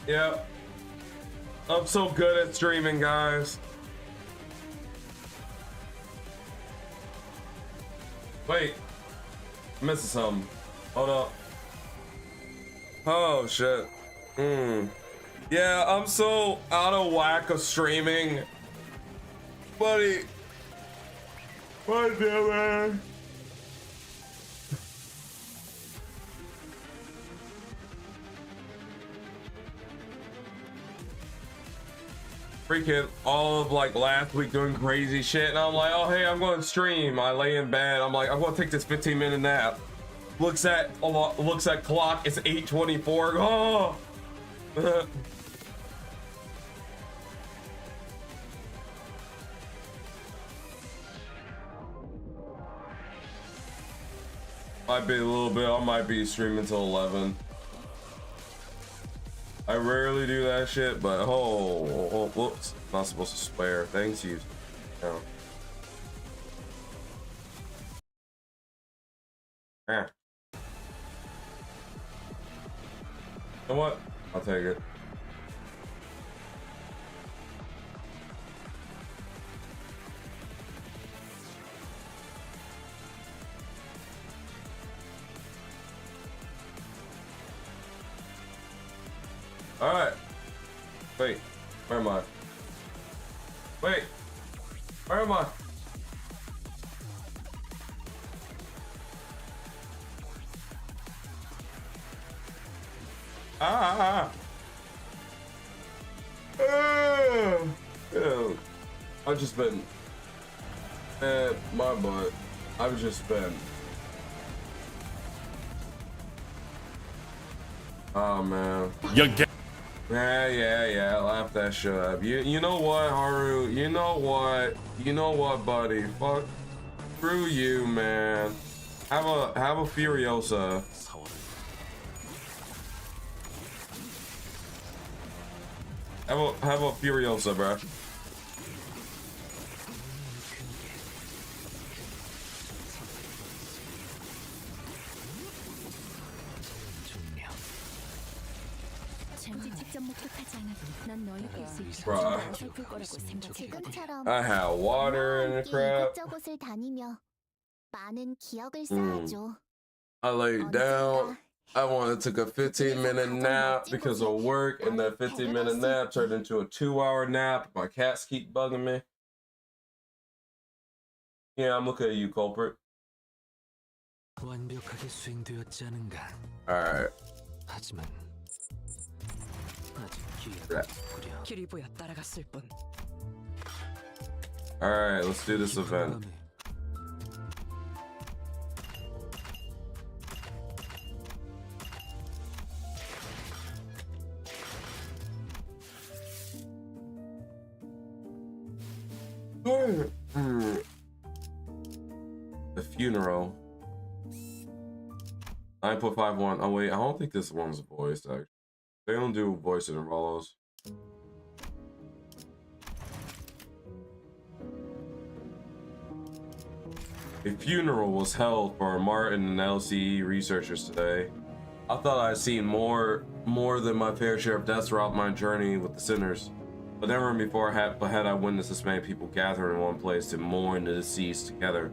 Yeah. I'm so good at streaming, guys. Wait. I'm missing something. Hold up. Oh, shit. Yeah, I'm so out of whack of streaming. Buddy. What man? Freaking all of like last week doing crazy shit, and I'm like, oh hey, I'm going to stream. I lay in bed. I'm like, I'm going to take this 15-minute nap. Looks at clock. It's 8:24. Oh. Might be a little bit. I might be streaming till 11. I rarely do that shit, but oh, whoops, not supposed to swear. Thanks, you. No. You know what? I'll take it. All right. Wait, where am I? Wait, where am I? Ew. I've just been my butt. I've just been oh man. You get Yeah, laugh that shit up. You know what, Haru? You know what, buddy? Fuck screw you, man. Have a Furiosa. Have a Furiosa, bro. Bruh. I have water in the crap. I laid down. I wanted to take a 15-minute nap because of work, and that 15-minute nap turned into a 2-hour nap. My cats keep bugging me. Yeah, I'm looking at you, culprit. Alright. Alright, let's do this event. The funeral. 9.51. Oh wait, I don't think this one's voiced actually. They don't do voice in Rollos. A funeral was held for Martin and LCE researchers today. I thought I'd seen more than my fair share of deaths throughout my journey with the sinners. But never before had I witnessed this many people gathered in one place to mourn the deceased together.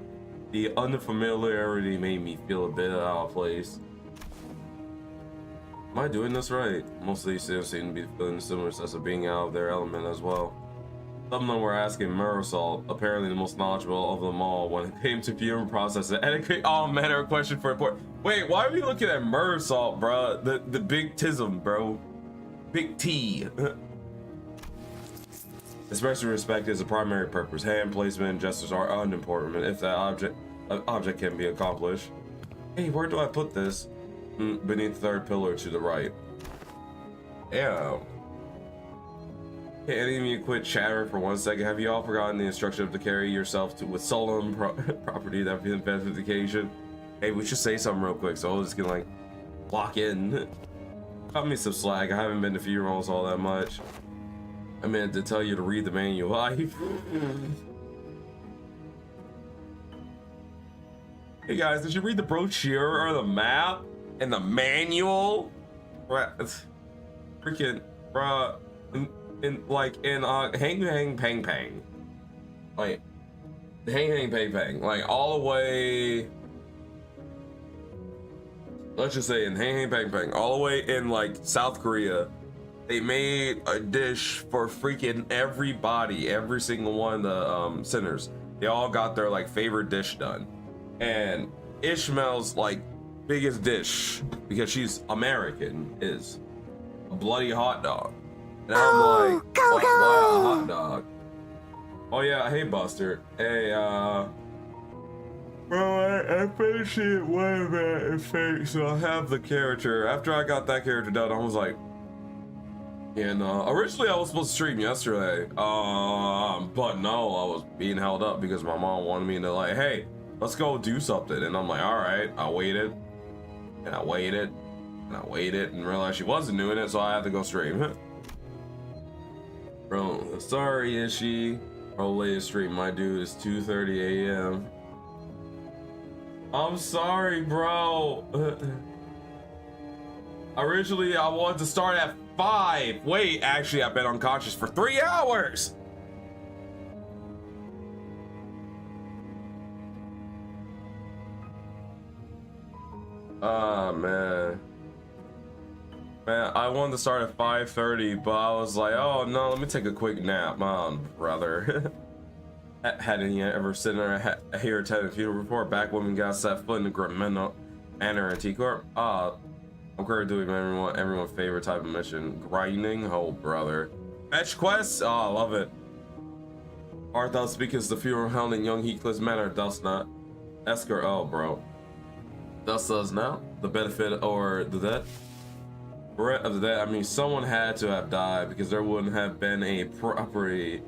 The unfamiliarity made me feel a bit out of place. Am I doing this right? Most of these students seem to be feeling a similar sense of being out of their element as well. Some of them were asking Marisol, apparently the most knowledgeable of them all, when it came to funeral process and etiquette. Oh man, a question for important. Wait, why are we looking at Marisol, bro? The big tism, bro. Big T. Expressing respect is a primary purpose. Hand placement and gestures are unimportant if that object can be accomplished. Hey, where do I put this? Beneath the third pillar to the right. Yeah. Hey, any of you quit chattering for 1 second? Have you all forgotten the instruction to carry yourself with solemn property that be identification? Hey, we should say something real quick, so I'll just gonna like lock in. Cut me some slack. I haven't been to funerals all that much. I meant to tell you to read the manual. Hey guys, did you read the brochure or the map and the manual? Freaking bruh, in hang hang pang pang, like hang hang pang pang, like all the way. Let's just say in hang hang pang pang, all the way in like South Korea, they made a dish for freaking everybody, every single one of the sinners. They all got their like favorite dish done, and Ishmael's like biggest dish, because she's American, is a bloody hot dog. And I'm like, why a hot dog? Oh yeah, hey Buster. Hey, bro, I finished it way back in fake, so I have the character. After I got that character done, I was like, and originally I was supposed to stream yesterday, but no, I was being held up because my mom wanted me to like, hey, let's go do something. And I'm like, all right. I waited, and I waited, and I waited, and realized she wasn't doing it, so I had to go stream. Bro, sorry, Ishi. Bro, latest stream, my dude, is 2:30 a.m. I'm sorry, bro. Originally, I wanted to start at 5. Wait, actually, I've been unconscious for 3 hours. Ah, man. Man, I wanted to start at 5:30, but I was like, oh no, let me take a quick nap, brother. Hadn't you ever seen her here attending a funeral before? Back when we got set foot in the Grimeno and her T Corp. I'm currently doing everyone's favorite type of mission, grinding. Oh, brother. Fetch quests? Oh, I love it. Art thou speakest the funeral held in young Heathcliff's manor, dost not? Esker, oh, bro. Thus does now the benefit or the debt. Bread of the dead. I mean, someone had to have died, because there wouldn't have been a property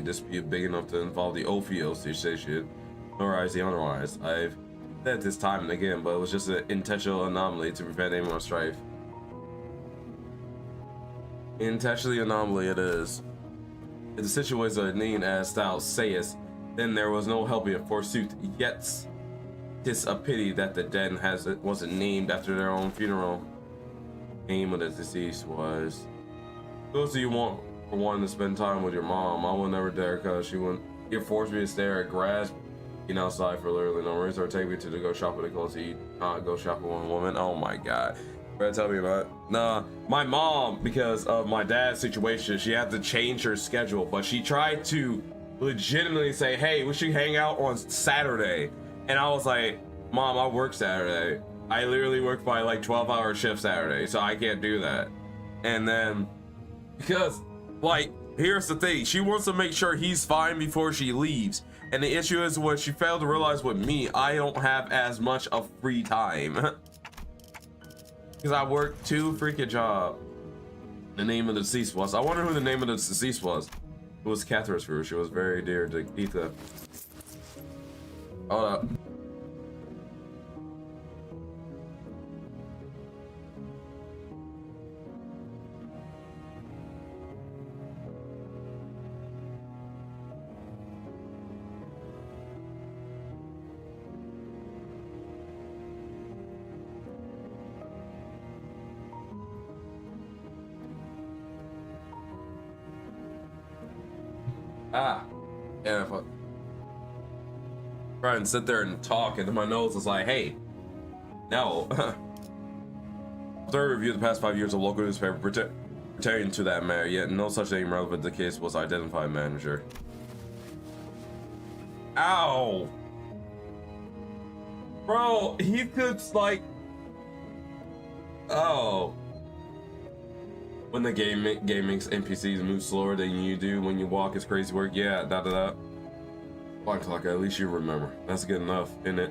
dispute big enough to involve the Ophios association, nor is the otherwise. I've said this time and again, but it was just an intentional anomaly to prevent any more strife. Intentionally anomaly it is. If the situation was need as thou sayest, then there was no helping it, forsooth. Yet 'tis a pity that the dead wasn't named after their own funeral. Name of the deceased was. Those of you want for wanting to spend time with your mom, I will never dare, because she wouldn't. You'd force me to stare at grass, being outside for literally no reason, or take me to go shopping at clothes to eat, not go shopping with a woman. Oh my god. Better tell me about it. Nah, my mom, because of my dad's situation, she had to change her schedule, but she tried to legitimately say, hey, we should hang out on Saturday. And I was like, Mom, I work Saturday. I literally work by like 12-hour shift Saturday, so I can't do that. And then, because, like, here's the thing, she wants to make sure he's fine before she leaves. And the issue is, what she failed to realize with me, I don't have as much of free time. Because I work 2 freaking jobs. The name of the deceased was, I wonder who the name of the deceased was. It was Catherine's crew. She was very dear to Etha. Hold up. Yeah, if I try and sit there and talk, and my nose is like, hey, no. Third review of the past 5 years of local newspaper pertaining to that matter, yet no such thing relevant to the case was identified manager. Ow! Bro, he could, like... Oh. When the game makes NPCs move slower than you do when you walk, it's crazy work. Yeah, da. Clock, at least you remember. That's good enough, isn't it?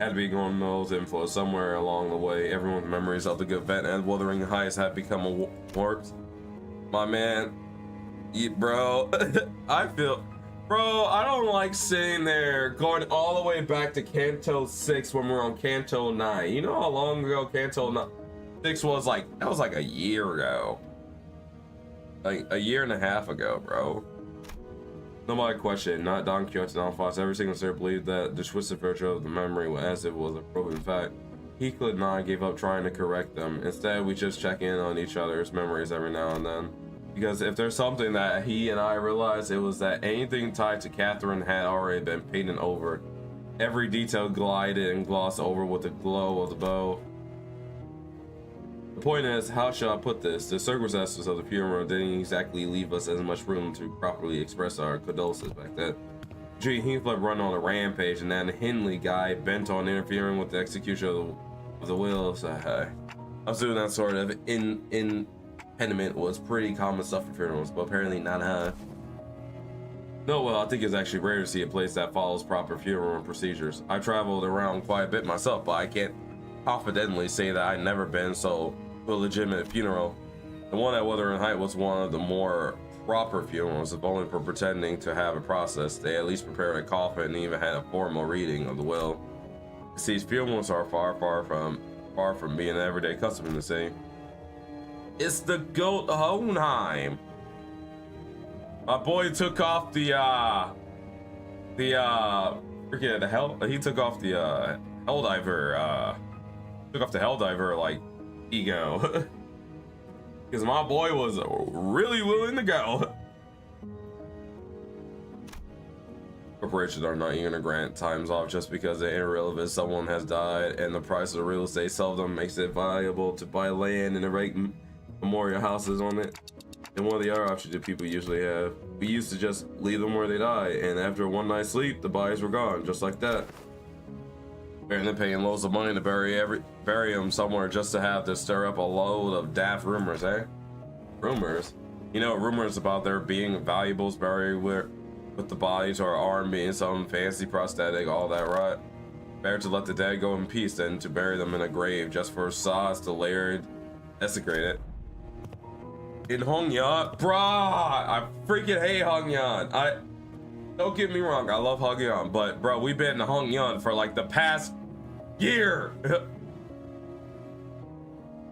Had to be going those info somewhere along the way. Everyone's memories of the good vet and Wuthering Heights have become warped. My man, bro, I don't like sitting there going all the way back to Kanto 6 when we're on Kanto 9. You know how long ago Kanto 6 was? Like, that was like a year ago. Like a year and a half ago, bro. Nobody questioned, not Don Quixote, not Fox. Every single sir believed that the twisted virtue of the memory as it was a proven fact. Heathcliff and I gave up trying to correct them. Instead, we just check in on each other's memories every now and then. Because if there's something that he and I realized, it was that anything tied to Catherine had already been painted over. Every detail glided and glossed over with the glow of the bow. The point is, how should I put this? The circumstances of the funeral didn't exactly leave us as much room to properly express our condolences back then. Between Heathcliff run on a rampage and that Hindley guy bent on interfering with the execution of the wills, I'm assuming that sort of impediment was pretty common stuff for funerals, but apparently not her. No, well, I think it's actually rare to see a place that follows proper funeral procedures. I traveled around quite a bit myself, but I can't confidently say that I've never been to a legitimate funeral. The one at Wuthering Heights was one of the more proper funerals, if only for pretending to have a process. They at least prepared a coffin and even had a formal reading of the will. These funerals are far from being an everyday custom in the city. It's the goat Hohenheim. My boy took off he took off the Helldiver like ego. Because my boy was really willing to go. Corporations are not even gonna grant times off just because they're irrelevant. Someone has died and the price of real estate seldom makes it viable to buy land and erect memorial houses on it. And one of the other options that people usually have, we used to just leave them where they die, and after one night's sleep, the bodies were gone, just like that. And then paying loads of money to bury them somewhere just to have to stir up a load of daft rumors, eh? Rumors? You know, rumors about there being valuables buried with the bodies or arm being some fancy prosthetic, all that rot. Better to let the dead go in peace than to bury them in a grave just for sods to layer desecrate it. In Hongyan, bruh, I freaking hate Hongyan. Don't get me wrong, I love Hongyan, but bro, we've been to Hongyan for like the past year.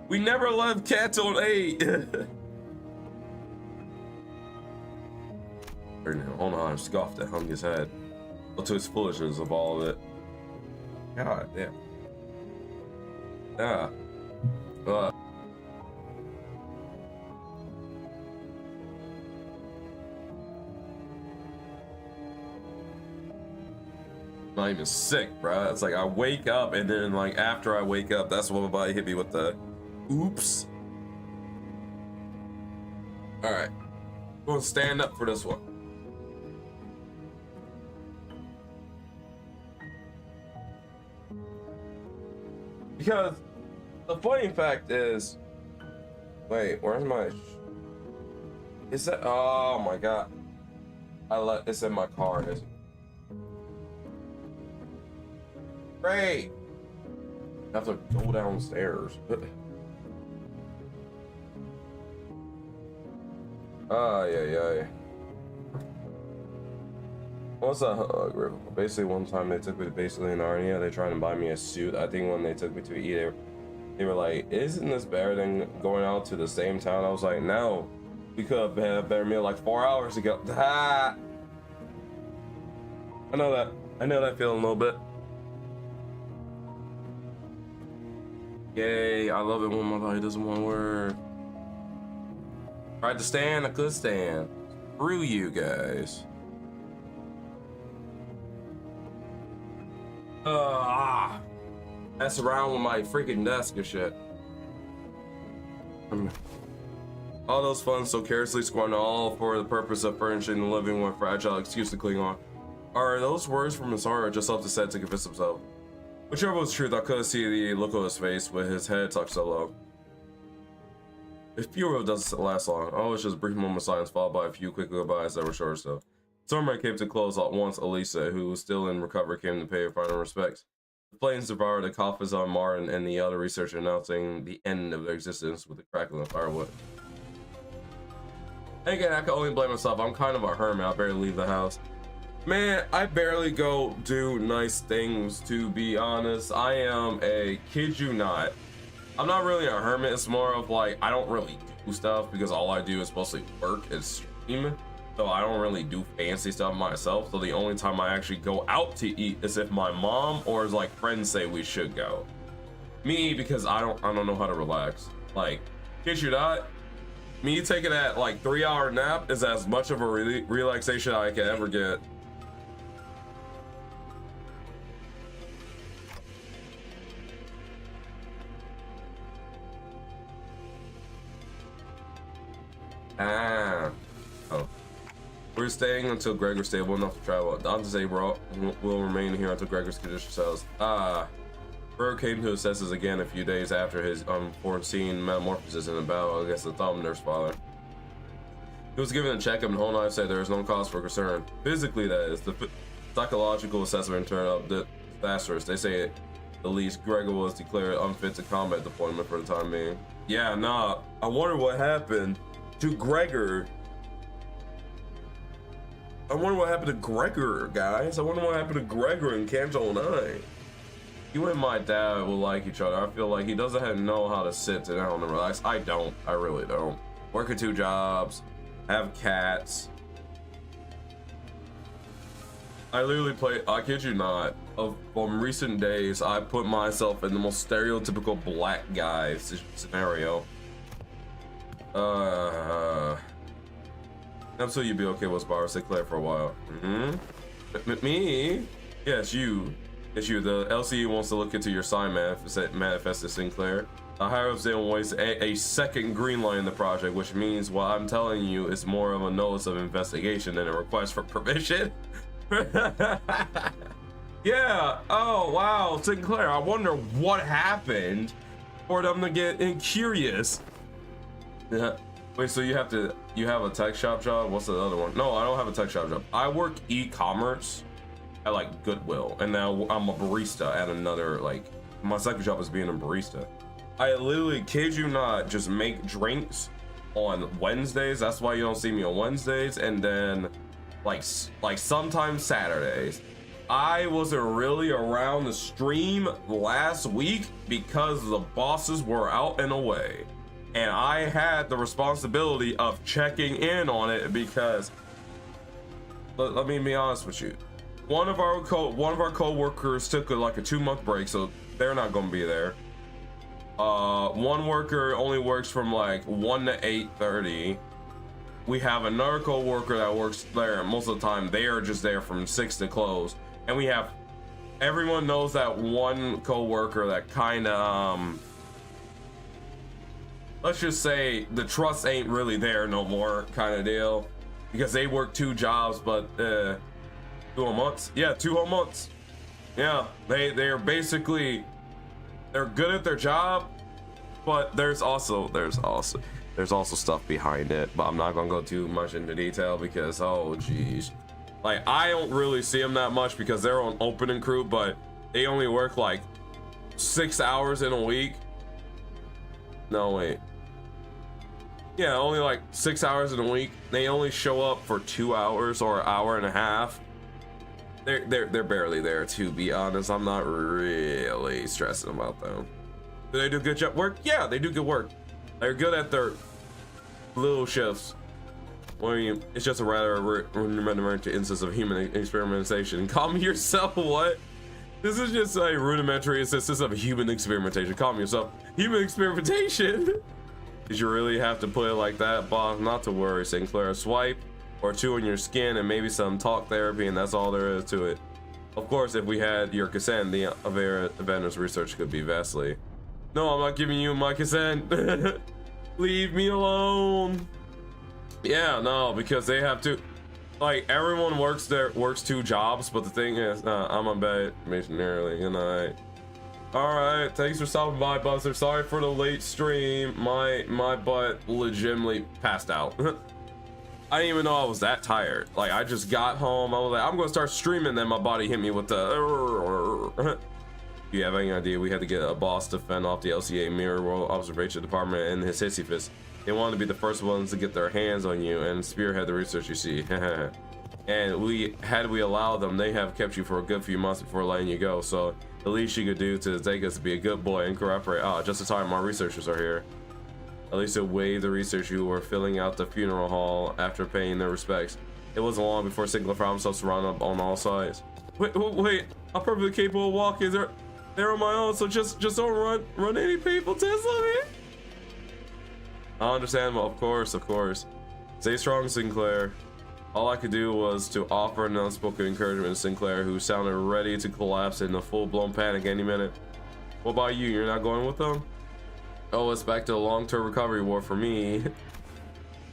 We never left Canton 8. Hold on, scoffed at Hung his head. But to his foolishness of all of it. God damn. Yeah. Not even sick, bro. It's like I wake up and then like after I wake up, that's when my body hit me with the oops. All right, I'm gonna stand up for this one. Because the funny fact is, wait, where's my? Is that? Oh my god! It's in my car. Isn't it? Great. I have to go downstairs. Yeah. What's that? Basically, one time they took me to basically Narnia. They tried to buy me a suit. I think when they took me to eat, they were like, "Isn't this better than going out to the same town?" I was like, "No, we could have had a better meal like 4 hours ago." I know that feeling a little bit. Yay, I love it when my body doesn't want to work. Tried to stand, I could stand. Screw you guys. Mess around with my freaking desk and shit. All those funds so carelessly squandered, all for the purpose of furnishing the living with fragile excuse to cling on. Are those words from his heart or just something said to convince himself? Whichever was true, I couldn't see the look on his face with his head tucked so low. If funeral doesn't last long, always just a brief moment of silence followed by a few quick goodbyes that were short so. Summer came to close at once. Elisa, who was still in recovery, came to pay her final respects. The flames devoured the coffins on Martin and the other researcher, announcing the end of their existence with the crackling of firewood. And again, I can only blame myself. I'm kind of a hermit. I barely leave the house. Man, I barely go do nice things, to be honest. I am a kid you not. I'm not really a hermit. It's more of like, I don't really do stuff because all I do is mostly work and stream. So I don't really do fancy stuff myself. So the only time I actually go out to eat is if my mom or like friends say we should go. Me, because I don't know how to relax. Like, kid you not, me taking that like 3-hour nap is as much of a relaxation I can ever get. Oh. We're staying until Gregor's stable enough to travel. Dante's will remain here until Gregor's condition settles. Burr came to his senses again a few days after his unforeseen metamorphosis in a battle against the Thumner's father. He was given a checkup and Whole Knife said there is no cause for concern. Physically, that is. The psychological assessment turned up disastrous. They say at least Gregor was declared unfit to combat deployment for the time being. Yeah, nah. I wonder what happened to Gregor. I wonder what happened to Gregor, guys. I wonder what happened to Gregor in Canto 9. You and my dad will like each other. I feel like he doesn't know how to sit down and relax. I don't. I really don't. Working 2 jobs, have cats. I literally play, I kid you not, from recent days, I put myself in the most stereotypical black guy scenario. I'm so you'd be okay with Spyro Sinclair for a while. Me? Yes, you. Yes, you. The LCE wants to look into your sign manifested Sinclair. The higher ups didn't waste a second green light in the project, which means what I'm telling you is more of a notice of investigation than a request for permission. Yeah. Oh wow, Sinclair. I wonder what happened for them to get curious. Yeah. Wait, so you have a tech shop job? What's the other one? No, I don't have a tech shop job. I work e-commerce at like Goodwill, and now I'm a barista at another, like, my second job is being a barista. I literally, kid you not, just make drinks on Wednesdays. That's why you don't see me on Wednesdays, and then like sometimes Saturdays. I wasn't really around the stream last week because the bosses were out and away. And I had the responsibility of checking in on it because, let me be honest with you, one of our co-workers took like a 2-month break, so they're not going to be there. One worker only works from like 1 to 8:30. We have another co-worker that works there most of the time. They are just there from 6 to close, and we have, everyone knows that one co-worker that kind of let's just say the trust ain't really there no more, kind of deal, because they work 2 jobs, but 2 whole months. Yeah, 2 whole months. Yeah, they're basically, they're good at their job, but there's also stuff behind it. But I'm not gonna go too much into detail because, oh geez, like I don't really see them that much because they're on opening crew, but they only work like 6 hours in a week. No, wait. Yeah, only like 6 hours in a week. They only show up for 2 hours or an hour and a half. They're barely there, to be honest. I'm not really stressing about them. Do they do good job work? Yeah, they do good work. They're good at their little shifts. It's just a rather rudimentary instance of human experimentation. Calm yourself. What? This is just a rudimentary instance of human experimentation. Calm yourself. Human experimentation. Did you really have to put it like that, boss? Not to worry, Sinclair. A swipe or 2 on your skin and maybe some talk therapy, and that's all there is to it. Of course, if we had your consent, the Avengers research could be vastly. No, I'm not giving you my consent. Leave me alone. Yeah, no, because they have to, like, everyone works 2 jobs, but the thing is, I'm a bad missionary. Good night. Alright, thanks for stopping by, Buster. Sorry for the late stream. My butt legitimately passed out. I didn't even know I was that tired. Like, I just got home, I was like, I'm gonna start streaming, then my body hit me with the you have any idea? We had to get a boss to fend off the LCA Mirror World Observation Department and his hissy fist. They wanted to be the first ones to get their hands on you and spearhead the research, you see. And had we allowed them, they have kept you for a good few months before letting you go, so the least you could do to take us to be a good boy and cooperate. Just in time, my researchers are here. At least it waived the research you were filling out the funeral hall after paying their respects. It wasn't long before Sinclair found himself surrounded on all sides. Wait, I'm perfectly capable of walking. Is there? They're on my own, so just don't run any painful tests on me. I understand, well, of course. Stay strong, Sinclair. All I could do was to offer an unspoken encouragement to Sinclair, who sounded ready to collapse in a full-blown panic any minute. What about you? You're not going with them? Oh, it's back to the long-term recovery ward for me.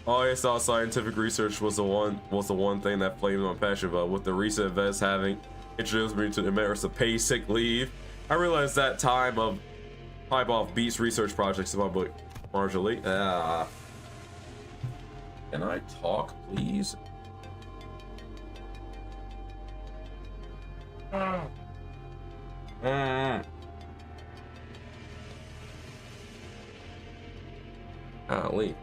All I thought scientific research was the one thing that flamed my passion, but with the recent events having introduced me to the merits of paid sick leave, I realized that time of pipe off beats research projects in my book. Marginally. Can I talk, please? Golly.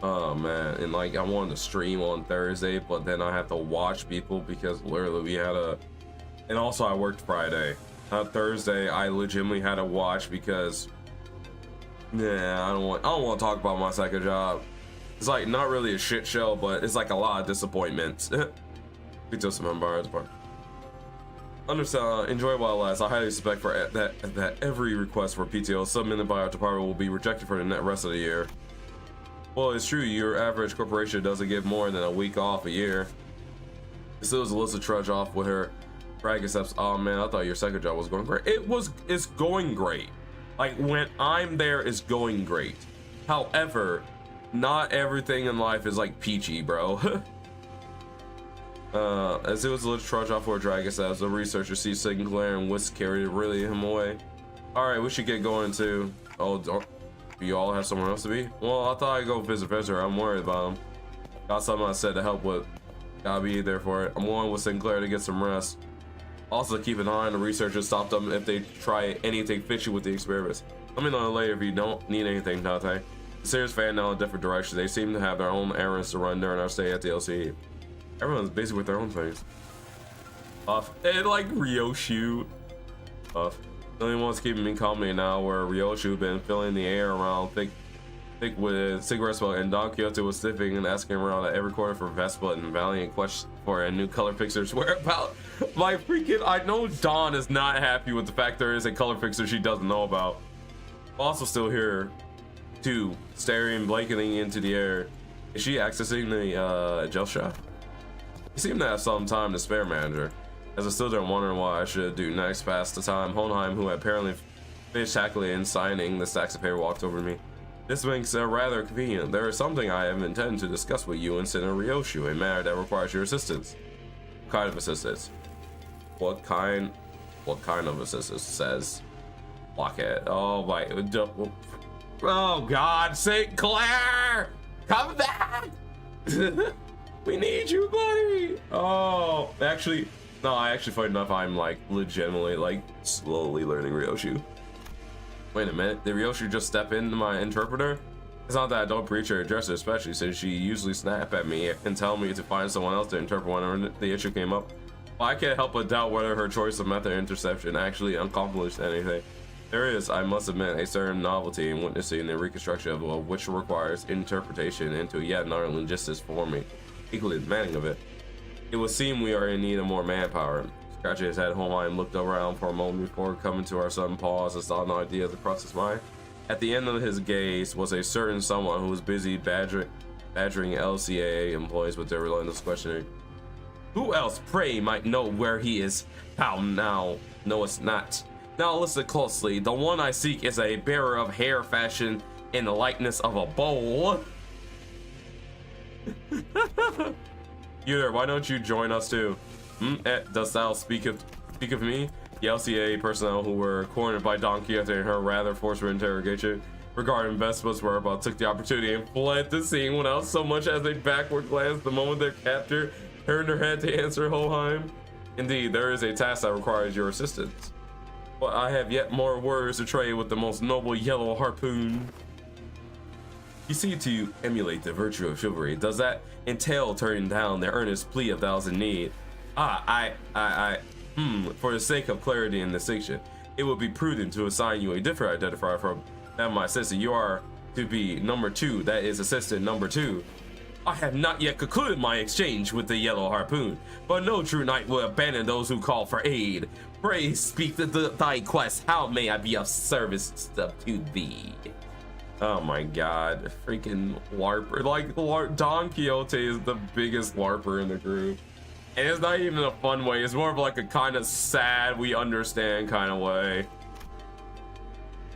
Oh man, and like I wanted to stream on Thursday, but then I have to watch people because literally we had and also I worked Friday. Thursday I legitimately had to watch because I don't want to talk about my second job. It's like not really a shit show, but it's like a lot of disappointments. We took some bars, but understand. Enjoy while it lasts. I highly suspect that every request for PTO submitted by our department will be rejected for the net rest of the year. Well, it's true. Your average corporation doesn't get more than a week off a year. Still was Alyssa trudge off with her drag steps. Oh man, I thought your second job was going great. It's going great. Like when I'm there, it's going great. However, not everything in life is like peachy, bro. As it was a little trudge off for a dragon steps, the researcher sees Sinclair and Whisk carried really him away. All right, we should get going too. Oh, do you all have somewhere else to be? Well, I thought I'd go visit Visitor. I'm worried about him. Got something I said to help with. Gotta be there for it. I'm going with Sinclair to get some rest. Also, keep an eye on the researchers. Stop them if they try anything fishy with the experiments. Let me know later if you don't need anything, Tate. The series fan now in different directions. They seem to have their own errands to run during our stay at the LCE. Everyone's busy with their own things. And like Ryoshu. The only one's keeping me company now where Ryoshu been filling the air around thick with cigarette smoke, and Don Quixote was sniffing and asking around at every corner for Vespa and Valiant Quest for a new color fixer's whereabouts. My freaking, I know Dawn is not happy with the fact there is a color fixer she doesn't know about. Also still here, too, staring blankly into the air. Is she accessing the gel shop? You seem to have some time to spare, manager. As I stood there wondering what I should do next, past the time, Hohenheim, who had apparently finished tackling and signing the stacks of paper, walked over to me. This makes it rather convenient. There is something I have intended to discuss with you and Senator Ryoshu, a matter that requires your assistance. What kind of assistance? What kind of assistance? Says Blockhead. Oh my, oh God, St. Clair, come back! We need you, buddy. Oh, actually, no, funny enough, I'm like legitimately like slowly learning Ryoshu. Wait a minute, did Ryoshu just step into my interpreter? It's not that I don't preach or address her, especially since she usually snap at me and tell me to find someone else to interpret whenever the issue came up. Well, I can't help but doubt whether her choice of method of interception actually accomplished anything. There is, I must admit, a certain novelty in witnessing the reconstruction of a which requires interpretation into yet another logistics for me, equally demanding of it. It would seem we are in need of more manpower. Scratching his head, Hohenheim looked around for a moment before coming to our sudden pause and saw an idea across his mind. At the end of his gaze was a certain someone who was busy badgering LCAA employees with their relentless questioning. Who else, pray, might know where he is? How now? No, it's not. Now listen closely. The one I seek is a bearer of hair fashioned in the likeness of a bowl. You there, why don't you join us too? Dost thou speak of me? The LCA personnel who were cornered by Don Quixote and her rather forceful interrogation regarding Vespa's whereabouts took the opportunity and fled the scene without so much as a backward glance the moment their captor turned her head to answer Hohenheim. Indeed, there is a task that requires your assistance. But I have yet more words to trade with the most noble yellow harpoon. You see, to emulate the virtue of chivalry, does that entail turning down the earnest plea of those in need? For the sake of clarity and distinction, it would be prudent to assign you a different identifier from that my assistant. You are to be number 2, that is assistant number 2. I have not yet concluded my exchange with the yellow harpoon, but no true knight will abandon those who call for aid. Pray speak thy quest. How may I be of service to thee? Oh my god, freaking LARPer. Like, Don Quixote is the biggest LARPer in the group. And it's not even a fun way, it's more of like a kind of sad, we understand kind of way.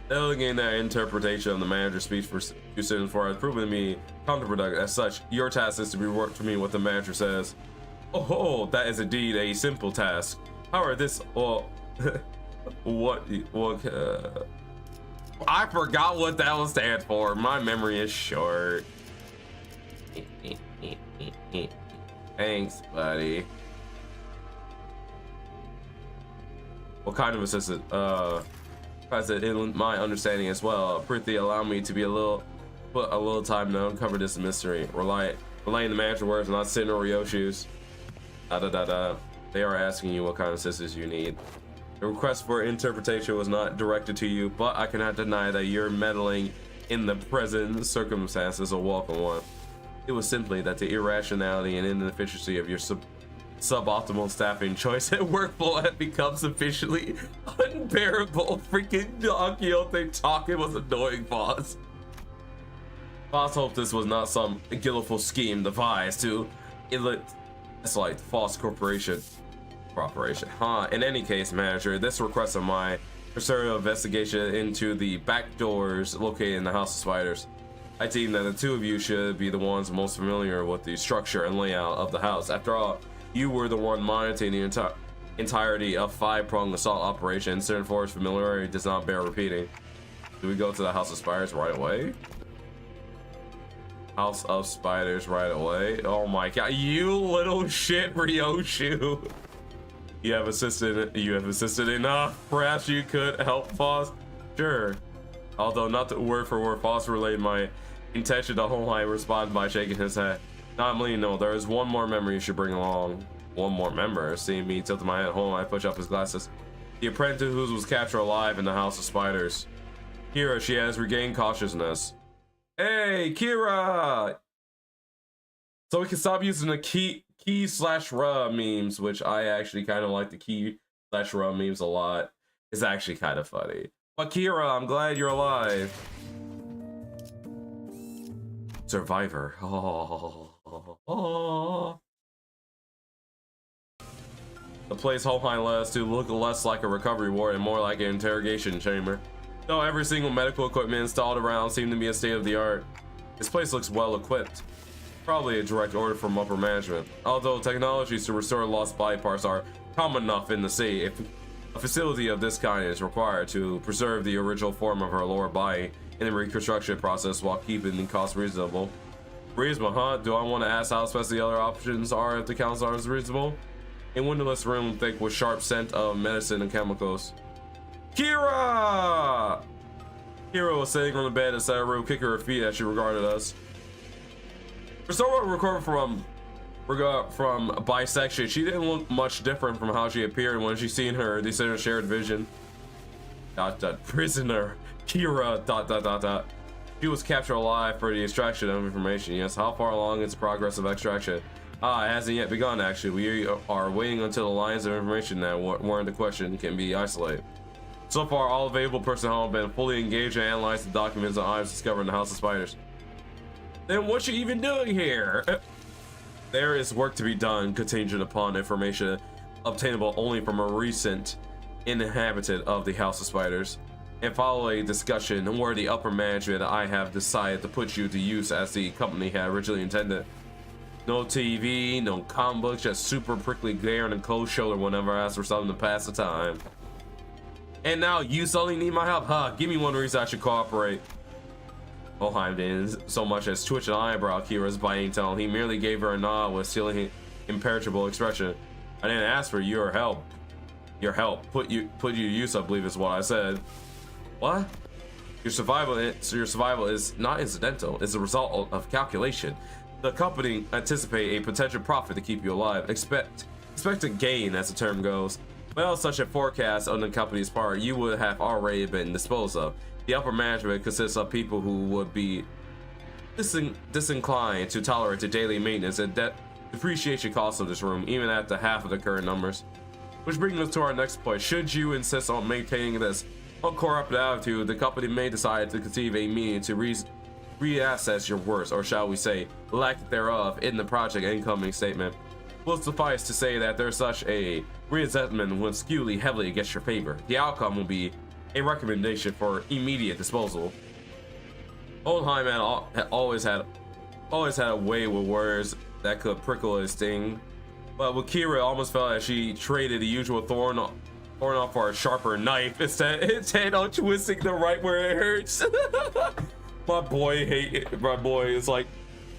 Delegating that interpretation of the manager's speech for two citizens for has proven to me counterproductive. As such, your task is to revert to me what the manager says. Oh, that is indeed a simple task. However, this, well, I forgot what that will stand for. My memory is short. Thanks, buddy. What kind of assistant? In my understanding as well, Prithee allow me to be put a little time to uncover this mystery. Relaying the manager words, not sitting over your shoes. They are asking you what kind of assistance you need. The request for interpretation was not directed to you, but I cannot deny that your meddling in the present circumstances is a welcome one. It was simply that the irrationality and inefficiency of your suboptimal staffing choice at workflow had become sufficiently unbearable. Freaking Don Quixote talking was annoying, boss. Boss hoped this was not some guileful scheme devised to it's like false cooperation. In any case, manager, this request of mine pursuant investigation into the back doors located in the House of Spiders. I deem that the two of you should be the ones most familiar with the structure and layout of the house. After all, you were the one monitoring the entirety of five-pronged assault operation. Certain force familiarity does not bear repeating. Do we go to the House of Spiders right away? House of Spiders right away. Oh my god, you little shit, Ryoshu. You have assisted enough. Perhaps you could help Foss. Sure. Although not the word for word, Foss relayed my intention to Holheim responded by shaking his head. Nominally, no, there is one more member you should bring along. One more member? Seeing me tilt my head, Holheim pushed up his glasses. The apprentice who was captured alive in the House of Spiders. Kira, she has regained consciousness. Hey, Kira! So we can stop using the key/ruh memes, which I actually kind of like the key/ruh memes a lot. It's actually kind of funny. But Kira, I'm glad you're alive. Survivor. Oh. The place Holheim led us to looked less like a recovery ward and more like an interrogation chamber. Though every single medical equipment installed around seemed to be a state of the art. This place looks well equipped. Probably a direct order from upper management. Although technologies to restore lost body parts are common enough in the city, if a facility of this kind is required to preserve the original form of her lower body in the reconstruction process while keeping the cost reasonable. Reasonable, huh? Do I want to ask how expensive the other options are if the cost are reasonable? A windowless room thick with sharp scent of medicine and chemicals. Kira! Kira was sitting on the bed inside her room, kicking her feet as she regarded us. For someone recovered from bisection, she didn't look much different from how she appeared when she seen her descendant shared vision. Prisoner Kira ... She was captured alive for the extraction of information. Yes, how far along is the progress of extraction? It hasn't yet begun actually. We are waiting until the lines of information that weren't in question can be isolated. So far, all available personnel have been fully engaged and analyzed the documents and items discovered in the House of Spiders. Then what you even doing here? There is work to be done contingent upon information obtainable only from a recent inhabitant of the House of Spiders. And follow a discussion where the upper management I have decided to put you to use as the company had originally intended. No TV, no comic books, just super prickly glare and a cold shoulder whenever I ask for something to pass the time. And now you suddenly need my help, huh? Give me one reason I should cooperate. Holheim didn't so much as twitch an eyebrow Kira's biting tone. He merely gave her a nod with still imperturbable expression. I didn't ask for your help. Your help. Put you to use, I believe is what I said. What? Your survival is not incidental. It's a result of calculation. The company anticipate a potential profit to keep you alive. Expect to gain, as the term goes. Without such a forecast on the company's part, you would have already been disposed of. The upper management consists of people who would be disinclined to tolerate the daily maintenance and depreciation costs of this room, even at the half of the current numbers. Which brings us to our next point. Should you insist on maintaining this uncorrupted attitude, the company may decide to conceive a meeting to reassess your worth, or shall we say, lack thereof, in the project incoming statement. Will suffice to say that there's such a reassessment would skew heavily against your favor. The outcome will be a recommendation for immediate disposal. Oldheim had always had a way with words that could prickle and sting, but with Kira, it almost felt like she traded the usual thorn off for a sharper knife instead of twisting the right where it hurts. My boy is like,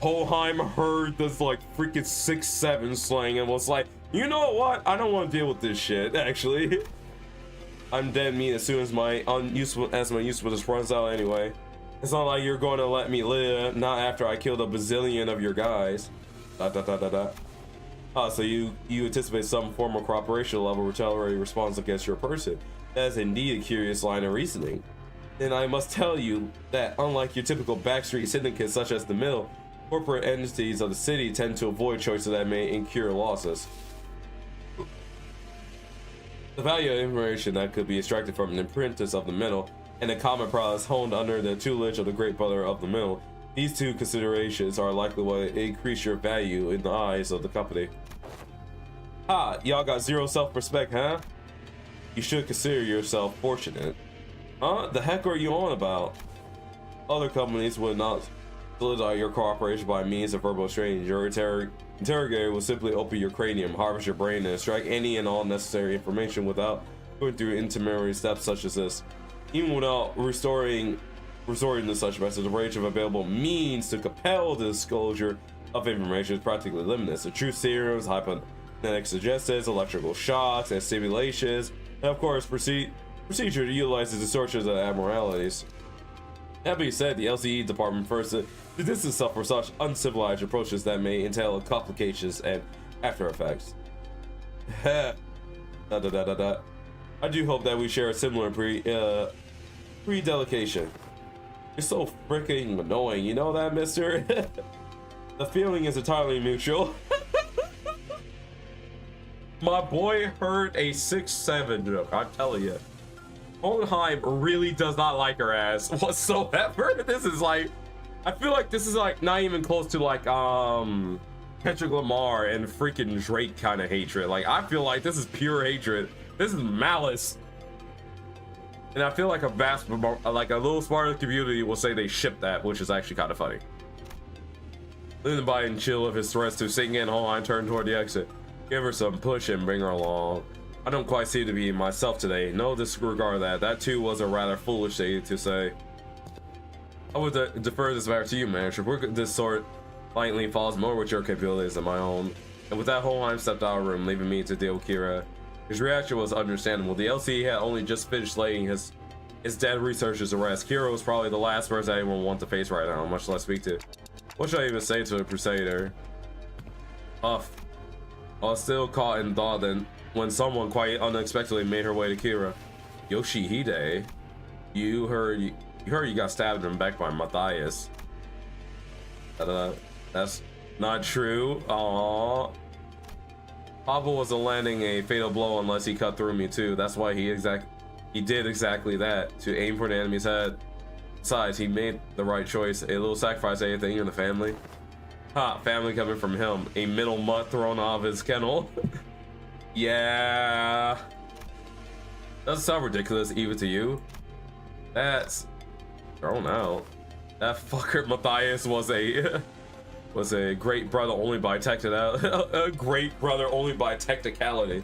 Oldheim heard this like freaking 6'7" slang and was like, you know what? I don't want to deal with this shit. Actually, I'm dead meat as soon as my usefulness runs out anyway. It's not like you're going to let me live, not after I killed a bazillion of your guys. So you anticipate some form of cooperation level retaliatory response against your person. That is indeed a curious line of reasoning. And I must tell you that unlike your typical backstreet syndicates such as the Mill, corporate entities of the city tend to avoid choices that may incur losses. The value of information that could be extracted from an apprentice of the Mill and a common prize honed under the tutelage of the great brother of the Mill, these two considerations are likely what increase your value in the eyes of the company. Y'all got zero self-respect, huh? You should consider yourself fortunate. The heck are you on about? Other companies would not solicit your cooperation by means of verbal exchange. Your interrogator will simply open your cranium, harvest your brain, and extract any and all necessary information without going through intermediary steps such as this. Even without resorting to such methods, the range of available means to compel the disclosure of information is practically limitless. The truth serums, hypnotic suggestions, electrical shocks, and stimulations, and of course, procedure to utilize the distortions and abnormalities. That being said, the LCE department first to distance itself from such uncivilized approaches that may entail complications and after effects. I do hope that we share a similar predelication. You're so freaking annoying, you know that, mister? The feeling is entirely mutual. My boy heard a 6'7" joke, I'm telling you. Oldheim really does not like her ass whatsoever. This is like, I feel like this is like not even close to like Kendrick Lamar and freaking Drake kind of hatred. Like, I feel like this is pure hatred. This is malice. And I feel like a little smarter community will say they ship that, which is actually kind of funny. Leaving by and chill of his threats to sink in, Oldheim turned toward the exit. Give her some push and bring her along. I don't quite seem to be myself today. No disregard that. That too was a rather foolish thing to say. I would defer this back to you, manager. This sort lightly falls more with your capabilities than my own. And with that, Oldheim stepped out of the room, leaving me to deal with Kira. His reaction was understandable. The LCE had only just finished laying his dead researchers to rest. Kira was probably the last person anyone would want to face right now, much less speak to. What should I even say to the Crusader? I was still caught in thought then when someone quite unexpectedly made her way to Kira. Yoshihide, you heard you got stabbed in the back by Matthias. That's not true. Aww. Papa wasn't landing a fatal blow unless he cut through me too. That's why he did exactly that, to aim for the enemy's head. Besides, he made the right choice. A little sacrifice, anything in the family. Family coming from him. A middle mutt thrown out of his kennel. Yeah. Doesn't sound ridiculous even to you. That's thrown out. That fucker Matthias was a great brother only by a great brother only by technicality.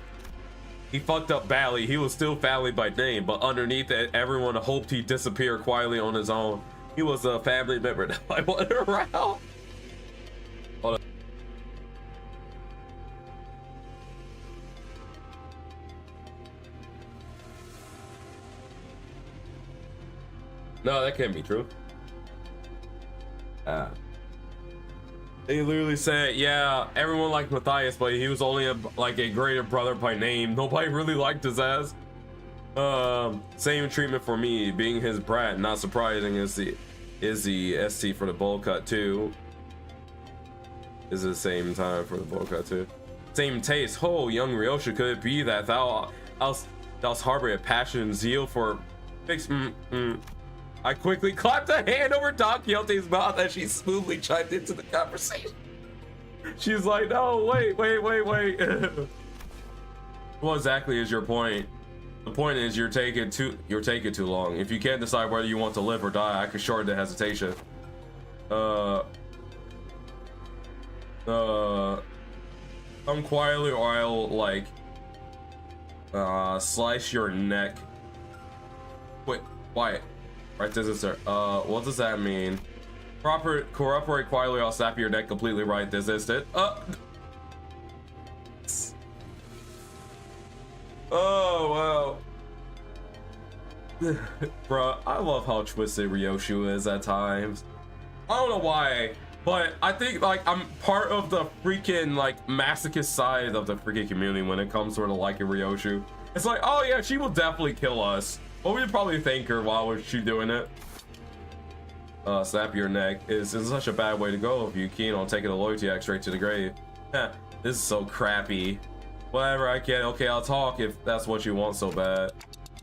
He fucked up badly. He was still family by name, but underneath it, everyone hoped he'd disappear quietly on his own. He was a family member that I wanted around. Hold on. No, that can't be true. They literally said, yeah, everyone liked Matthias, but he was only a greater brother by name. Nobody really liked his ass. Same treatment for me, being his brat. Not surprising, as is the ST for the bowl cut too. Is the same time for the bowl cut too. Same taste. Oh, young Ryosha, could it be that thou harboring a passion and zeal for fix? I quickly clapped a hand over Don Quixote's mouth as she smoothly chimed into the conversation. She's like, no, wait. What exactly is your point? The point is you're taking too long. If you can't decide whether you want to live or die, I could shorten the hesitation. Come quietly or I'll like slice your neck. Wait, quiet. Right, this is sir. What does that mean? Cooperate quietly, I'll snap your neck completely right this instant. Oh wow. Bruh, I love how twisted Ryoshu is at times. I don't know why, but I think like I'm part of the freaking like masochist side of the freaking community when it comes to liking Ryoshu. It's like, oh yeah, she will definitely kill us, but we'd probably thank her while she's doing it. Snap your neck is such a bad way to go if you're keen on taking a loyalty act straight to the grave. This is so crappy. Whatever, I get. Okay, I'll talk if that's what you want so bad.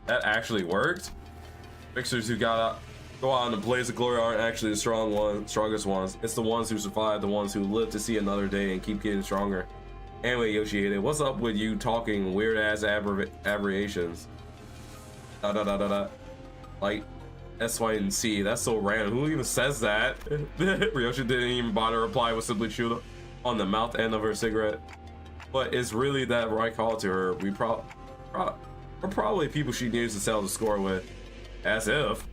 That actually worked. Fixers who go out in the blaze of glory aren't actually the strongest ones. It's the ones who survive, the ones who live to see another day and keep getting stronger. Anyway, Yoshihide, what's up with you talking weird ass aberrations? Like S, Y, and C. That's so random. Who even says that? Ryosha didn't even bother to reply, would simply shoot on the mouth end of her cigarette. But it's really that right call to her. We're probably people she needs to settle the score with. As if.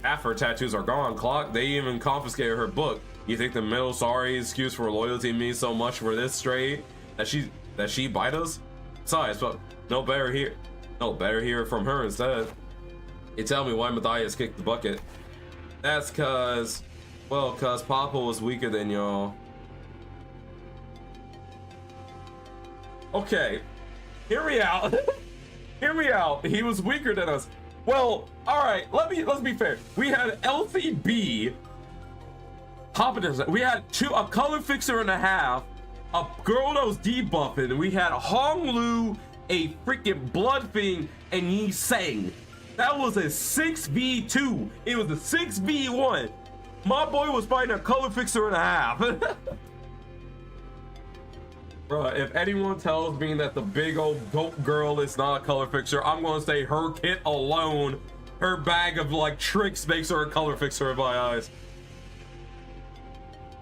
Half her tattoos are gone, Clock. They even confiscated her book. You think the middle sorry excuse for loyalty means so much for this stray that she bite us? Besides, but no better hear from her instead. You tell me why Matthias kicked the bucket. That's cause Papa was weaker than y'all. Okay, hear me out. Hear me out. He was weaker than us. Well, all right. Let's be fair. We had LCB. We had a color fixer and a half, a girl that was debuffing, and we had a Honglu, a freaking blood thing, and Yi Sang. That was a 6v2. It was a 6v1. My boy was fighting a color fixer and a half. Bruh, if anyone tells me that the big old dope girl is not a color fixer, I'm gonna say her kit alone, her bag of like tricks makes her a color fixer in my eyes.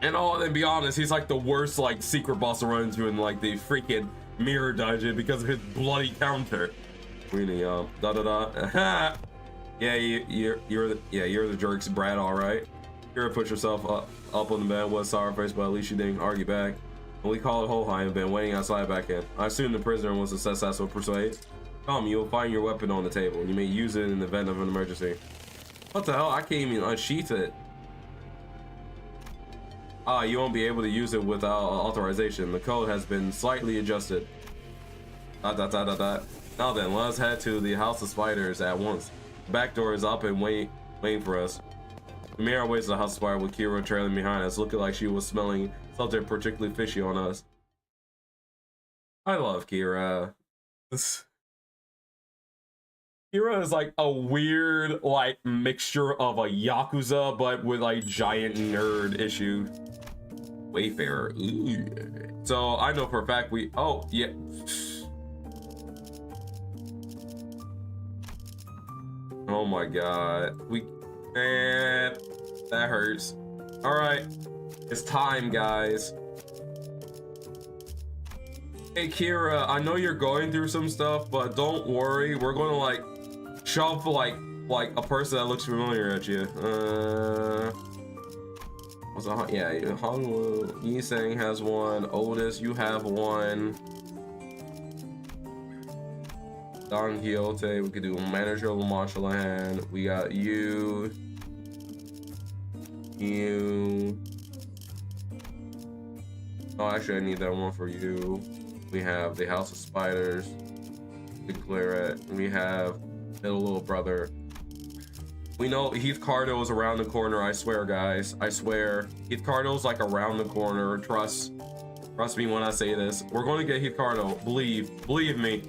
And be honest, he's like the worst like secret boss to run into in like the freaking mirror dungeon because of his bloody counter. Really, yeah, you're the jerks, Brad. All right, you're gonna put yourself up on the bed with sour face, but at least you didn't argue back. And we called Hohai and been waiting outside back in. I assume the prisoner was a successful persuade. Come, you'll find your weapon on the table. You may use it in the event of an emergency. What the hell? I can't even unsheath it. You won't be able to use it without authorization. The code has been slightly adjusted. Now then, let's head to the House of Spiders at once. The back door is up and waiting for us. We made our way to the House of Spiders with Kira trailing behind us, looking like she was smelling something particularly fishy on us. I love Kira. Kira is like a weird like mixture of a Yakuza but with like giant nerd issue. Wayfarer. Ooh. So I know for a fact oh yeah. Oh my god. Man, that hurts. All right, it's time, guys. Hey Kira, I know you're going through some stuff, but don't worry. We're going to like shove like a person that looks familiar at you. Yeah, Hongwu, Yiseng has one. Otis, you have one. Don Quixote, we could do manager of martial hand. We got you. Oh, actually, I need that one for you. We have the House of Spiders, the Claret. We have little brother. We know Heath Cardo is around the corner. I swear, guys. I swear. Heath Cardo's like around the corner. Trust me when I say this. We're going to get Heath Cardo. Believe me.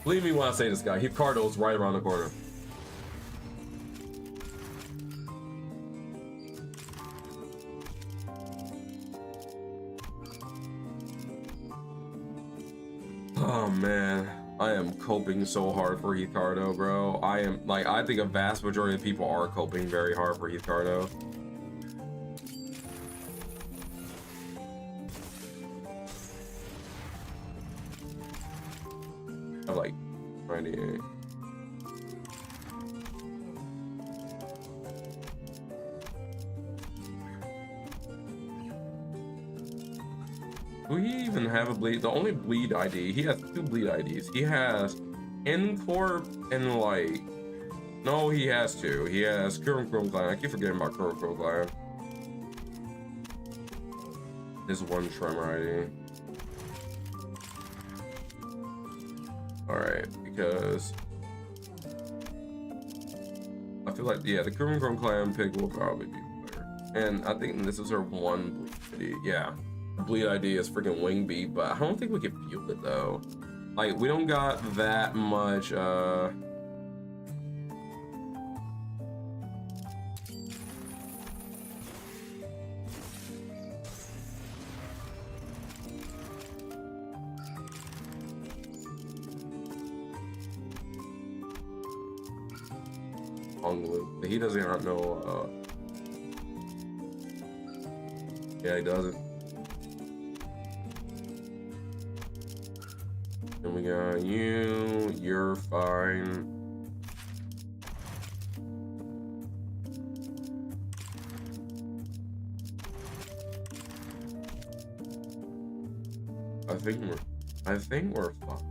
Believe me when I say this, guy. Heath Cardo's right around the corner. Oh man, I am coping so hard for Heath Cardo, bro. I think a vast majority of people are coping very hard for Heath Cardo. I like 98. Do he even have a bleed? The only bleed ID, he has 2 bleed IDs. He has N-Corp and like, no, he has 2. He has Chrome Clan. I keep forgetting about Chrome Clan. His 1 Tremor ID. Alright, because I feel like, yeah, the Chrome Clan pick will probably be better. And I think this is her 1 bleed ID. Yeah. Bleed ID is freaking wing beat, but I don't think we can fuel it though. Like, we don't got that much he doesn't have no yeah, he doesn't. And we got you, you're fine. I think we're fine.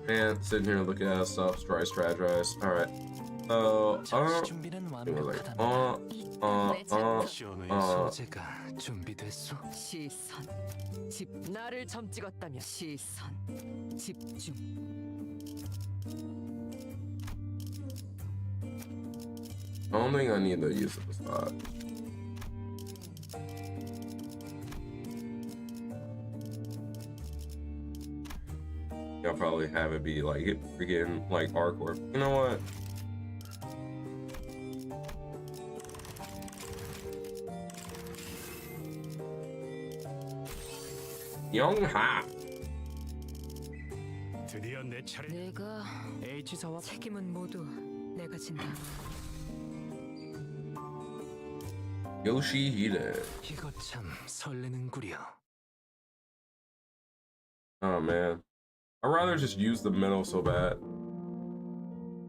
And sitting here looking at stuff, strategize. All right. So, 시선, 나를 점 찍었다며 시선, 집중. I don't think I need the use of the spot. I'll probably have it be like freaking like hardcore. You know what? 영하. 드디어 내 차례. 내가 H사와 책임은 모두 내가 진다. Yoshihide. 이거 참 설레는구려. Oh man. I'd rather just use the metal so bad.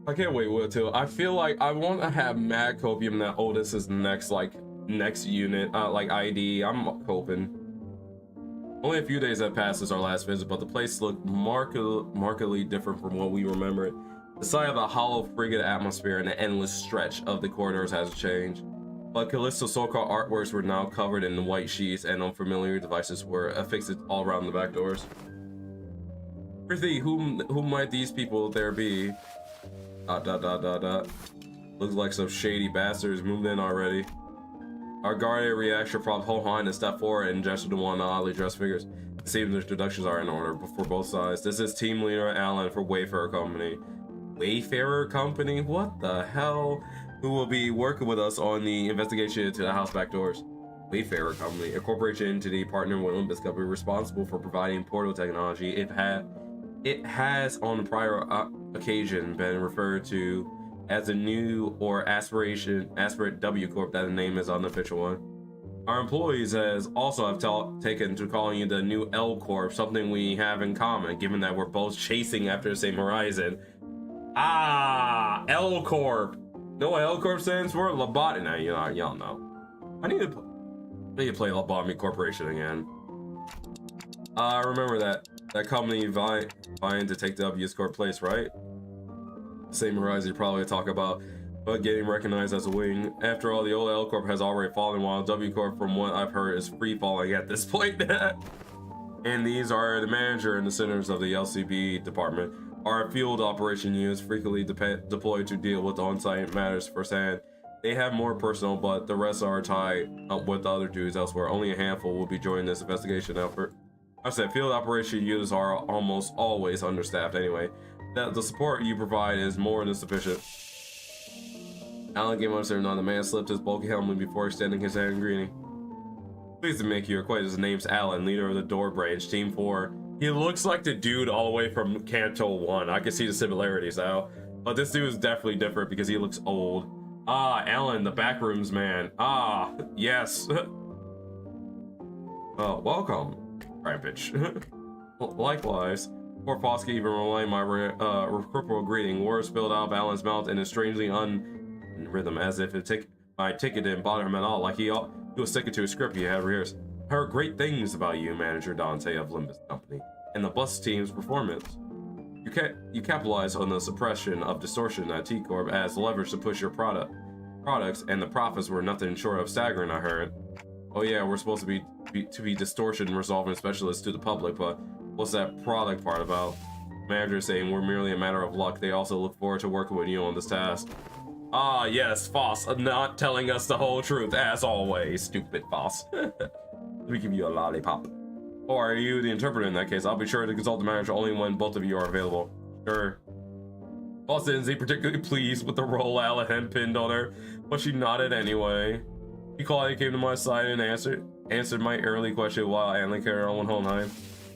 I can't wait till I feel like I want to have mad copium that Otis is next unit like ID. I'm coping. Only a few days have passed since our last visit, but the place looked markedly different from what we remember it. The sight of the hollow frigid atmosphere and the endless stretch of the corridors has changed. But Callisto's so-called artworks were now covered in white sheets, and unfamiliar devices were affixed all around the back doors. Prithee, who might these people there be? ... Looks like some shady bastards moved in already. Our guardian reaction prompted Hohan to step forward and gesture to one of the oddly dressed figures. It seems the introductions are in order for both sides. This is team leader Alan for Wayfarer Company. Wayfarer Company? What the hell? Who will be working with us on the investigation into the house back doors. Wayfarer Company, a corporation entity partnering with Limbus Company, responsible for providing portal technology. It has on prior occasion been referred to as a new or aspirate W Corp, that the name is unofficial one. Our employees have taken to calling you the new L Corp, something we have in common, given that we're both chasing after the same horizon. Ah, L Corp. Know what L Corp stands for? Lobotomy. Now y'all know. I need to. I need to play Lobotomy Corporation again. I remember that company vying to take W's Corp place, right? Same rise you probably talk about, but getting recognized as a wing. After all, the old L Corp has already fallen, while W Corp, from what I've heard, is free falling at this point. And these are the manager and the centers of the LCB department. Our field operation units frequently deployed to deal with on-site matters firsthand. They have more personnel, but the rest are tied up with other dudes elsewhere. Only a handful will be joining this investigation effort. I said field operation units are almost always understaffed anyway. That the support you provide is more than sufficient. Alan came upstairs on the man slipped his bulky helmet before extending his hand and greeting. Pleased to make your acquaintance. His name's Alan, leader of the Door Branch, Team 4. He looks like the dude all the way from Canto 1. I can see the similarities now. But this dude is definitely different because he looks old. Ah, Alan, the backrooms man. Ah, yes. Welcome, Rampage. Likewise. Poor Foskey even relayed my reciprocal greeting. Words spilled out of Alan's mouth in a strangely rhythm, as if my ticket didn't bother him at all, like he was sticking to a script he had rehearsed. I heard great things about you, Manager Dante of Limbus Company, and the bus team's performance. You capitalize on the suppression of distortion at T-Corp as leverage to push your products, and the profits were nothing short of staggering, I heard. Oh yeah, we're supposed to be distortion resolving specialists to the public, but what's that product part about? Manager is saying we're merely a matter of luck. They also look forward to working with you on this task. Ah, yes, Foss, not telling us the whole truth, as always, stupid Foss. Let me give you a lollipop. Or are you the interpreter in that case? I'll be sure to consult the manager only when both of you are available. Sure. Foss didn't seem particularly pleased with the role Alan had pinned on her, but she nodded anyway. He quietly came to my side and answered my early question while Alan carried on Hohenheim.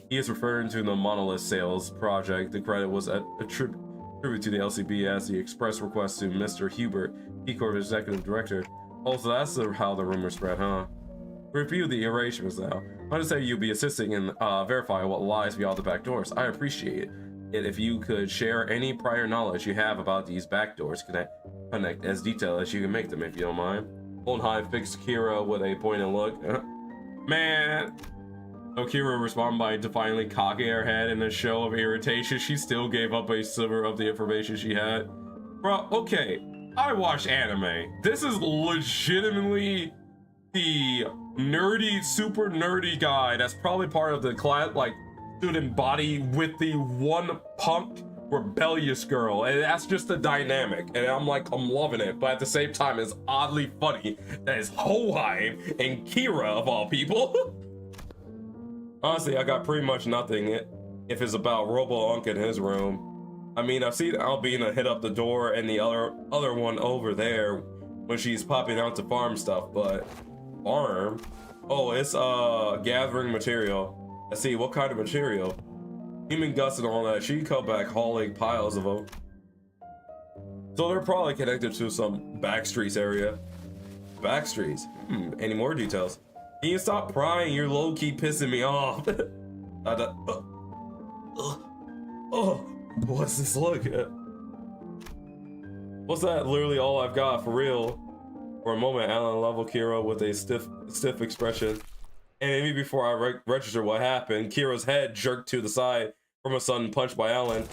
He is referring to the Monolith sales project. The credit was a tribute to the LCB as the express request to Mr. Hubert, T-Corp Executive Director. Also, that's how the rumor spread, huh? Review the arrangements now. I just say you'll be assisting in verifying what lies beyond the back doors. I appreciate it if you could share any prior knowledge you have about these back doors. Connect as detailed as you can make them, if you don't mind. Hohenheim fixed Kira with a pointed look. Man. Kira responded by defiantly cocking her head in a show of irritation. She still gave up a sliver of the information she had. Bro, okay, I watch anime. This is legitimately the nerdy, super nerdy guy that's probably part of the class, like, student body with the one punk rebellious girl, and that's just the dynamic, and I'm loving it, but at the same time it's oddly funny that it's Hohenheim and Kira of all people. Honestly, I got pretty much nothing if it's about Robo-Unk in his room. I mean, I've seen Albina hit up the door and the other one over there when she's popping out to farm stuff, but farm? Oh, it's gathering material. Let's see, what kind of material? Human guts and all that. She come back hauling piles of them. So they're probably connected to some backstreets area. Backstreets? Any more details? Can you stop prying? You're low-key pissing me off. What's this look? What's that? Literally all I've got, for real. For a moment, Alan leveled Kira with a stiff expression. And maybe before I registered what happened, Kira's head jerked to the side from a sudden punch by Alan.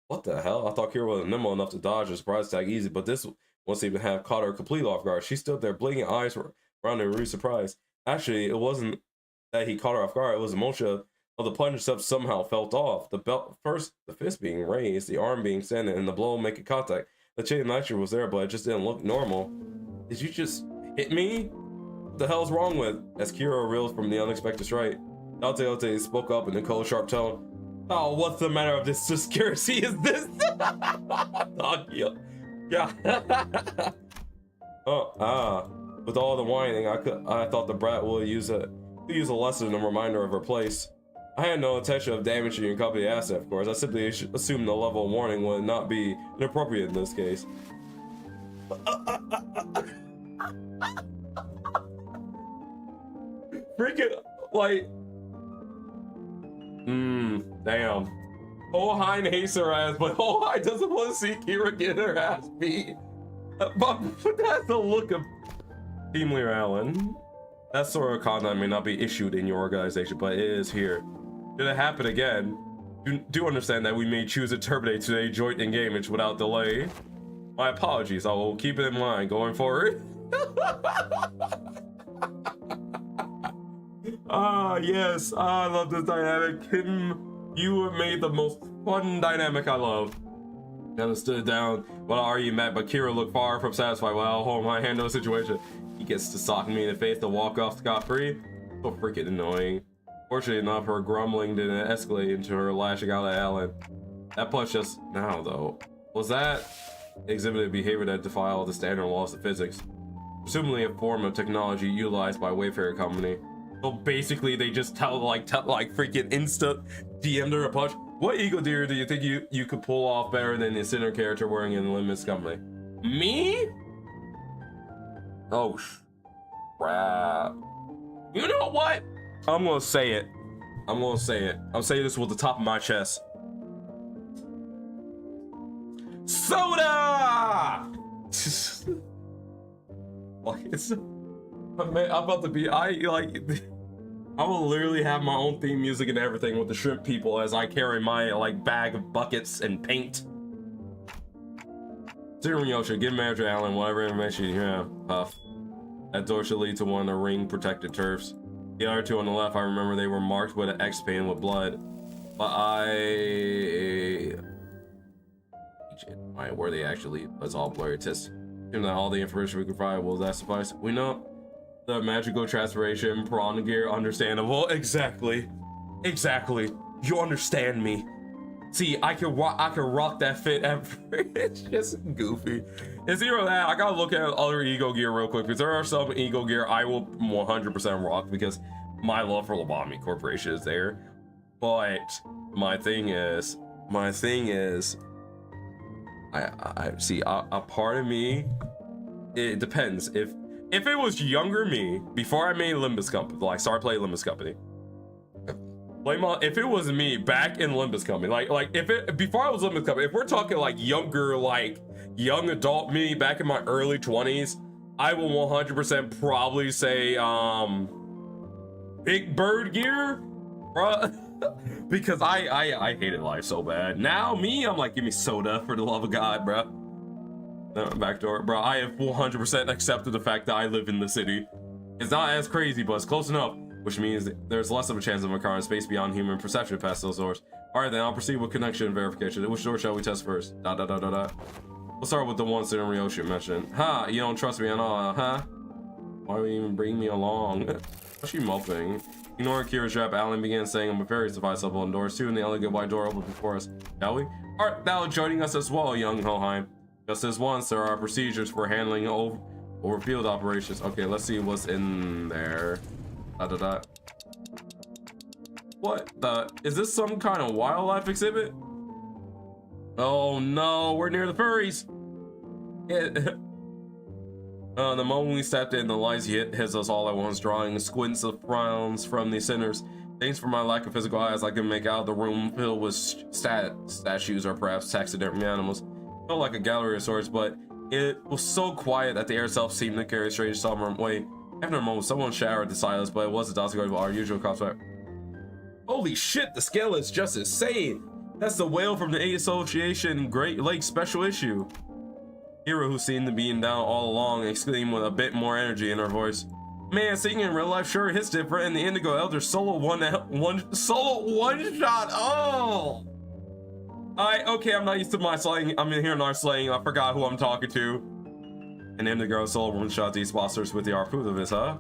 What the hell? I thought Kira was nimble enough to dodge a surprise attack easy, but this one seemed to have caught her completely off guard. She stood there, blinking eyes around in rude surprise. Actually, it wasn't that he caught her off guard, it was the motion of the plunge itself somehow felt off. The fist being raised, the arm being extended, and the blow making contact. The chain of nature was there, but it just didn't look normal. Did you just hit me? What the hell's wrong with? As Kira reeled from the unexpected strike, Dante spoke up in a cold, sharp tone. Oh, what's the matter of this security? Is this? Yeah. With all the whining, I thought the brat would use a lesson and a reminder of her place. I had no intention of damaging your company asset, of course. I simply assumed the level of warning would not be inappropriate in this case. Freaking, like, damn. Hohenheim hates her ass, but Hohenheim doesn't want to see Kira get her ass beat. But that's the look of Team Leader Allen. That sort of conduct may not be issued in your organization, but it is here. Should it happen again, do understand that we may choose to terminate today's joint engagement without delay. My apologies, I will keep it in mind going forward. Yes, I love this dynamic. Kim, you have made the most fun dynamic I love. Then stood down while I already met, but Kira looked far from satisfied while I'll hold my hand on the situation. He gets to sock me in the face to walk off scot-free. So freaking annoying. Fortunately enough, her grumbling didn't escalate into her lashing out at Alan. That punch just now, though. Was that exhibited behavior that defied all the standard laws of physics? Presumably a form of technology utilized by Wayfarer Company. So basically, they just tell like freaking instant DM'd her a punch. What ego deer do you think you could pull off better than the center character wearing in the Limbus Company? Me? Oh crap! You know what? I'm gonna say it. I'm saying this with the top of my chest. Soda! Like it's, man, I'm about to be. I will literally have my own theme music and everything with the shrimp people as I carry my like bag of buckets and paint. Zero Yosha, give Manager Allen whatever information you have. Puff. That door should lead to one of the ring protected turfs. The other two on the left, I remember they were marked with an X painted with blood. But where they actually was all blurry. Just given that all the information we could provide, will that suffice? We know the magical transformation, prawn gear, understandable. Exactly. You understand me. See, I can rock that fit. It's just goofy. And zero that, I gotta look at other ego gear real quick because there are some ego gear I will 100% rock because my love for Lobotomy Corporation is there. But my thing is, I see a part of me. It depends. If it was younger me before I made Limbus Company, like started playing Limbus Company. If it was me back in Limbus Company, like before I was Limbus Company, if we're talking like younger, like young adult me back in my early 20s, I will 100% probably say Big Bird gear, bruh. Because I hated life so bad. Now me, I'm like, give me soda for the love of God, bruh. Backdoor, bro. I have 100% accepted the fact that I live in the city. It's not as crazy, but it's close enough. Which means there's less of a chance of encountering space beyond human perception past those doors. Alright then, I'll proceed with connection verification. Which door shall we test first? We'll start with the one that Ryoshi mentioned. Ha! You don't trust me at all, huh? Why would you even bring me along? What's she muffing? Ignoring Kira's trap, Alan began saying I'm a very device level on doors too, and the elegant white door opened before us. Shall we? Art thou joining us as well, young Hoheim? Just as once, there are procedures for handling over field operations. Okay, let's see what's in there. What the? Is this some kind of wildlife exhibit? Oh no, we're near the furries. The moment we stepped in, the lights hits us all at once, drawing squints of frowns from the sinners. Thanks for my lack of physical eyes, I can make out the room filled with statues or perhaps taxidermy animals. It felt like a gallery of sorts, but it was so quiet that the air itself seemed to carry a strange somber weight. After a moment, someone showered the silence, but it wasn't Dasigo, our usual cosplay. Holy shit, the scale is just insane! That's the whale from the A Association Great Lakes special issue. Hero, who seemed to be down all along, exclaimed with a bit more energy in her voice. Man, singing in real life sure hits different, and the Indigo Elder solo one shot. Oh! Okay, I'm not used to my slang. I'm in here not slaying. I forgot who I'm talking to. And Indigo solo one shot these monsters with the arput of his, huh?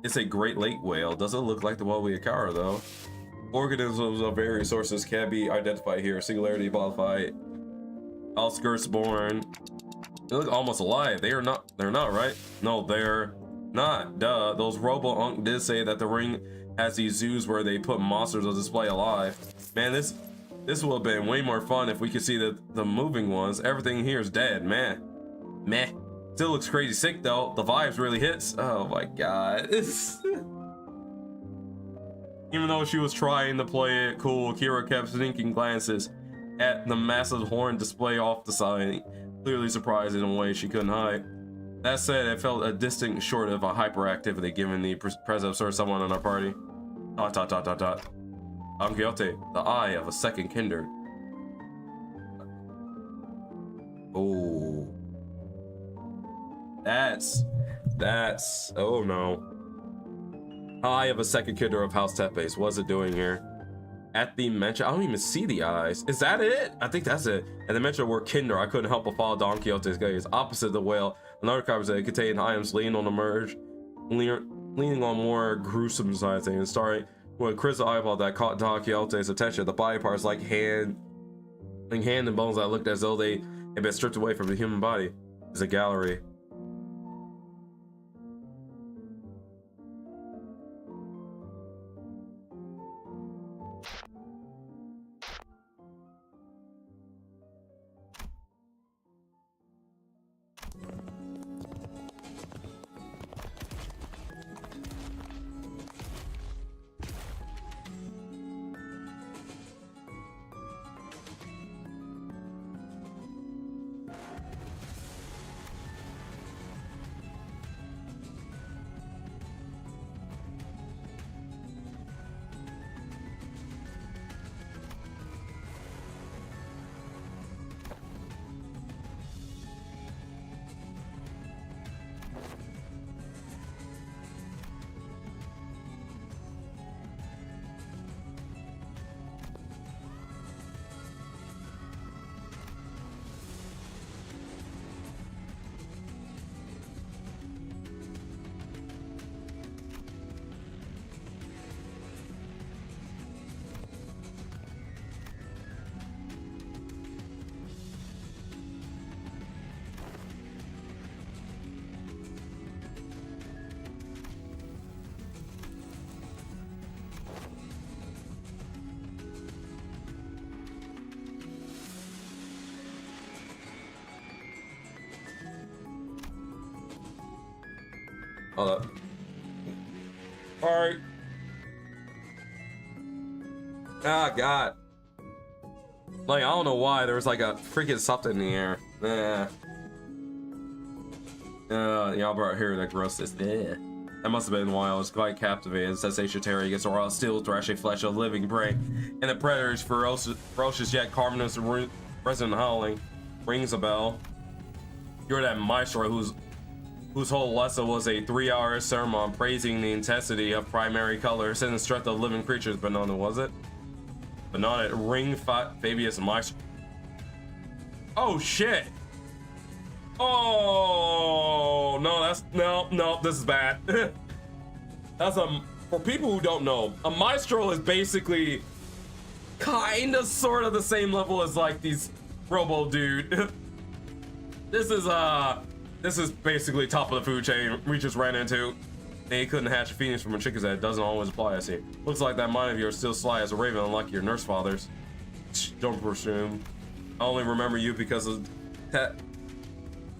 It's a Great Lake whale. Doesn't look like the one we encounter though. Organisms of various sources can be identified here. Singularity modified. Outskirts born. They look almost alive. They're not, right? No, they're not. Duh. Those Robo-Unk did say that the ring has these zoos where they put monsters on display alive. Man, this would have been way more fun if we could see the moving ones. Everything here is dead, man. Meh. Still looks crazy sick though. The vibes really hits. Oh my god. Even though she was trying to play it cool, Kira kept sneaking glances at the massive horn display off the side, clearly surprised in a way she couldn't hide. That said, it felt a distinct short of a hyperactivity given the presence of someone in our party. ... Don Quixote, the eye of a second kindred. Oh. That's, oh no. Eye of a second kindred of House Tepes. What's it doing here? At the mention, I don't even see the eyes. Is that it? I think that's it. At the mention of word kinder, I couldn't help but follow Don Quixote's gaze. Opposite the whale, another conversation contained items leaning on the merge, leaning on more gruesome sides and starting with a crystal eyeball that caught Don Quixote's attention. The body parts like hand and bones that looked as though they had been stripped away from the human body. It's a gallery. Hold up. Alright. Ah, God. Like, I don't know why. There was like a freaking something in the air. Y'all brought here the grossness. That must have been why I was quite captivated. Sensation-terror against the raw, still thrashing flesh of living prey. And the predator's ferocious yet cavernous resonant howling rings a bell. You're that maestro whose whole lesson was a 3-hour sermon praising the intensity of primary colors and the strength of living creatures, but none was it? But not at Ring Fabius Maestro. Oh shit! Oh no, this is bad. That's for people who don't know, a maestro is basically kind of sort of the same level as like these robo dude. This is basically top of the food chain we just ran into. They couldn't hatch a phoenix from a chicken's head. Doesn't always apply, I see. Looks like that mind of yours still sly as a raven, unlike your nurse fathers. Don't presume. I only remember you because of the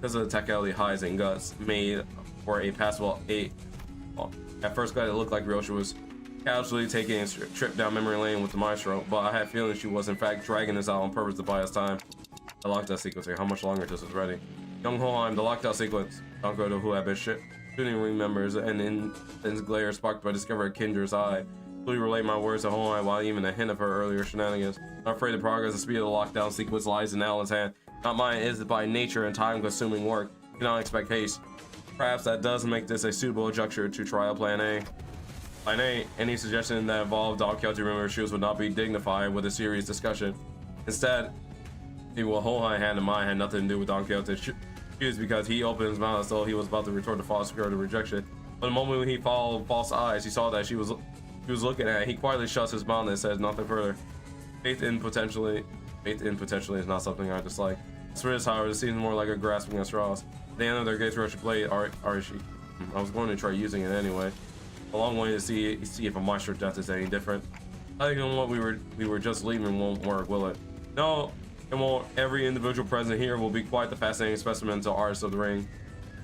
technicality highs and guts made for a passable 8. Well, at first glad it looked like Ryosha was casually taking a trip down memory lane with the maestro, but I had a feeling she was in fact dragging this out on purpose to buy us time. The lockdown sequence here. How much longer till it's ready? Young Hoheim, the lockdown sequence. Don't go to who have been shooting ring members and in glare sparked by discover a Kinder's eye. Please relay my words to Hoheim while even a hint of her earlier shenanigans. I'm afraid the progress and speed of the lockdown sequence lies in Alan's hand. Not mine, is it by nature and time consuming work. You cannot expect haste. Perhaps that does make this a suitable juncture to trial plan A. Plan A, any suggestion that involved Don Quixote member shoes would not be dignified with a serious discussion. Instead, what Hoheim had in mind had nothing to do with Don Quixote's shoes because he opened his mouth as though he was about to retort the false spirit of rejection. But the moment when he followed false eyes, he saw that she was looking at it. He quietly shuts his mouth and says nothing further. Faith in potentially is not something I dislike. Spirits, however, seems more like a grasping at straws. At the end of their gates rush blade, Arishi. I was going to try using it anyway. A long way to see if a maestro death is any different. I think what we were just leaving won't work, will it? No, it won't. Every individual present here will be quite the fascinating specimen to artists of the ring.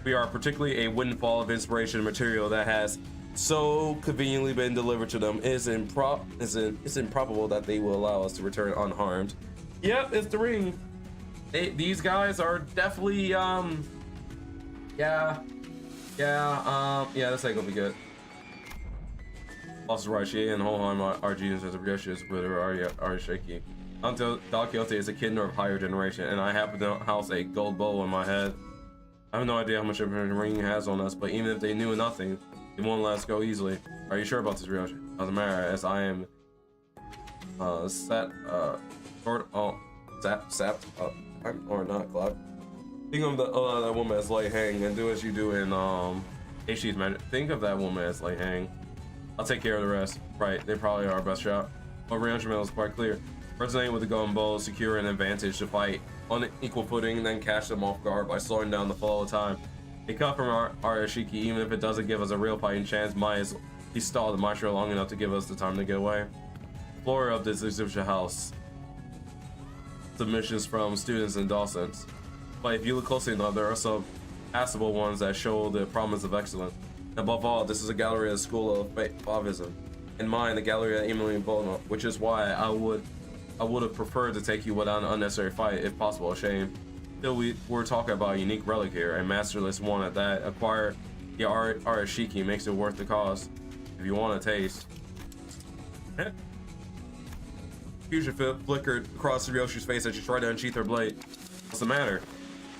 We are particularly a windfall of inspiration and material that has so conveniently been delivered to them. It's improbable that they will allow us to return unharmed. Yep, it's the ring. These guys are definitely Yeah, this ain't gonna be good. Also, right, she and Hohenheim are genius as a precious, but are shaky. Until Don Quixote is a kid of higher generation, and I happen to house a gold bowl in my head. I have no idea how much of a ring has on us, but even if they knew nothing, they won't let us go easily. Are you sure about this, Ryoshi? Doesn't matter, as I am sapped up. Or not, Clive. Think of that woman as Lei Hang, and do as you do in HD's Magic. Think of that woman as Lei Hang. I'll take care of the rest. Right, they probably are our best shot. But Ryoshi is quite clear. Resonating with the golden bowl, secure an advantage to fight on an equal footing, and then catch them off guard by slowing down the flow of time. A cut from our Arashiki, even if it doesn't give us a real fighting chance, might he stalled the maestro long enough to give us the time to get away. Floor of this exhibition house. Submissions from students and docents. But if you look closely enough, there are some passable ones that show the promise of excellence. Above all, this is a gallery of the school of Fauvism. In mine, the gallery of Emily and Bono, which is why I would have preferred to take you without an unnecessary fight, if possible. A shame. Still, we're talking about a unique relic here, a masterless one at that. Acquire the Arashiki makes it worth the cost. If you want a taste. Fusion flickered across Ryoshi's face as she tried to unsheath her blade. What's the matter?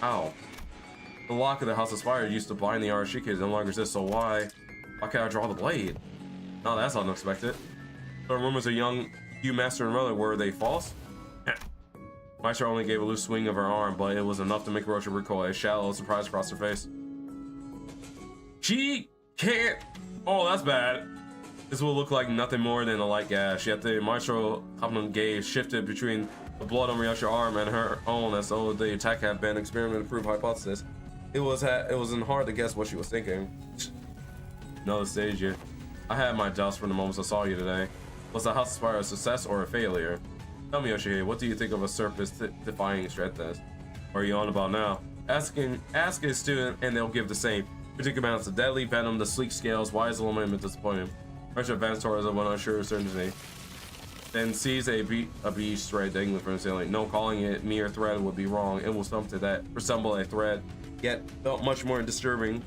Ow. The lock of the House of Fire used to bind the Arashiki, no longer exists, so why can't I draw the blade? No, that's unexpected. The rumors of young you master and relic, were they false? Maestro only gave a loose swing of her arm, but it was enough to make Roshi recoil, a shallow surprise across her face. She can't. Oh, that's bad. This will look like nothing more than a light gash, yet the Maestro compliment gaze shifted between the blood on Ryoshi's arm and her own as though the attack had been experiment-proof hypothesis. It wasn't hard to guess what she was thinking. Another stage yet. I had my doubts from the moments I saw you today. Was the House of Fire a success or a failure? Tell me, Yoshihide, what do you think of a surface-defying strength test? What are you on about now? Ask a student and they'll give the same. Particular amounts of deadly venom, the sleek scales, wise illumination, disappointing. Pressure advanced towards one unsure certainty. Then sees a beach thread dangling from the ceiling. No, calling it mere thread would be wrong. It was something that resembled a thread, yet felt much more disturbing.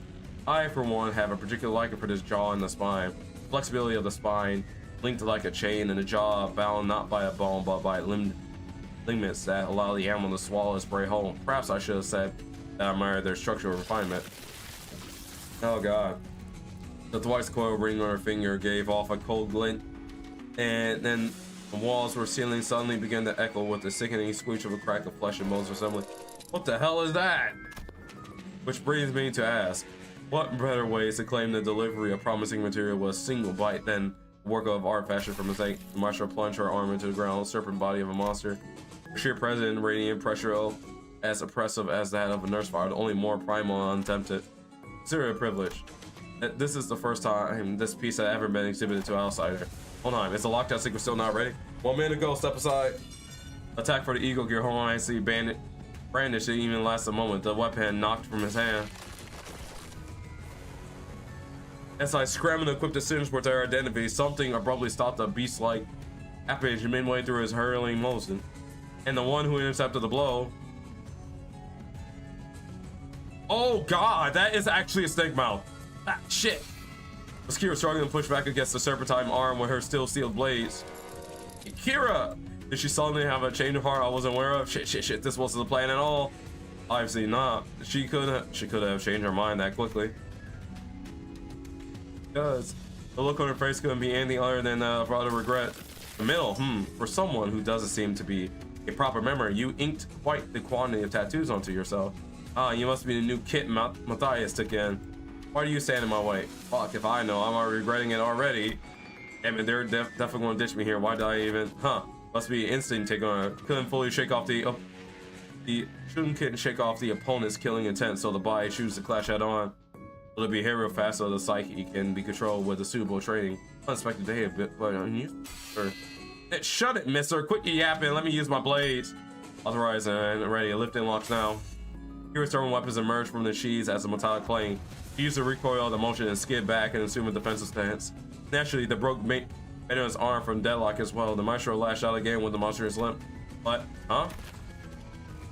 I, for one, have a particular liking for this jaw and the spine. Flexibility of the spine, linked like a chain, and the jaw bound not by a bone but by ligaments that allow the animal to swallow its prey whole. Perhaps I should have said that I admired their structural refinement. Oh god. The twice coiled ring on her finger gave off a cold glint, and then the walls or ceiling suddenly began to echo with the sickening squeak of a crack of flesh and bones assembly. What the hell is that? Which brings me to ask, what better ways to claim the delivery of promising material was a single bite than work of art fashioned from mistake? The Maestro plunged her arm into the ground, serpent body of a monster. Her sheer presence, radiant pressure as oppressive as that of a nurse fire, only more primal and untempted. Consider it a privilege. This is the first time this piece had ever been exhibited to an outsider. Hold on, is the lockdown sequence still not ready? 1 minute ago, step aside. Attack for the Eagle Gear. Hold on, I see bandit. Brandish didn't even last a moment. The weapon knocked from his hand. As I scrambled to equip the sims with their identity, something abruptly stopped the beast-like appage midway through his hurling motion. And the one who intercepted the blow. Oh god, that is actually a snake mouth. Ah, shit. Kira struggling to push back against the serpentine arm with her still sealed blades. Kira! Did she suddenly have a change of heart I wasn't aware of? Shit, this wasn't the plan at all. Obviously not. She could have changed her mind that quickly. Because the look on her face couldn't be anything other than rather regret. The middle, for someone who doesn't seem to be a proper member, you inked quite the quantity of tattoos onto yourself. Ah, you must be the new kit Matthias took in. Why do you stand in my way? Fuck if I know, I'm already regretting it already. Damn it, they're definitely gonna ditch me here. Why did I even, must be instinct take on it. Couldn't fully shake off couldn't shake off the opponent's killing intent, so the body chooses to clash head on. Will it be hero fast so the psyche can be controlled with a suitable training? Unexpected day a bit, but unusual. Shut it, mister. Quit yapping. Let me use my blades. Authorized and ready. Lift and launch now. Hero's throwing weapons emerge from the sheaths as a metallic plane. He used the recoil of the motion and skid back and assume a defensive stance. Naturally, the broke made his arm from deadlock as well. The Maestro lashed out again with the monstrous limp. But,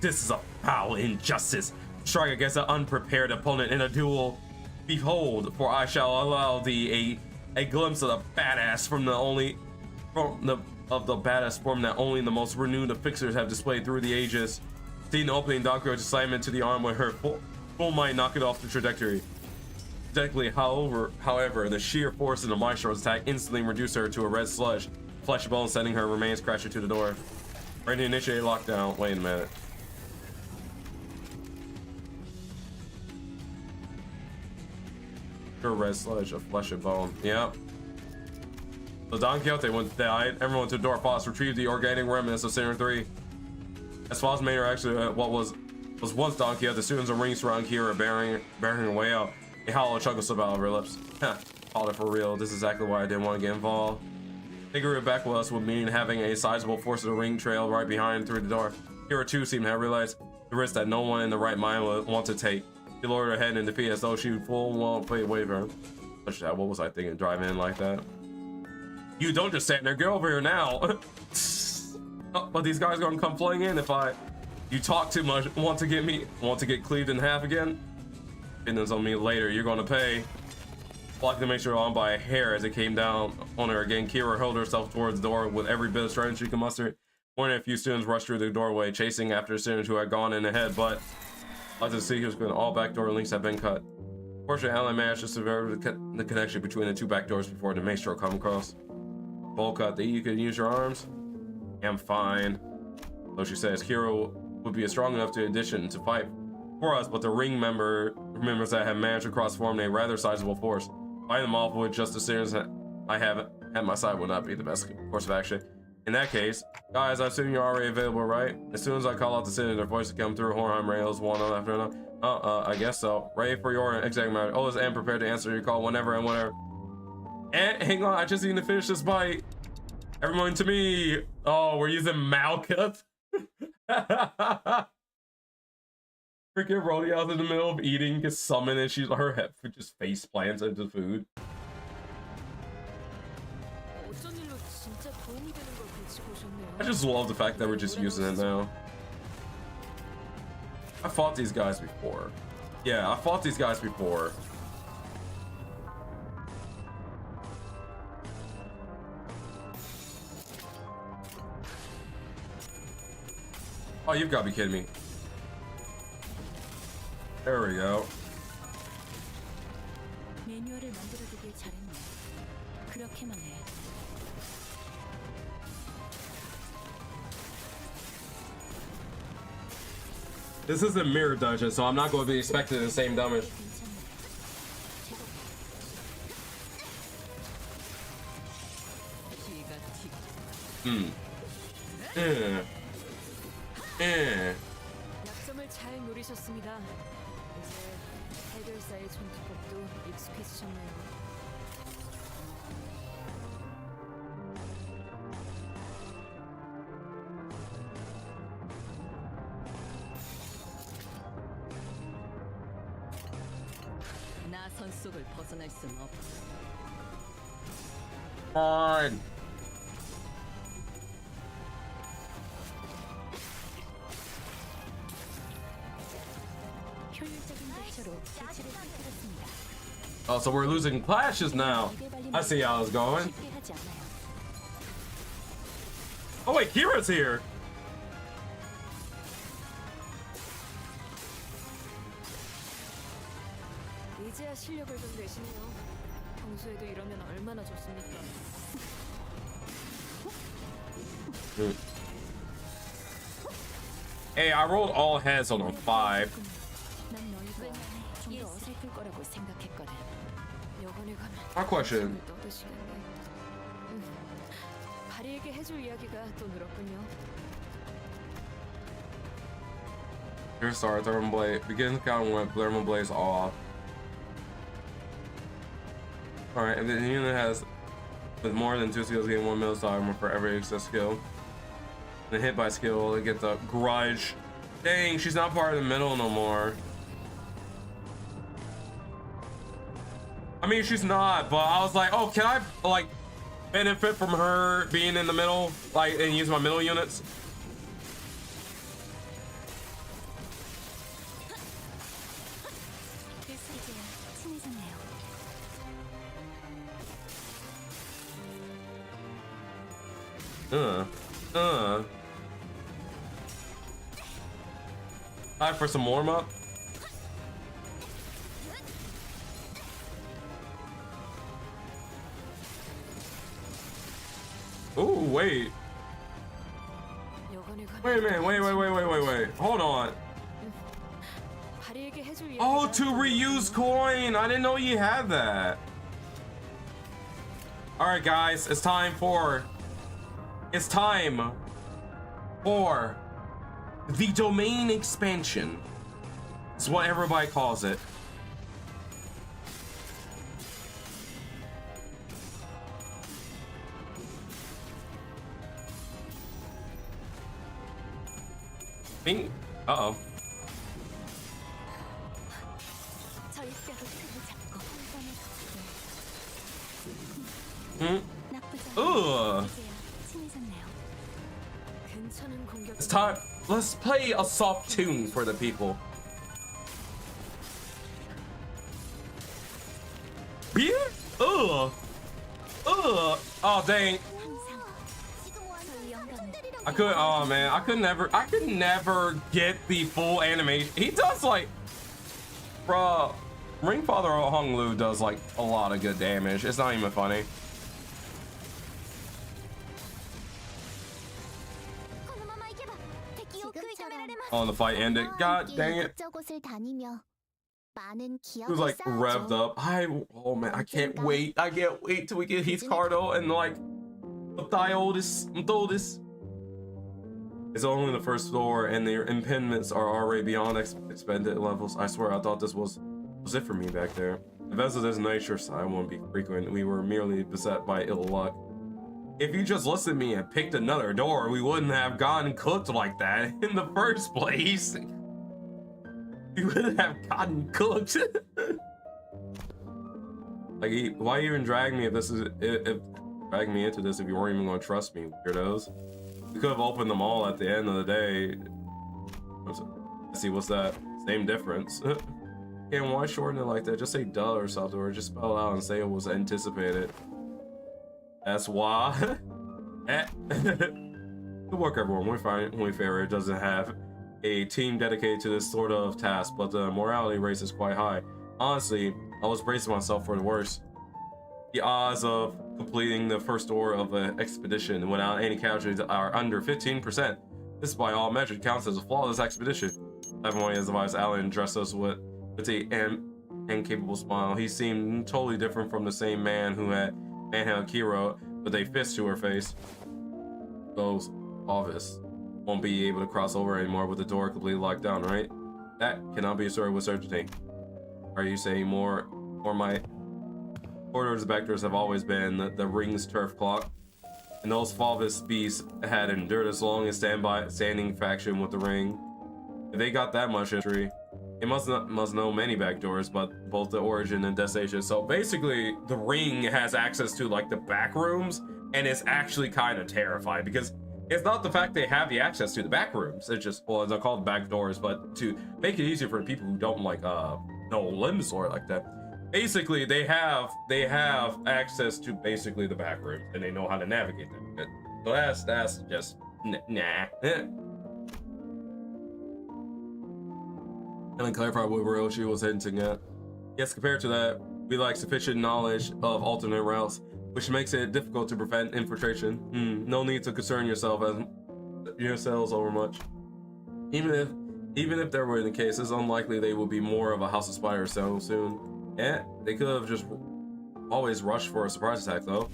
This is a foul injustice. strike against an unprepared opponent in a duel. Behold, for I shall allow thee a glimpse of the badass badass form that only the most renewed of fixers have displayed through the ages. Seeing the opening, Danko just slam into the arm with her full might, knock it off the trajectory. However, the sheer force of the Maestro's attack instantly reduced her to a red sludge, flesh and bone, sending her remains crashing to the door. Ready to initiate lockdown. Wait a minute. Pure red sludge of flesh and bone. Yep. So Don Quixote died. Everyone to the door. Foss retrieved the organic remnants of Sinner 3. As Foss made her actually what was once Don Quixote, the students of ring surround Kira bearing her way out. A hollow chuckle slipped out of her lips. Huh. Called it for real. This is exactly why I didn't want to get involved. Taking her back with us would mean having a sizable force of the ring trail right behind through the door. Kira too seemed to have realized the risk that no one in the right mind would want to take. She lowered her head in defeat as though she would full well wave her. What was I thinking? Drive in like that. You don't just stand there. Get over here now. Oh, but these guys gonna come flying in if you talk too much. Want to get cleaved in half again? Opinions on me later. You're gonna pay. Blocking to make sure on by a hair as it came down on her again. Kira hurled herself towards the door with every bit of strength she could muster. More than a few students rushed through the doorway, chasing after students who had gone in ahead, but like the secrets, all back door links had been cut. Fortunately, Alan managed to sever the connection between the two back doors before the maestro come across. Bolt cut. You could use your arms. I'm fine. So she says, Kira would be strong enough to addition to fight for us, but the ring members that have managed to cross-form a rather sizable force. Fighting them off with just the series I have at my side would not be the best course of action. In that case, guys, I assume you're already available, right? As soon as I call out the city, their voices come through. Hornheim rails one on after another. I guess so. Ready for your exact matter. Always am prepared to answer your call whenever and whenever. And hang on, I just need to finish this bite. Everyone to me. Oh, we're using Malkuth. Freaking Rodeo's in the middle of eating, gets summoned, and her head just face plants into food. I just love the fact that we're just using it now. I fought these guys before. Yeah, I fought these guys before. Oh, you've got to be kidding me. There we go. This is a mirror dungeon, so I'm not going to be expecting the same damage. 약점을 잘 노리셨습니다. 이제 해결사의 전투법도 익숙해지셨네요. 나선 속을 벗어날 순 없어. Fine. Oh, so we're losing clashes now. I see how it's going. Oh wait, Kira's here. 이제야 실력을 좀 내시네요. 평소에도 이러면 얼마나 좋습니까? Hey, I rolled all heads on a 5. My question. 바리에게 해줄 이야기가 또 늘었군요. Here, start thermal blade. Begin counting when thermal blaze off. Alright, and then the unit has with more than 2 skills gain 1 mil armor for every excess skill. The hit by skill, they get the grudge. Dang, she's not part of the middle no more. I mean, she's not, but I was like, oh, can I like benefit from her being in the middle, like, and use my middle units? Time for some warm up. Ooh, wait. Wait a minute, wait. Hold on. Oh, to reuse coin. I didn't know you had that. All right, guys, it's time for the domain expansion. It's what everybody calls it. Bing. Uh-oh. Ugh. It's time. Let's play a soft tune for the people. Beer? Ugh. Ugh. Oh, dang. Oh man, I could never get the full animation. He does like, bruh, Ringfather Hong Lu does like a lot of good damage. It's not even funny. Oh, the fight ended. God dang it. It was like revved up. Oh man, I can't wait. I can't wait till we get Heath Cardo and like Matthias. It's only the first floor and the impediments are already beyond expended levels. I swear I thought this was it for me back there. Events of this nature side won't be frequent. We were merely beset by ill luck. If you just listened to me and picked another door, we wouldn't have gotten cooked like that in the first place. We wouldn't have gotten cooked. Like, why even drag me drag me into this if you weren't even gonna trust me, weirdos? We could have opened them all at the end of the day. Let's see, what's that? Same difference. And why shorten it like that? Just say duh or something, or just spell it out and say it was anticipated. That's why. Good work, everyone. Wayfarer doesn't have a team dedicated to this sort of task, but the morality race is quite high. Honestly, I was bracing myself for the worst. The odds of completing the first door of an expedition without any casualties are under 15%. This, by all measures, counts as a flawless expedition. Everyone has advised Alan dressed us with a incapable smile. He seemed totally different from the same man who had manhandled Kiro with a fist to her face. Those obvious won't be able to cross over anymore with the door completely locked down, right? That cannot be a story with certainty. Are you saying more my corridors back doors have always been the ring's turf clock, and those Falvis beasts had endured as long as standing faction with the ring. If they got that much history, it must know many back doors, but both the origin and destination. So basically, the ring has access to like the back rooms, and it's actually kind of terrifying because it's not the fact they have the access to the back rooms. It's just, well, they're called back doors, but to make it easier for people who don't like know Limbus lore like that. Basically, they have access to basically the back rooms, and they know how to navigate them. So that's just nah. Can I clarify what Hiroshi was hinting at? Yes, compared to that, we lack sufficient knowledge of alternate routes, which makes it difficult to prevent infiltration. No need to concern yourselves over much. Even if there were the case, it's unlikely they will be more of a House of Spiders so soon. Yeah, they could have just always rushed for a surprise attack though.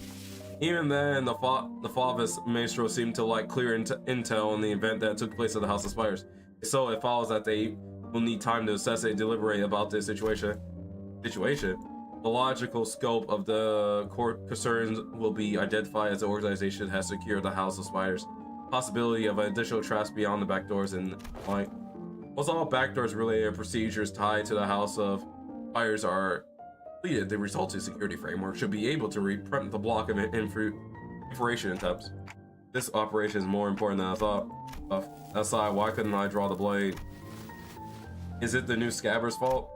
Even then, the Falvis Maestro seemed to like clear intel on the event that took place at the House of Spiders. So it follows that they will need time to assess and deliberate about this situation. The logical scope of the court concerns will be identified as the organization has secured the House of Spiders. Possibility of additional traps beyond the back doors and like, once all back doors related procedures tied to the House of Spiders are completed, the resulting security framework should be able to reprint the block of information attempts. This operation is more important than I thought. Aside, why couldn't I draw the blade? Is it the new Scabber's fault?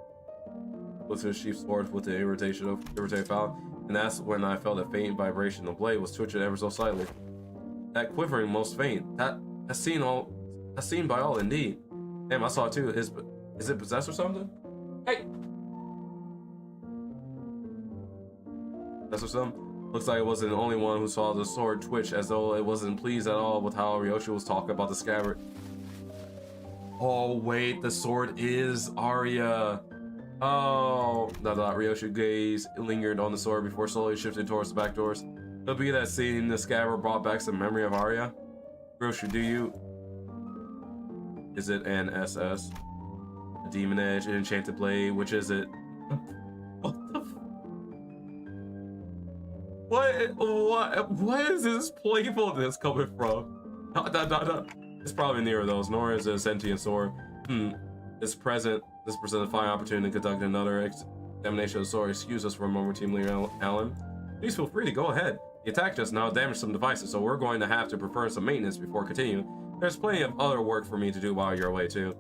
with his sheep's sword with the irritated foul, and that's when I felt a faint vibration. The blade was twitching ever so slightly. That quivering most faint. That's seen by all indeed. Damn, I saw it too. Is it possessed or something? Hey! Possessed or something? Looks like it wasn't the only one who saw the sword twitch, as though it wasn't pleased at all with how Ryoshi was talking about the scabbard. Oh wait, the sword is Arya. Oh, Ryoshi gaze lingered on the sword before slowly shifting towards the back doors. Could be that seeing the scabbard brought back some memory of Arya. Ryoshi, do you? Is it an SS? A demon edge, an enchanted blade? Which is it? What is this playfulness coming from? It's probably neither of those, nor is it a sentient sword. This presents a fine opportunity to conduct another examination of the sword. Excuse us for a moment, Team Leader Allen. Please feel free to go ahead. The attack just now damaged some devices, so we're going to have to perform some maintenance before continuing. There's plenty of other work for me to do while you're away too.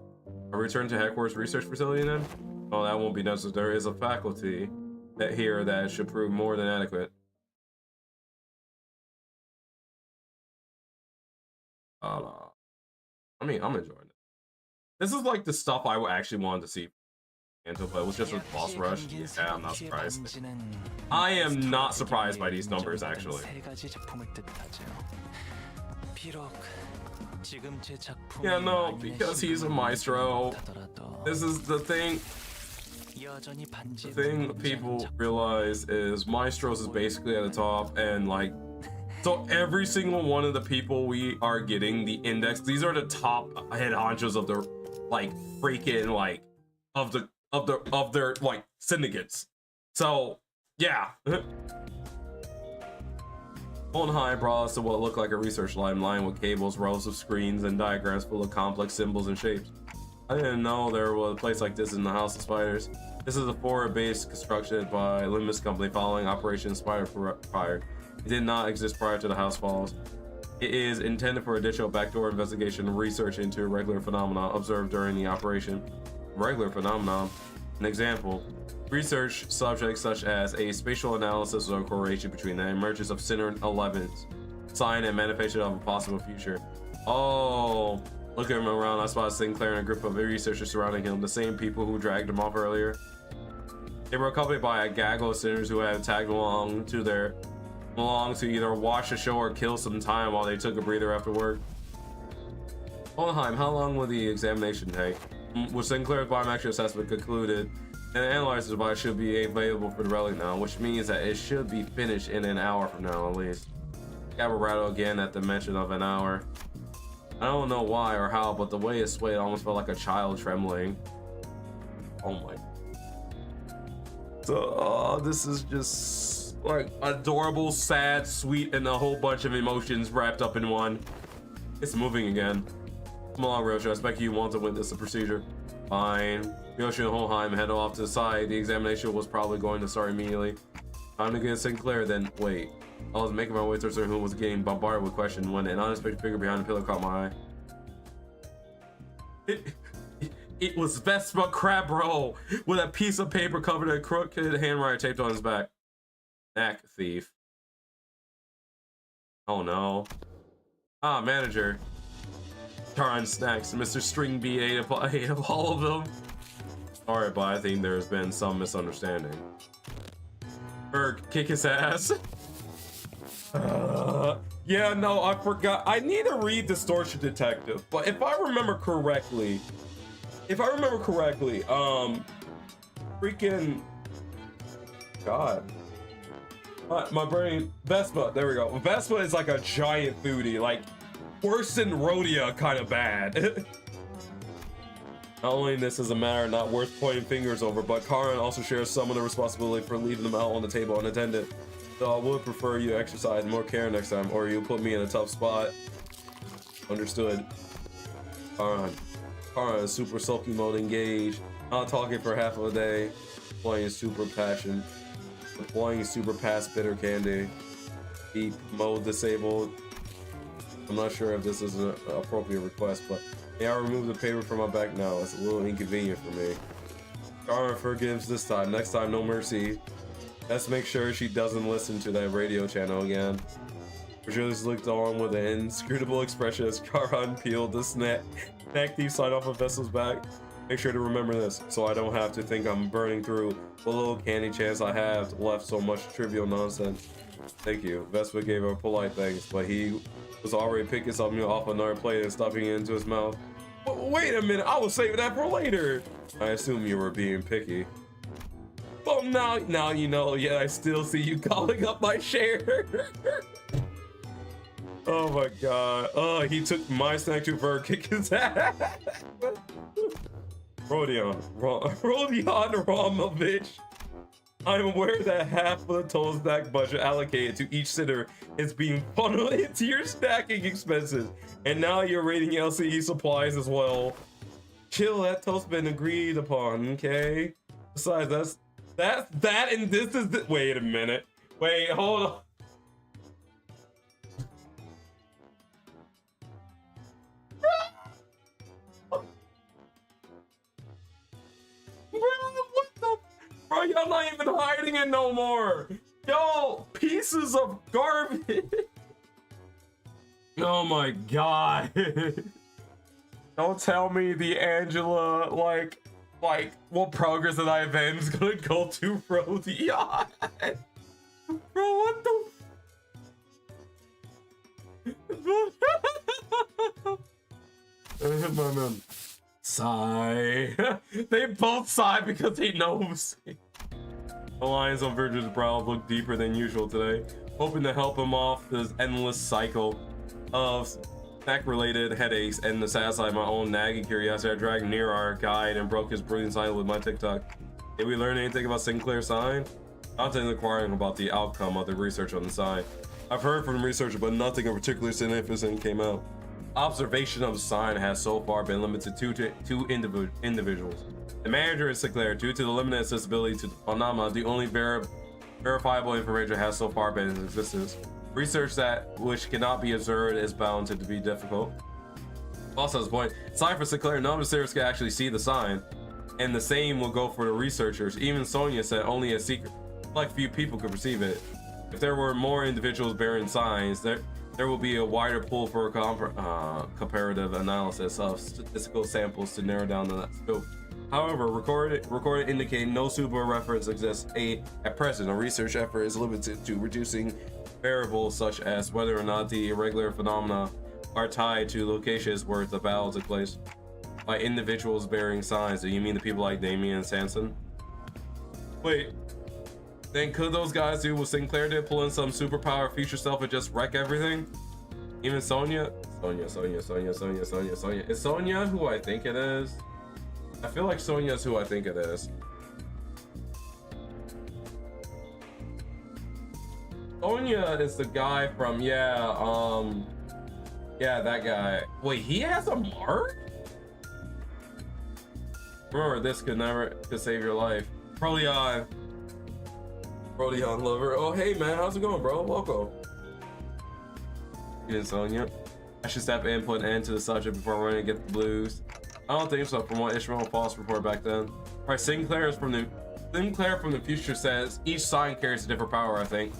I'll return to headquarters research facility then? Oh, that won't be necessary. There is a faculty here that should prove more than adequate. I mean, I'm enjoying it. This is like the stuff I actually wanted to see until, but it was just a boss rush. Yeah, I'm not surprised. I am not surprised by these numbers, actually. Yeah, no, because he's a maestro. This is the thing. The thing people realize is maestros is basically at the top, and like, so every single one of the people we are getting the index, these are the top head honchos of their like freaking like of their like syndicates. So yeah. Hohenheim brought us to what looked like a research lab lined with cables, rows of screens, and diagrams full of complex symbols and shapes. I didn't know there was a place like this in the House of Spiders. This is a forward-based construction by Limbus Company following Operation Spider Fire. It did not exist prior to the House Falls. It is intended for additional backdoor investigation and research into irregular phenomena observed during the operation. Regular phenomenon. An example. Research subjects such as a spatial analysis of correlation between the emergence of Sinner 11's sign and manifestation of a possible future. Oh, looking around, I spotted Sinclair and a group of researchers surrounding him, the same people who dragged him off earlier. They were accompanied by a gaggle of sinners who had tagged along to either watch the show or kill some time while they took a breather after work. Hohenheim, how long will the examination take? With Sinclair's biometric assessment concluded, and the analyzer device should be available for the relic now, which means that it should be finished in an hour from now at least. Gabber rattled again at the mention of an hour. I don't know why or how, but the way it swayed almost felt like a child trembling. Oh my. So, this is just like adorable, sad, sweet, and a whole bunch of emotions wrapped up in one. It's moving again. Come along, Ryoshi. I expect you want to witness the procedure. Fine. Ryoshi and Hohenheim head off to the side. The examination was probably going to start immediately. Time to get Sinclair, then wait. I was making my way towards her who was getting bombarded with questions when an unexpected figure behind the pillar caught my eye. It was Vespa Crabro with a piece of paper covered in a crooked handwriting taped on his back. Knack thief. Oh no. Ah, manager. Darn snacks. Mr. String B ate of all of them. Sorry, but I think there's been some misunderstanding. Berg, kick his ass. Yeah, no, I forgot. I need to read Distortion Detective, but if I remember correctly, freaking God. My brain, Vespa, there we go. Vespa is like a giant foodie, like worse than Rhodia kind of bad. Not only this is a matter not worth pointing fingers over, but Karin also shares some of the responsibility for leaving them out on the table unattended. So I would prefer you exercise more care next time, or you put me in a tough spot. Understood. Karin is super sulky mode engaged, not talking for half of a day, playing super passion. Deploying super past bitter candy. Deep mode disabled. I'm not sure if this is an appropriate request, but may I remove the paper from my back now? It's a little inconvenient for me. Kara forgives this time. Next time, no mercy. Let's make sure she doesn't listen to that radio channel again. Virgilius looked on with an inscrutable expression as Charon peeled the snack thief sign off of Vessel's back. Make sure to remember this, so I don't have to think I'm burning through the little candy chance I have left so much trivial nonsense. Thank you. Vespa gave her polite thanks, but he was already picking something off another plate and stuffing it into his mouth. Wait a minute, I was saving that for later. I assume you were being picky. Well, now you know, yet I still see you calling up my share. Oh my god. Oh, he took my snack too far, kick his ass. Rodion Romovich. I'm aware that half of the total snack budget allocated to each sitter is being funneled into your snacking expenses. And now you're raiding LCE supplies as well. Chill, that toast's been agreed upon, okay? Besides, that's that and this is the— wait a minute. Wait, hold on. Bro, y'all not even hiding it no more. Yo, pieces of garbage. Oh my god. Don't tell me the Angela, like what progress that I have is gonna go to Rodion. Bro, what the? My man. Sigh. They both sigh because they know. The lines on Virgil's brow look deeper than usual today, hoping to help him off this endless cycle of snack-related headaches and to satisfy my own nagging curiosity. I dragged near our guide and broke his brilliant silence with my TikTok. Did we learn anything about Sinclair's sign? Content inquiring about the outcome of the research on the sign. I've heard from the researcher, but nothing of particular significance came out. Observation of the sign has so far been limited to two individuals. The manager and Sinclair. Due to the limited accessibility to the phenomena, the only verifiable information has so far been in existence. Research that which cannot be observed is bound to be difficult. Also, at this point, sign for Sinclair, none of the sitters can actually see the sign, and the same will go for the researchers. Even Sonia said only a secret, like few people could perceive it. If there were more individuals bearing signs, there will be a wider pool for comparative analysis of statistical samples to narrow down the scope. However, recorded indicating no suitable reference exists. At present, a research effort is limited to reducing variables such as whether or not the irregular phenomena are tied to locations where the battle took place. By individuals bearing signs, do you mean the people like Damien and Sanson? Wait, then could those guys do what Sinclair did, pull in some superpower future self and just wreck everything? Even Sonia? Sonia. Is Sonia who I think it is? I feel like Sonia's who I think it is. Sonia is the guy from, yeah, that guy. Wait, he has a mark? Remember, this could save your life. Rodion lover. Oh, hey man, how's it going, bro? Welcome. You and Sonia. I should step in, put an end to the subject before running and get the blues. I don't think so, from what Ishmael False reported back then. Alright, Sinclair from the future says each sign carries a different power, I think.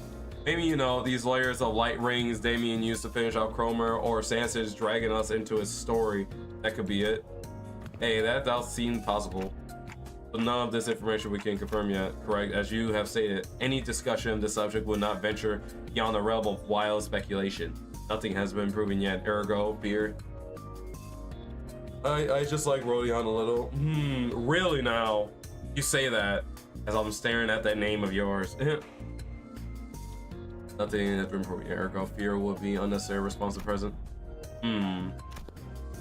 Maybe, you know, these layers of light rings Damien used to finish out Cromer, or Sanson is dragging us into his story. That could be it. Hey, that does seem possible. But none of this information we can confirm yet. Correct, as you have stated, any discussion of this subject will not venture beyond the realm of wild speculation. Nothing has been proven yet, ergo, beard. I just like Rodion a little. Really now? You say that as I'm staring at that name of yours. Nothing has been proven yet, ergo, fear will be unnecessary response to present.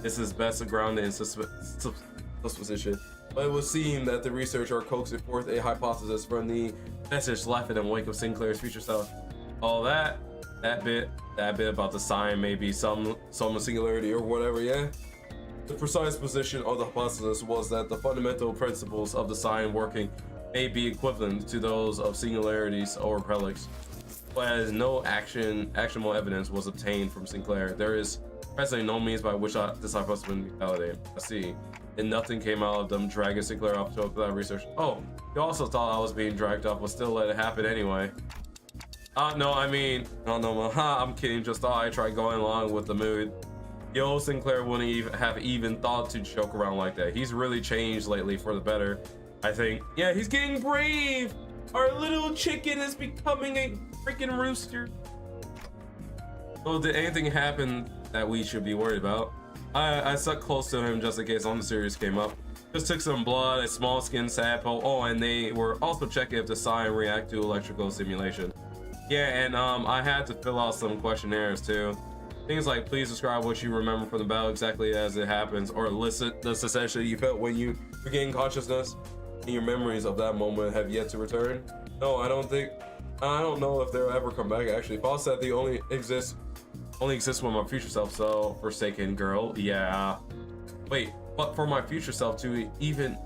This is best grounded in suspicion. But it would seem that the researcher coaxed forth a hypothesis from the message left in the wake of Sinclair's future self. All that bit about the sign may be some singularity or whatever, yeah? The precise position of the hypothesis was that the fundamental principles of the sign working may be equivalent to those of singularities or relics. But as no actionable evidence was obtained from Sinclair, there is presently no means by which this hypothesis can be validated. I see. and nothing came out of them dragging Sinclair off to that research. Oh, you also thought I was being dragged off, but still let it happen anyway. No, I mean, no, I'm kidding. Just thought I tried going along with the mood. Yo, Sinclair wouldn't even thought to joke around like that. He's really changed lately for the better, I think. Yeah, he's getting brave. Our little chicken is becoming a freaking rooster. So did anything happen that we should be worried about? I stuck close to him just in case something serious came up. Just took some blood, a small skin sample. Oh, and they were also checking if the sign react to electrical stimulation. Yeah, and I had to fill out some questionnaires too. Things like, please describe what you remember from the battle exactly as it happens, or elicit the sensation you felt when you regained consciousness. And your memories of that moment have yet to return. No, I don't know if they'll ever come back. Actually, Paul said they only exist with my future self. So, forsaken girl, yeah. Wait, but for my future self to even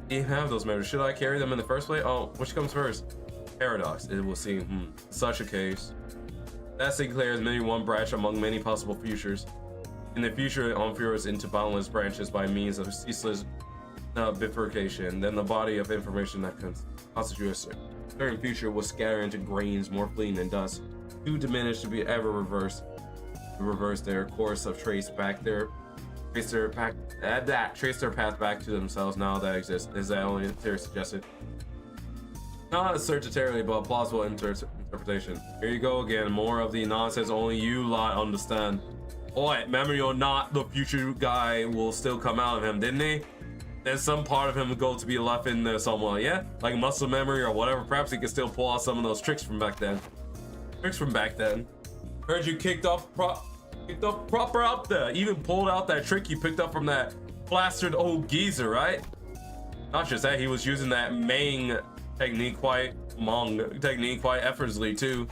have those memories, should I carry them in the first place? Oh, which comes first? Paradox. It will seem such a case. That Sinclair is merely one branch among many possible futures. In the future, it unfurls into boundless branches by means of ceaseless bifurcation. Then the body of information that constitutes a certain future will scatter into grains more fleeting than dust, too diminished to be ever reversed. To reverse their course of trace their path back to themselves now that exists. Is that only theory suggested? Not certiorari, but plausible interpretation. Here you go again, more of the nonsense only you lot understand. Alright, memory or not, the future guy will still come out of him, didn't he? There's some part of him will go to be left in there somewhere, yeah? Like muscle memory or whatever. Perhaps he can still pull out some of those tricks from back then. Heard you kicked off proper up there. Even pulled out that trick you picked up from that plastered old geezer, right? Not just that, he was using that Mang technique quite effortlessly too.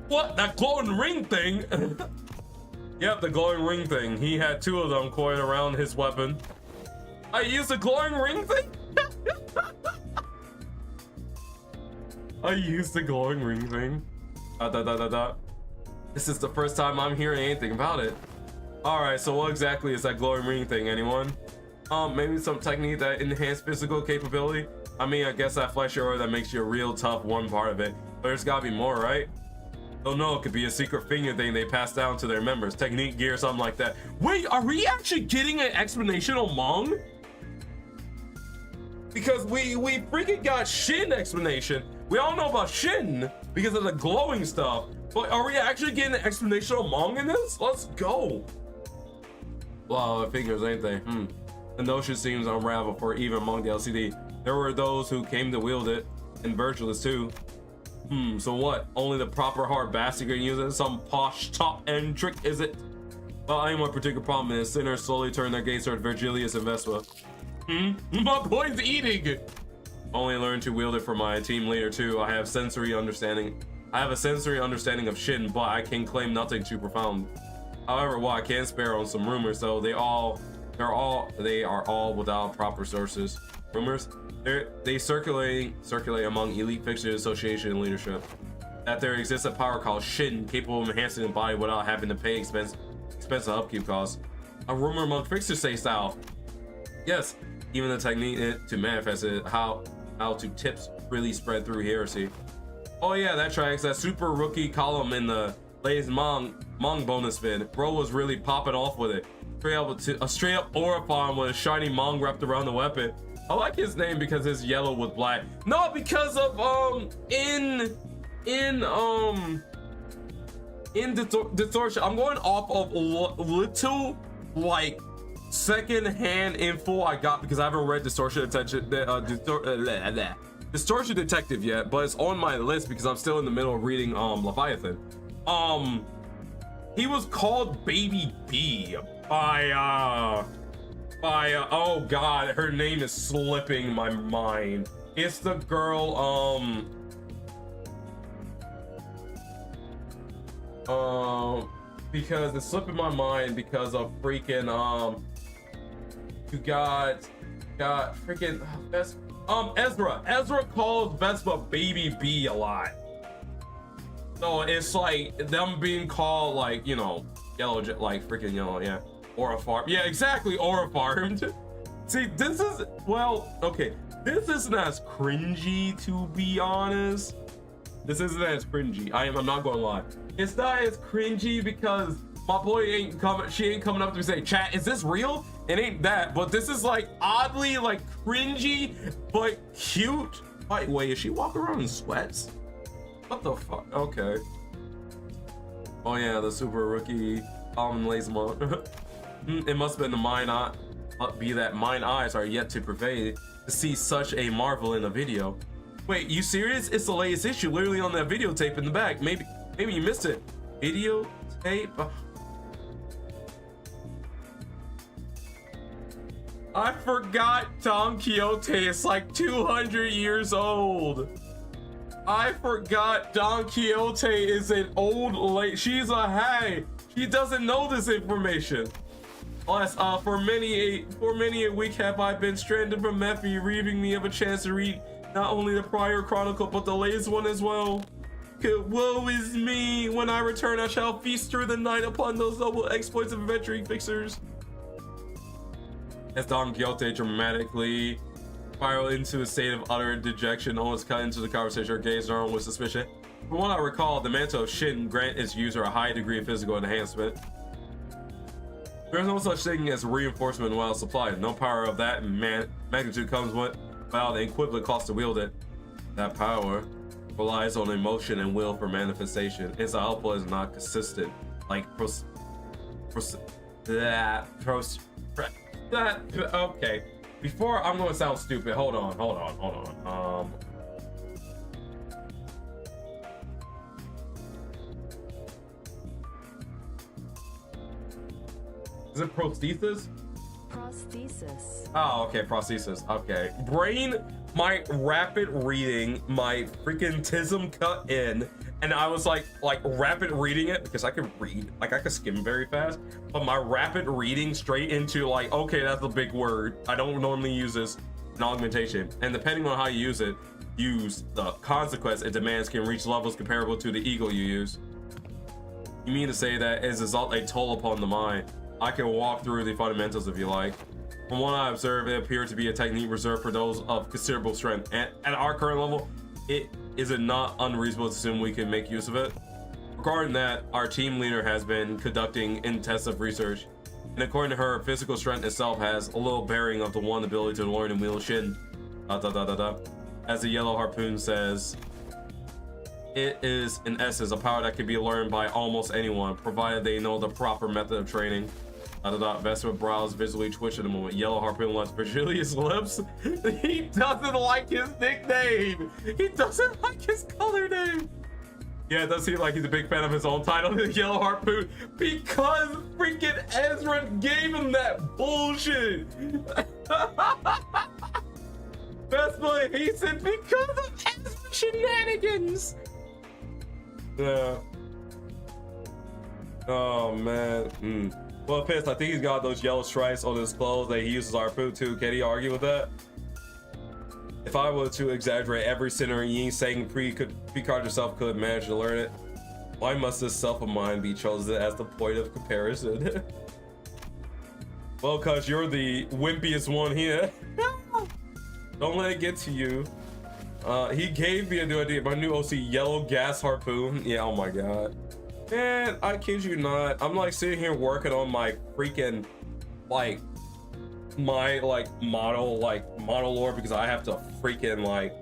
What? That glowing ring thing? Yep, the glowing ring thing. He had two of them coiled around his weapon. I used the glowing ring thing? I used the glowing ring thing. This is the first time I'm hearing anything about it. Alright, so what exactly is that glowing ring thing, anyone? Maybe some technique that enhanced physical capability? I mean, I guess that flesh aura that makes you a real tough one part of it. But there's gotta be more, right? Don't know, it could be a secret finger thing they pass down to their members. Technique gear, something like that. Wait, are we actually getting an explanation on Mong? Because we freaking got Shin explanation. We all know about Shin because of the glowing stuff. But are we actually getting an explanation on Mong in this? Let's go. Wow, I figures ain't they? The notion seems unraveled for even among the LCD. There were those who came to wield it, and Virtualist too. So what? Only the proper hard bastard can use it? Some posh top end trick, is it? Well, ain't one particular problem is sinners slowly turn their gaze toward Virgilius and Vespa. My boy's eating! Only learned to wield it for my team leader too. I have a sensory understanding of Shin, but I can claim nothing too profound. However, what I can spare on some rumors, though, they are all without proper sources. Rumors? They circulate among elite fixtures, association, and leadership. That there exists a power called Shin, capable of enhancing the body without having to pay expensive upkeep costs. A rumor among fixtures say style. Yes, even the technique to manifest it, how to tips really spread through heresy. Oh yeah, that tracks. That super rookie column in the latest Mong bonus vid. Bro was really popping off with it. A straight up aura farm with a shiny Mong wrapped around the weapon. I like his name because it's yellow with black. No, because of in distortion. I'm going off of little like second-hand info I got because I haven't read Distortion Detective yet, but it's on my list because I'm still in the middle of reading Leviathan. He was called Baby B by oh god, her name is slipping my mind. It's the girl because it's slipping my mind because of freaking you got freaking Ezra calls Vespa Baby B a lot. So it's like them being called like, you know, yellow, like freaking yellow, yeah. Aura farm. Yeah, exactly, aura farmed. See, this is, well, okay. This isn't as cringy, to be honest. This isn't as cringy. I'm not gonna lie. It's not as cringy because my boy ain't coming, she ain't coming up to me saying, chat, is this real? It ain't that, but this is like oddly like cringy, but cute. Like, wait, is she walking around in sweats? What the fuck? Okay. Oh yeah, the super rookie Lazemont. It must have been the mine eye. Be that mine eyes are yet to pervade to see such a marvel in a video. Wait, you serious? It's the latest issue, literally on that videotape in the back. Maybe you missed it. Videotape. I forgot Don Quixote is like 200 years old. I forgot Don Quixote is an old lady. She's a hag. She doesn't know this information. Plus, for many a week have I been stranded from Mephi, relieving me of a chance to read not only the prior chronicle but the latest one as well. Woe is me! When I return, I shall feast through the night upon those noble exploits of adventuring fixers. As Don Quixote dramatically spiraled into a state of utter dejection, almost cut into the conversation, her gaze narrowed with suspicion. From what I recall, the mantle of Shin grant its user a high degree of physical enhancement. There is no such thing as reinforcement while supplied. No power of that magnitude comes without the equivalent cost to wield it. That power relies on emotion and will for manifestation. Its output is not consistent. Like okay. Before I'm gonna sound stupid, hold on. Is it prosthesis? Prosthesis. Oh, okay, prosthesis. Okay. Brain, my rapid reading, my freaking tism cut in, and I was like rapid reading it because I could read, like I could skim very fast, but my rapid reading straight into like, okay, that's a big word. I don't normally use this in augmentation. And depending on how you use the consequence it demands can reach levels comparable to the ego you use. You mean to say that as a result a toll upon the mind? I can walk through the fundamentals if you like. From what I observe, it appears to be a technique reserved for those of considerable strength. And at our current level, it is not unreasonable to assume we can make use of it. Regarding that, our team leader has been conducting intensive research. And according to her, physical strength itself has a little bearing of the one ability to learn and wield Shin. As the yellow harpoon says, it is in essence a power that can be learned by almost anyone, provided they know the proper method of training. Vesper brows visibly twitch in the moment. Yellow harpoon lets Virgilius lips. He doesn't like his nickname. He doesn't like his color name. Yeah, it does seem like he's a big fan of his own title, the Yellow Harpoon, because freaking Ezra gave him that bullshit. That's what he said, because of Ezra shenanigans. Yeah. Oh man. Well, Piss, I think he's got those yellow stripes on his clothes that he uses harpoon too. Can he argue with that? If I were to exaggerate, every sinner Yin saying Picard yourself could manage to learn it. Why must this self of mine be chosen as the point of comparison? Well, cause you're the wimpiest one here. Don't let it get to you. He gave me a new idea. My new OC, yellow gas harpoon. Yeah, oh my god. Man, I kid you not. I'm like sitting here working on my freaking model lore because I have to freaking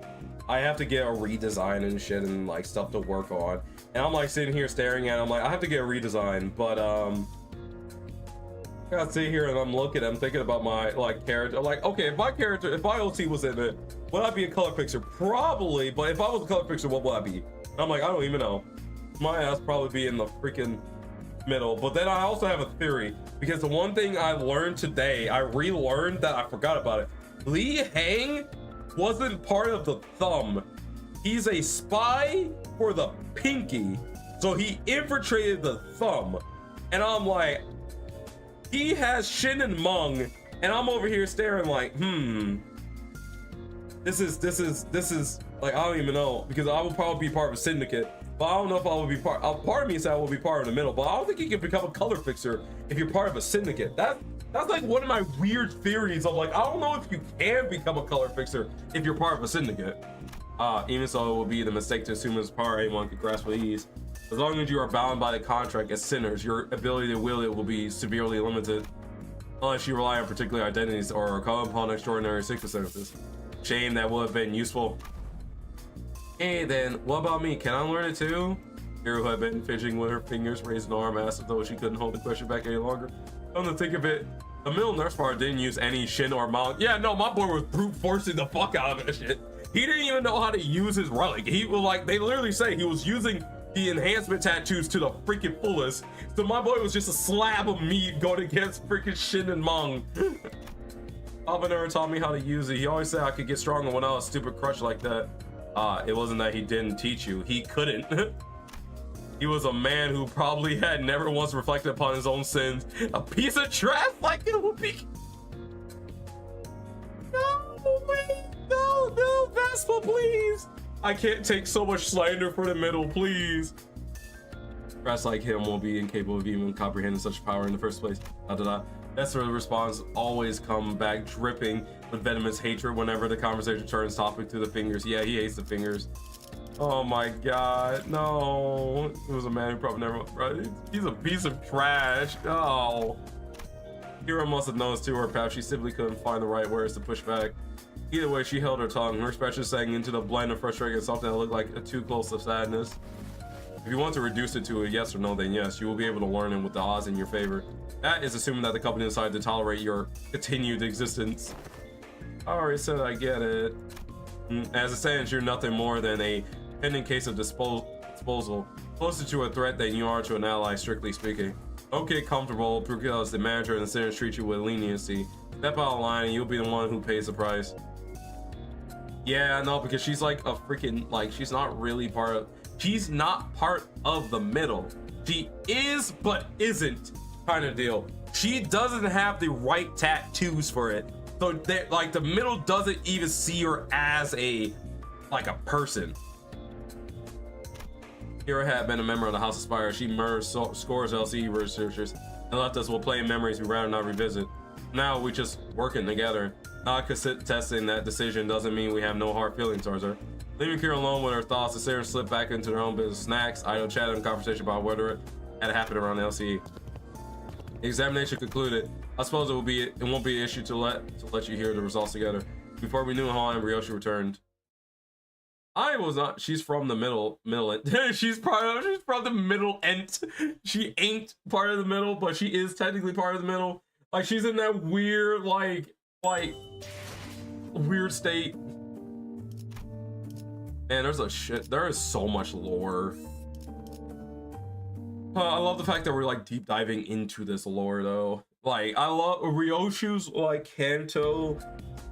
I have to get a redesign and shit and like stuff to work on. And I'm like sitting here staring at it. I'm like, I have to get a redesign, but I gotta sit here and I'm thinking about my character. Like, okay, if my OC was in it, would I be a color fixer? Probably, but if I was a color fixer, what would I be? And I'm like, I don't even know. My ass probably be in the freaking middle. But then I also have a theory, because the one thing I learned today, I relearned that I forgot about it. Li Hang wasn't part of the thumb. He's a spy for the pinky. So he infiltrated the thumb. And I'm like, he has Shin and Mung, and I'm over here staring like, this is like, I don't even know, because I will probably be part of a syndicate. But I don't know if I would be part of me said I will be part of the middle, but I don't think you can become a color fixer if you're part of a syndicate. That's like one of my weird theories of like, I don't know if you can become a color fixer if you're part of a syndicate. Even so, it would be the mistake to assume his power anyone could grasp with ease. As long as you are bound by the contract as sinners, your ability to wield it will be severely limited unless you rely on particular identities or call upon extraordinary circumstances. Shame, that would have been useful. Hey then, what about me? Can I learn it too? Hero had been fidgeting with her fingers, raised an arm, asked as though she couldn't hold the question back any longer. Come to think of it, the middle nurse part didn't use any shin or mount. Yeah, no, my boy was brute forcing the fuck out of that shit. He didn't even know how to use his relic. He was like, they literally say he was using the enhancement tattoos to the freaking fullest. So my boy was just a slab of meat going against freaking Shin and Mong. Papa never taught me how to use it. He always said I could get stronger when I was stupid crutch like that. It wasn't that he didn't teach you. He couldn't. He was a man who probably had never once reflected upon his own sins. A piece of trash like it would be. No, wait, no, Vespa, please. I can't take so much slander for the middle, please. Rats like him won't be incapable of even comprehending such power in the first place. That's the response. Always come back dripping with venomous hatred whenever the conversation turns topic to the fingers. Yeah, he hates the fingers. Oh my god, no. It was a man who probably never, right? He's a piece of trash. Oh. Hero must have noticed too, or perhaps she simply couldn't find the right words to push back. Either way, she held her tongue. Her expression sank into the blend of frustration and something that looked like a too close of sadness. If you want to reduce it to a yes or no, then yes, you will be able to learn it with the odds in your favor. That is assuming that the company decided to tolerate your continued existence. I already said I get it. As it stands, you're nothing more than a pending case of disposal. Closer to a threat than you are to an ally, strictly speaking. Don't get comfortable because the manager and the sinners treat you with leniency. Step out of line and you'll be the one who pays the price. Yeah, no, because she's like a freaking, like, she's not really part of, she's not part of the middle. She is, but isn't kind of deal. She doesn't have the right tattoos for it. So like the middle doesn't even see her as a, like a person. Kira had been a member of the House of Spire. She murdered scores of LCE researchers and left us with playing memories we'd rather not revisit. Now we just working together. Not contesting that decision doesn't mean we have no hard feelings towards her. Leaving Kira alone with her thoughts, the Sarah slipped back into their own business, snacks, idle chat, and conversation about whether it had happened around the LCE. The examination concluded. I suppose it won't be an issue to let you hear the results together. Before we knew how Ryoshi returned. I was not. She's from the middle end. she's from the middle end. She ain't part of the middle, but she is technically part of the middle. Like she's in that weird like weird state. Man, there is so much lore. I love the fact that we're like deep diving into this lore though. Like I love Ryoshu's like Kanto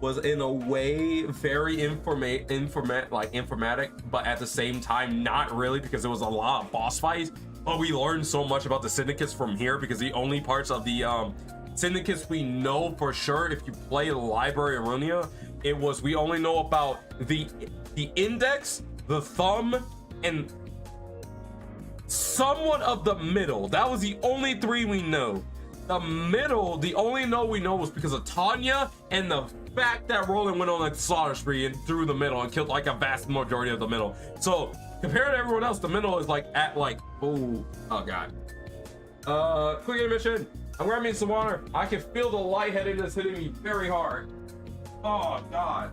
was in a way very informatic, but at the same time not really, because there was a lot of boss fights. But we learned so much about the syndicates from here, because the only parts of the syndicates we know for sure, if you play the library of Runia, we only know about the index, the thumb, and somewhat of the middle. That was the only three we know. The middle, the only we know was because of Tanya and the fact that Roland went on a slaughter spree and through the middle and killed like a vast majority of the middle. So compared to everyone else, the middle is like at like, oh god. Quick intermission. I'm grabbing some water. I can feel the lightheadedness hitting me very hard. Oh god.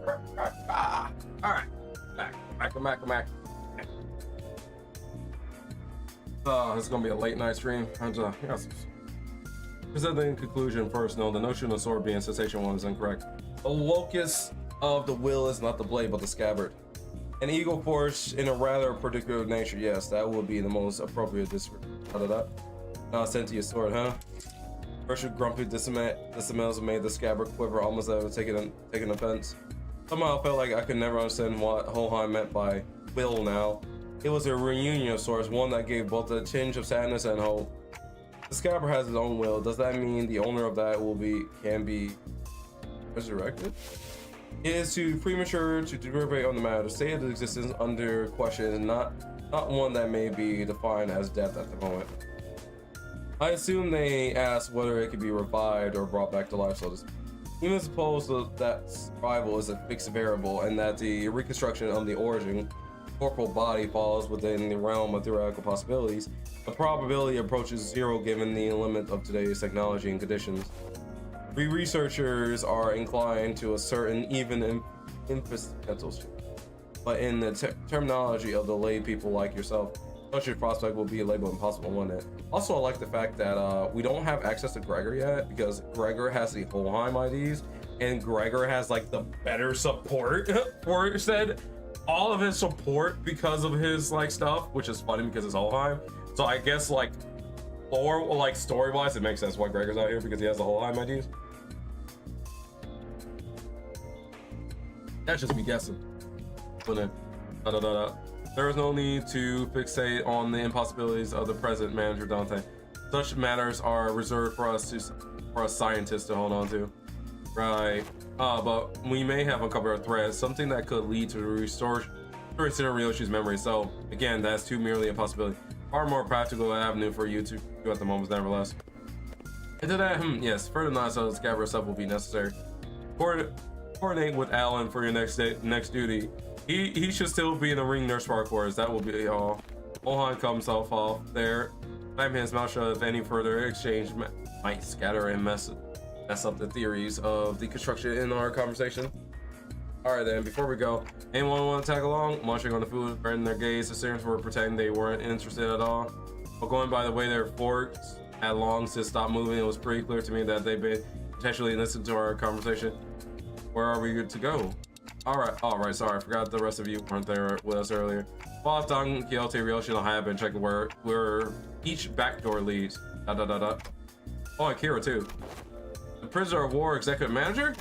All right, back. It's gonna be a late night stream. Presenting in conclusion first, no, the notion of sword being sensation one is incorrect. The locus of the will is not the blade, but the scabbard. An eagle forged in a rather particular nature, yes, that would be the most appropriate description. Sentient sword, huh? First, grumpy dismales made the scabbard quiver almost as if taking offense. Somehow I felt like I could never understand what Hoheim meant by will now. It was a reunion of sorts, one that gave both a tinge of sadness and hope. The scabbard has its own will. Does that mean the owner of that can be resurrected? It is too premature to deliberate on the matter. The state of its existence under question is not one that may be defined as death at the moment. I assume they asked whether it could be revived or brought back to life, so to speak. Even suppose that survival is a fixed variable and that the reconstruction of the origin corporal body falls within the realm of theoretical possibilities, the probability approaches zero given the limit of today's technology and conditions. We researchers are inclined to a certain even impotential, but in the terminology of the lay people like yourself, such a prospect will be labeled impossible, won't it? Also, I like the fact that we don't have access to Gregor yet because Gregor has the Hoheim IDs and Gregor has like the better support for said all of his support because of his like stuff, which is funny because it's Hoheim. So I guess like lore, like story wise, it makes sense why Gregor's out here because he has the Hoheim IDs. That's just me guessing. But then, there is no need to fixate on the impossibilities of the present, Manager Dante. Such matters are reserved for us scientists to hold on to. Right. But we may have uncovered a thread, something that could lead to restoring Ryoshi's memory. So again, that's too merely a possibility. Far more practical avenue for you to do at the moment, nevertheless. Into that, yes, further knowledge of the scabbard itself will be necessary. Coordinate with Alan for your next duty. He should still be in the ring nurse quarters. That will be all. Mohan comes off there. Slam his mouth shut if any further exchange might scatter and mess up the theories of the construction in our conversation. Alright then, before we go, anyone want to tag along? Munching on the food, spreading their gaze, the students were pretending they weren't interested at all. But going by the way their forks had long since stopped moving, it was pretty clear to me that they'd been potentially listening to our conversation. Where are we good to go? Alright, sorry, I forgot the rest of you weren't there with us earlier. Boss Don Quixote, Ryoshi, and I have been checking where each back door leads. Oh, and Kira too. The prisoner of war executive manager?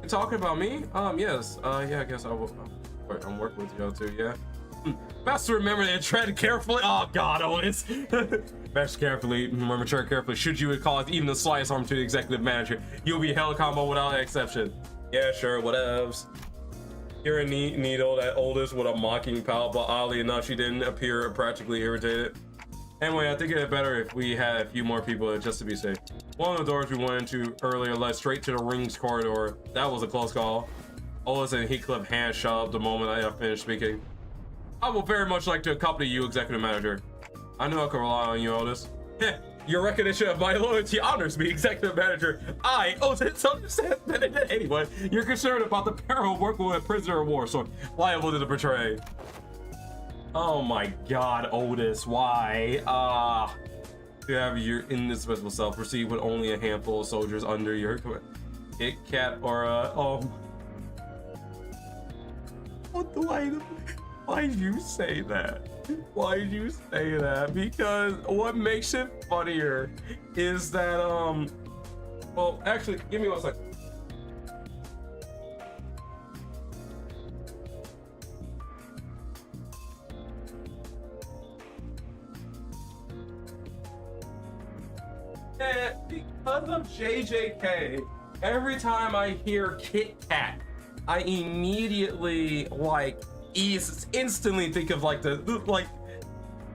You talking about me? Yes. Yeah, I guess I will. I'm working with you too, yeah. Best to remember to tread carefully. Oh god, Otis. Best carefully, tread carefully. Should you cause even the slightest harm to the executive manager, you'll be held combo without exception. Yeah, sure, whatevs. Kira needled at Otis with a mocking pout, but oddly enough, she didn't appear practically irritated. Anyway, I think it'd be better if we had a few more people just to be safe. One of the doors we went into earlier led straight to the rings corridor. That was a close call. Otis and Heathcliff hands shoved the moment I finished speaking. I would very much like to accompany you, executive manager. I know I can rely on you, Otis. Your recognition of my loyalty honors me, executive manager. Otis, understand that anyway. You're concerned about the peril of working with a prisoner of war, so liable to the betray. Oh my god, Otis, why? To have your indispensable self proceed with only a handful of soldiers under your command. Kit Kat or why did you say that? Why did you say that? Because what makes it funnier is that well, actually, give me 1 second. Because of JJK, every time I hear Kit Kat, I immediately like instantly think of like the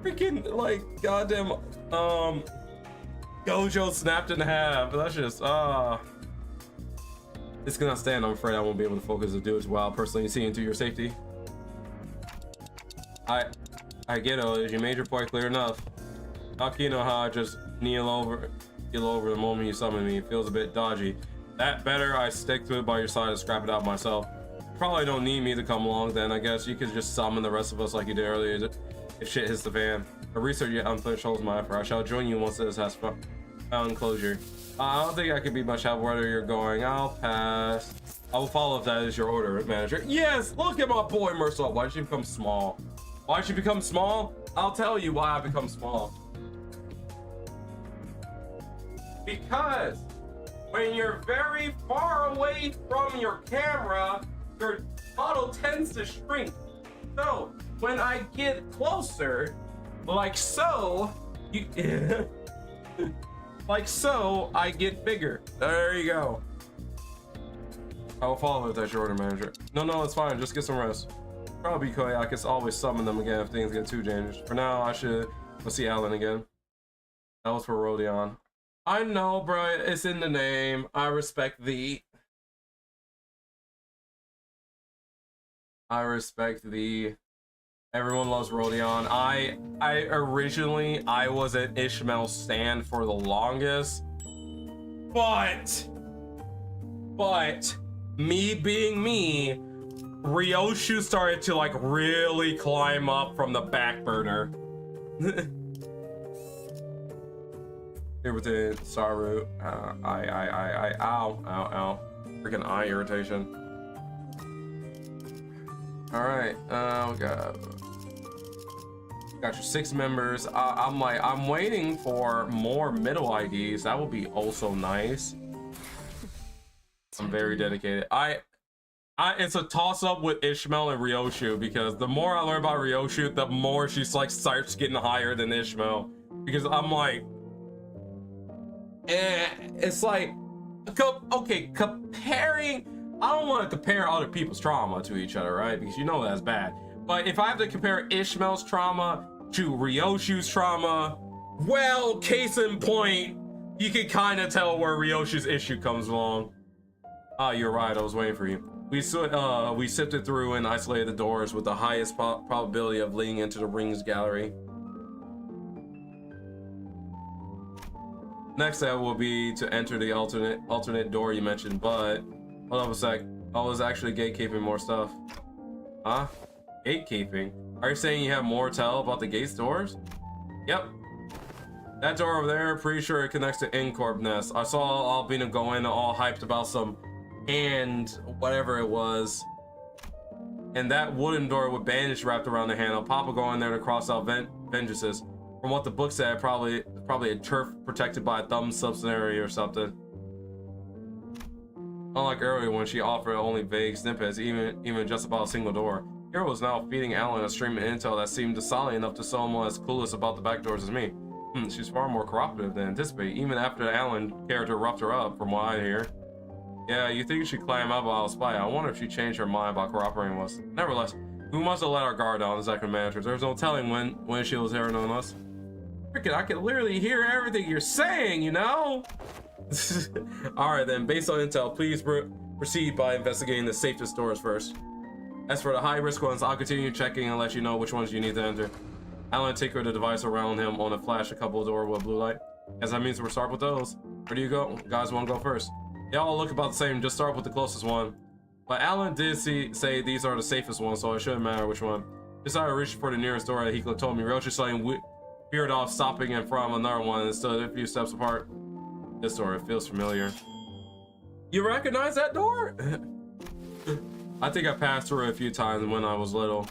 freaking like goddamn Gojo snapped in half. That's just it's gonna stand. I'm afraid I won't be able to focus and do it while personally seeing to your safety. I get it. You made your point clear enough. You know how I just kneel over the moment you summon me. It feels a bit dodgy. That better I stick to it by your side and scrap it out myself. probably don't need me to come along then. I guess you could just summon the rest of us like you did earlier if shit hits the fan. The research yet unfinished holds my effort. I shall join you once this has found closure. I don't think I could be much help wherever you're going. I'll pass. I will follow if that is your order, manager. Yes, look at my boy Mercer. Why did you become small? Why did you become small? I'll tell you why I become small. Because when you're very far away from your camera, your model tends to shrink. So when I get closer, like so, you like so, I get bigger. There you go. I will follow if that's your order, manager. No, it's fine. Just get some rest. Probably because I can always summon them again if things get too dangerous. For now, I should go see Alan again. That was for Rodion. I know, bro. It's in the name. I respect thee. I respect thee. Everyone loves Rodion. I originally was an Ishmael stan for the longest, but me being me, Ryoshu started to like really climb up from the back burner. Here with the Saru, ow, freaking eye irritation. All right, we got your 6 members. I'm waiting for more middle IDs. That would be also nice. I'm very dedicated. It's a toss-up with Ishmael and Ryoshu, because the more I learn about Ryoshu, the more she's like starts getting higher than Ishmael. Because I'm like, it's like, okay, comparing. I don't want to compare other people's trauma to each other, right? Because you know that's bad. But if I have to compare Ishmael's trauma to Ryoshu's trauma, well, case in point, you can kind of tell where Ryoshu's issue comes along. Ah, you're right. I was waiting for you. We sifted through and isolated the doors with the highest probability of leading into the rings gallery. Next step will be to enter the alternate door you mentioned, but hold up a sec. I was actually gatekeeping more stuff. Huh? Gatekeeping? Are you saying you have more to tell about the gate's doors? Yep. That door over there, pretty sure it connects to Incorp Nest. I saw Albina go in all hyped about some and whatever it was. And that wooden door with bandage wrapped around the handle. Papa go in there to cross out vengeances. From what the book said, probably a turf protected by a thumb subsidiary or something. Unlike earlier when she offered only vague snippets, even just about a single door. Hero was now feeding Alan a stream of intel that seemed solid enough to someone as clueless about the back doors as me. She's far more cooperative than anticipated, even after the Alan character roughed her up, from what I hear. Yeah, you think she'd climb up while I was spy. I wonder if she changed her mind about cooperating with us. Nevertheless, we must have let our guard down as second managers. There's no telling when she was hearing on us. Freaking, I can literally hear everything you're saying, you know? Alright then, based on intel, please proceed by investigating the safest doors first. As for the high risk ones, I'll continue checking and let you know which ones you need to enter. Alan tinkered the device around him on a flash a couple of doors with blue light. Guess that means we'll start with those. Where do you go? Guys want to go first? They all look about the same, just start with the closest one. But Alan did say these are the safest ones, so it shouldn't matter which one. Decided to reach for the nearest door that he told me. Roach is saying veered off, stopping in front of another one and stood a few steps apart. This door, it feels familiar. You recognize that door? I think I passed through it a few times when I was little.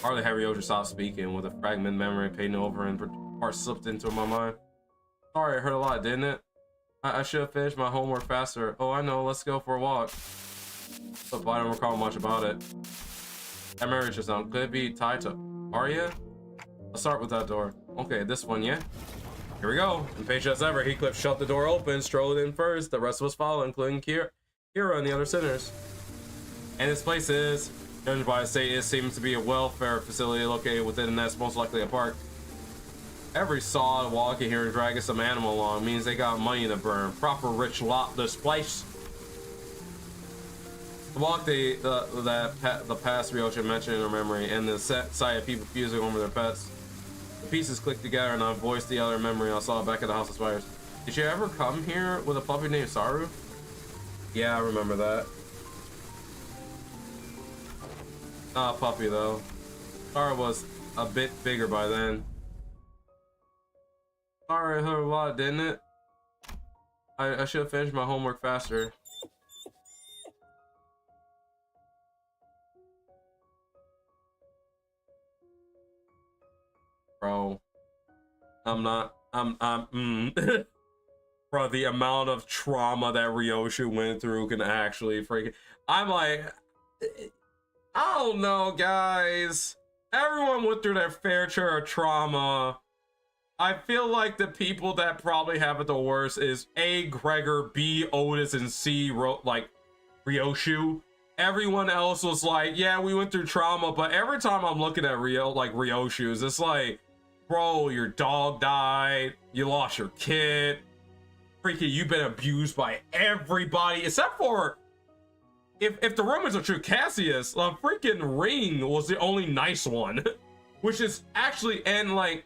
Hardly had Ryoja stopped speaking with a fragment memory painted over and part slipped into my mind. Sorry, I heard a lot, didn't it? I should have finished my homework faster. Oh, I know, let's go for a walk. But I don't recall much about it. That memory just now, could it be tied to Arya? Let's start with that door. Okay, this one, yeah? Here we go. Impatient as ever, Heathcliff shut the door open, strolled in first. The rest of us followed, including Kira and the other sinners. And this place is, judged by the state, it seems to be a welfare facility located within the nest, most likely a park. Every saw walking here and dragging some animal along means they got money to burn. Proper rich lot, this place. The walk the past Ryoja mentioned in her memory, and the sight of people fusing over their pets. The pieces clicked together, and I voiced the other memory I saw back at the House of Spiders. Did you ever come here with a puppy named Saru? Yeah, I remember that. Not a puppy though. Star was a bit bigger by then. Sorry, her a lot, didn't it? I should have finished my homework faster. Bro, Bro, the amount of trauma that Ryoshu went through can actually freaking, I'm like, I don't know, guys. Everyone went through their fair share of trauma. I feel like the people that probably have it the worst is A, Gregor, B, Otis, and C, Ryoshu. Everyone else was like, yeah, we went through trauma, but every time I'm looking at Ryoshu's, it's like, bro, your dog died, you lost your kid, freaking, you've been abused by everybody, except for, if the rumors are true, Cassius, the freaking Ring was the only nice one, which is actually, and like,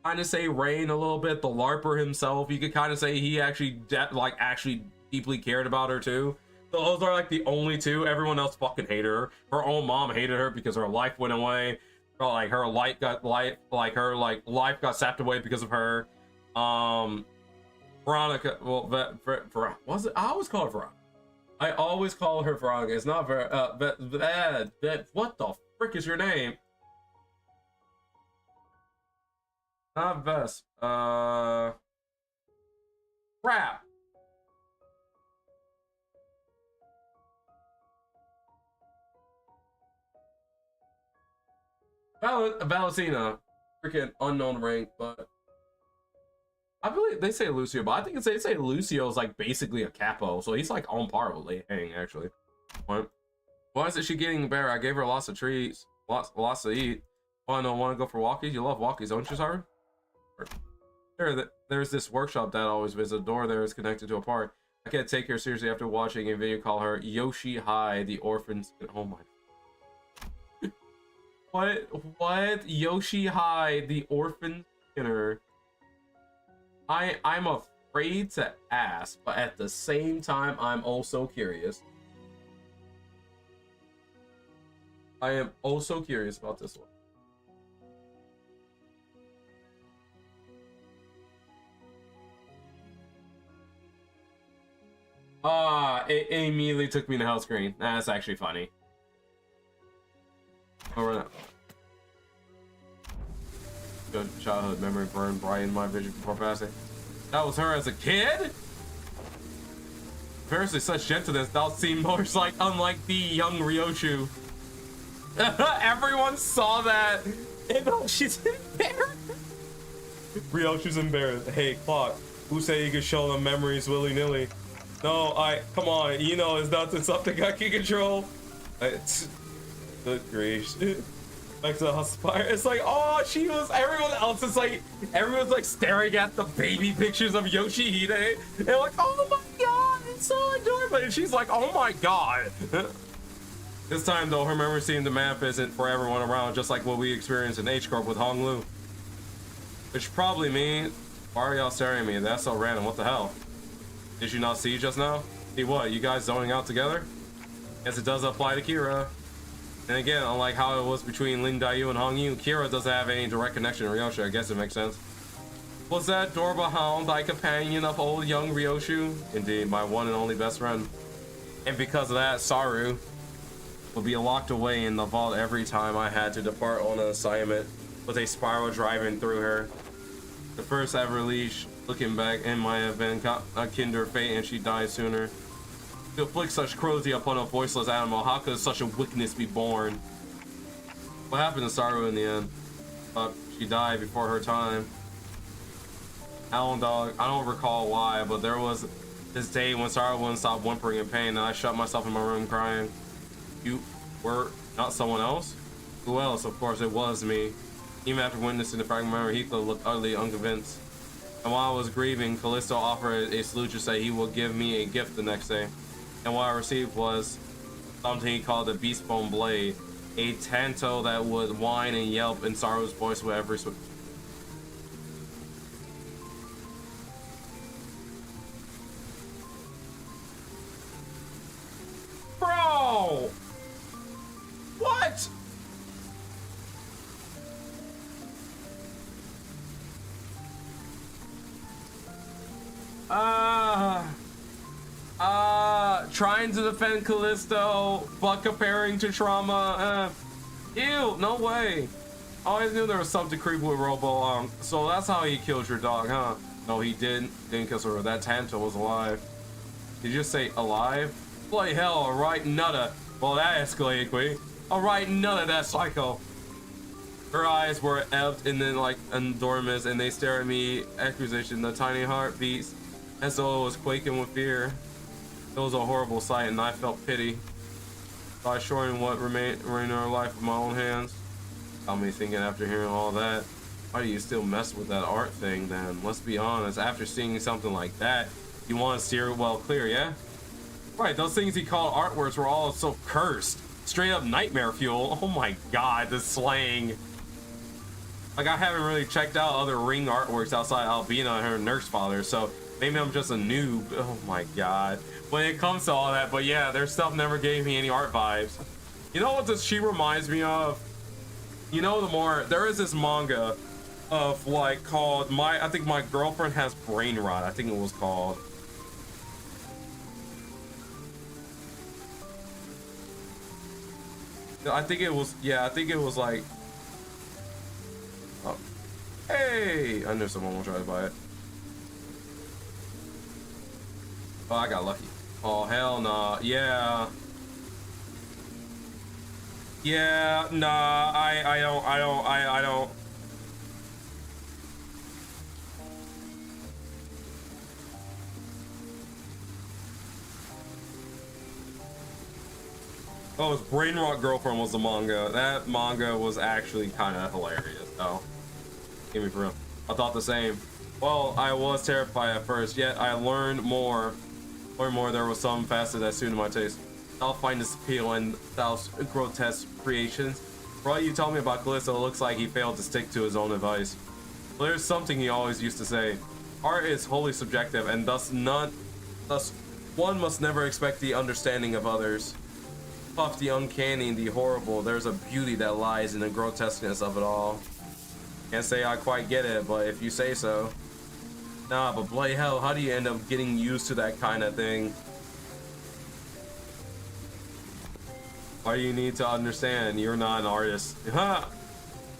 kind of say Rain a little bit, the LARPer himself, you could kind of say he actually actually deeply cared about her too. So those are like the only two. Everyone else fucking hated her. Her own mom hated her because her life went away. Like her life got life got sapped away because of her. Veronica, well, was it? I always call her Veronica. I always call her Veronica. It's not what the frick is your name? Not Vest. Crap. Valentina. Freaking unknown rank, but I believe they say Lucio, but I think they say Lucio is like basically a capo, so he's like on par with Lei Hang actually. What? Why isn't she getting better? I gave her lots of treats, lots to eat. Want to go for walkies? You love walkies, don't you, Sarah? There's this workshop that always visits. The door there is connected to a park. I can't take her seriously after watching a video call her Yoshi High, the orphans. Oh my. What? Yoshi High, the orphan skinner. I'm afraid to ask, but at the same time, I'm also curious. I am also curious about this one. It immediately took me to hell screen. That's actually funny. Over now. Good childhood memory burned bright in my vision before passing. That was her as a kid? Apparently such gentleness, thou seem more like unlike the young Ryoshu. Everyone saw that. And she's embarrassed. Ryoshu's embarrassed. Hey, Clock, who say you can show them memories willy-nilly? No, come on, you know it's not something I can control. Good grief. Like the Aspire, it's like, oh, everyone's like staring at the baby pictures of Yoshihide. And like, oh my god, it's so adorable. And she's like, oh my god. This time though, her memory seemed to manifest for everyone around, just like what we experienced in H-Corp with Hong Lu. Which probably means, why are y'all staring at me? That's so random, what the hell? Did you not see just now? See what, you guys zoning out together? Guess it does apply to Kira. And again, unlike how it was between Ling Daiyu and Hong Yu, Kira doesn't have any direct connection to Ryoshu. I guess it makes sense. Was that Dorba Hound thy companion of old young Ryoshu? Indeed, my one and only best friend. And because of that, Saru would be locked away in the vault every time I had to depart on an assignment with a spiral driving through her. The first ever leash, looking back, in my event, akin to her fate, and she died sooner. To inflict such cruelty upon a voiceless animal, how could such a wickedness be born? What happened to Saru in the end? She died before her time. I don't recall why, but there was this day when Saru wouldn't stop whimpering in pain, and I shut myself in my room crying. You were not someone else? Who else? Of course, it was me. Even after witnessing the fragment of memory, Hiko looked utterly unconvinced. And while I was grieving, Callisto offered a solution, say he would give me a gift the next day. And what I received was something he called a beast bone blade, a tanto that would whine and yelp in Saru's voice with every switch. Bro! trying to defend Callisto, but comparing to Trauma, ew, no way. I always knew there was something creepy with Robo. So that's how he killed your dog, huh? No, he didn't kill her. That Tanto was alive. Did you just say alive? Bloody hell, alright, nutter. Well, that escalated quick. Alright, nutter, that psycho. Her eyes were ebbed and then like enormous, and they stare at me. Accusation. The tiny heart beats as though it was quaking with fear. It was a horrible sight, and I felt pity. By showing what remained in her life with my own hands. Got me thinking after hearing all that, why do you still mess with that art thing then? Let's be honest, after seeing something like that, you want to steer it well clear, yeah? Right, those things he called artworks were all so cursed. Straight up nightmare fuel. Oh my god, the slang. Like, I haven't really checked out other Ring artworks outside Albina and her nurse father, so maybe I'm just a noob. Oh my god. When it comes to all that, but yeah, their stuff never gave me any art vibes. You know what she reminds me of? You know, there is this manga of like called I think My Girlfriend Has Brain Rot, I think it was called. I think it was like, oh, hey, I knew someone will try to buy it. Oh, I got lucky. Oh, hell nah. Yeah, nah, I don't. Oh, his Brain Rot Girlfriend was the manga. That manga was actually kind of hilarious, though. Give me for real. I thought the same. Well, I was terrified at first, yet I learned more. There was some facet that suited my taste. I'll find this appeal in Thao's grotesque creations. For what you told me about Callisto, it looks like he failed to stick to his own advice. But there's something he always used to say. Art is wholly subjective, and thus one must never expect the understanding of others. Puff the uncanny and the horrible, there's a beauty that lies in the grotesqueness of it all. Can't say I quite get it, but if you say so. Nah, but bloody hell, how do you end up getting used to that kind of thing? Why do you need to understand? You're not an artist. Ha!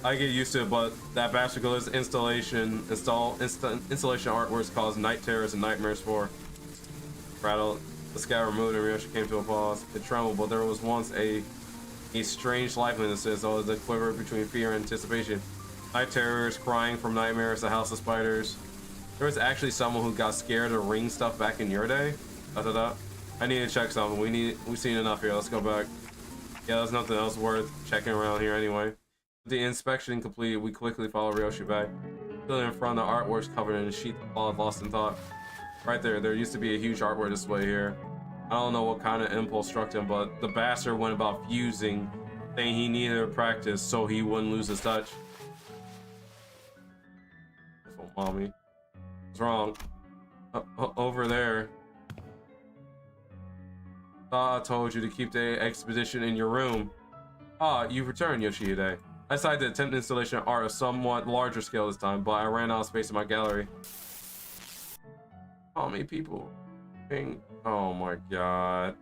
I get used to it, but that bastard installation artworks cause night terrors and nightmares for. Rattled. The sky removed and Ryoshi came to a pause. It trembled, but there was once a strange liveliness as though the quiver between fear and anticipation. Night terrors, crying from nightmares, the house of spiders. There was actually someone who got scared of Ring stuff back in your day. I need to check something. We've seen enough here. Let's go back. Yeah, there's nothing else worth checking around here anyway. With the inspection complete, we quickly follow Ryoshi back. Still in front of the artworks covered in a sheet of cloth, lost in thought. Right there used to be a huge artwork display here. I don't know what kind of impulse struck him, but the bastard went about fusing, saying he needed to practice so he wouldn't lose his touch. Mommy. What's wrong? Over there. I told you to keep the expedition in your room. Ah, you've returned, Yoshihide. I decided to attempt installation of art of somewhat larger scale this time, but I ran out of space in my gallery. How many people? Oh my god.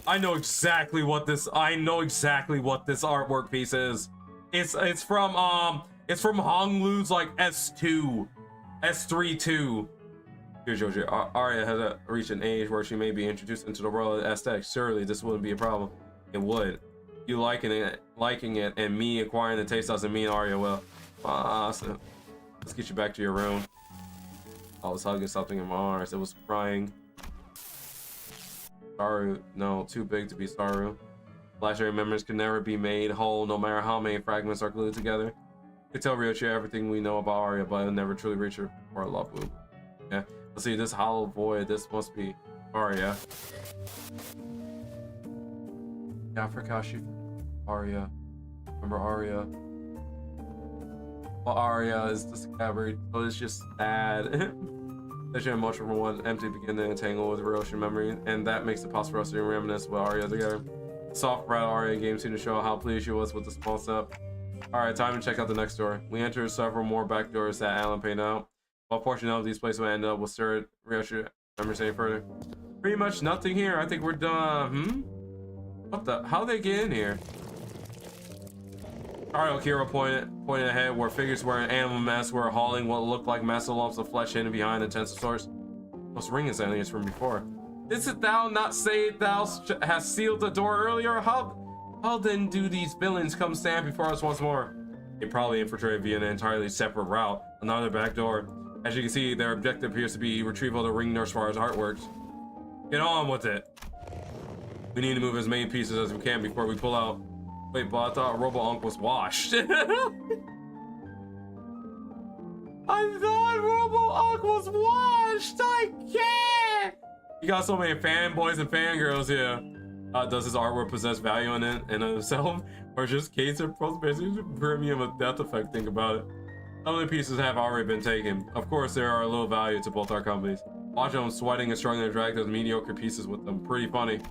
I know exactly what this artwork piece is. It's from Honglu's like S3-2. Here's Joji. Arya has reached an age where she may be introduced into the world of aesthetics. Surely this wouldn't be a problem. It would. You liking it, and me acquiring the taste doesn't mean Arya will. Awesome. Let's get you back to your room. I was hugging something in my arms. It was crying. Saru, no, too big to be Saru. Flashing memories can never be made whole, no matter how many fragments are glued together. We tell Ryoshi everything we know about Arya, but it'll never truly reach her for a love wound. Yeah, let's see this hollow void. This must be Arya. Yeah, I forgot she. Arya. Remember Arya? Well, Arya is the scabbard, so it's just sad. Such an emotional from one empty begin to entangle with Ryoshi memory, and that makes it possible for us to reminisce with Arya together. Soft bright Arya game seemed to show how pleased she was with the small step. Alright, time to check out the next door. We entered several more back doors that Alan painted out. While fortunate enough, these places will end up with stir reaction. Remember saying further. Pretty much nothing here. I think we're done. What the? How they get in here? Alright, Okiro pointed ahead where figures wearing animal masks were hauling what looked like massive lumps of flesh hidden behind the tensor source. Those ringing aliens from before. Didst thou not say thou hast sealed the door earlier? How then do these villains come stand before us once more? They probably infiltrated via an entirely separate route, another back door. As you can see, their objective appears to be retrieval of the ring nurse far's artworks. Get on with it. We need to move as many pieces as we can before we pull out. Wait, but I thought Robo-Unk was washed. I thought Robo-Unk was washed. I can't. You got so many fanboys and fangirls here. Does his artwork possess value in it and of itself, or just case of basically premium of death effect? Think about it. Some of the pieces have already been taken. Of course, there are a little value to both our companies. Watch them sweating and struggling to drag those mediocre pieces with them. Pretty funny.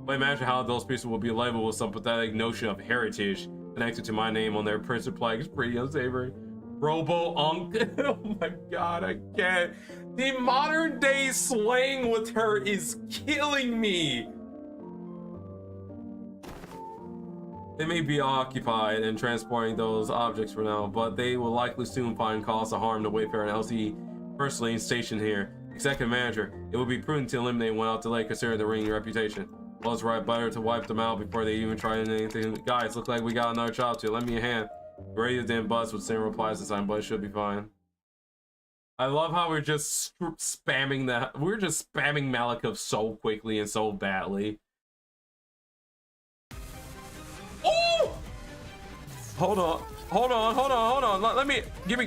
But imagine how those pieces will be labeled with some pathetic notion of heritage connected to my name on their printed plaque. It's pretty unsavory. Robo-Unk. Oh my god, I can't. The modern day slang with her is killing me. They may be occupied in transporting those objects for now, but they will likely soon find cause to harm the Wayfarer and LCE personally stationed here. Executive Manager, it would be prudent to eliminate one without delay considering the ringing reputation. Well, it's right, better to wipe them out before they even try anything. Guys, look like we got another job to. Lend me a hand. Ready to damn buzz with same replies this time, but it should be fine. I love how we're just spamming that. We're just spamming Malikov so quickly and so badly. Oh! Hold on. Let me give me.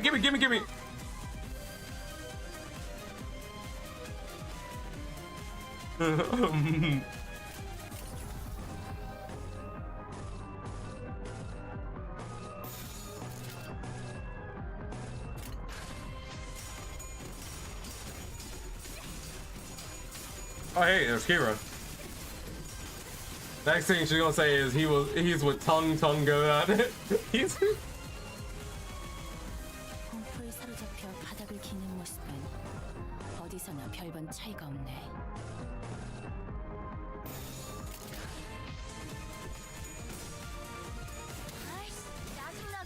Oh hey, there's Kira. Next thing she's gonna say is he's with tongue go at it. He's 공포에 사로잡혀 바닥을 기는 모습은 어디서나 별반 차이가 없네.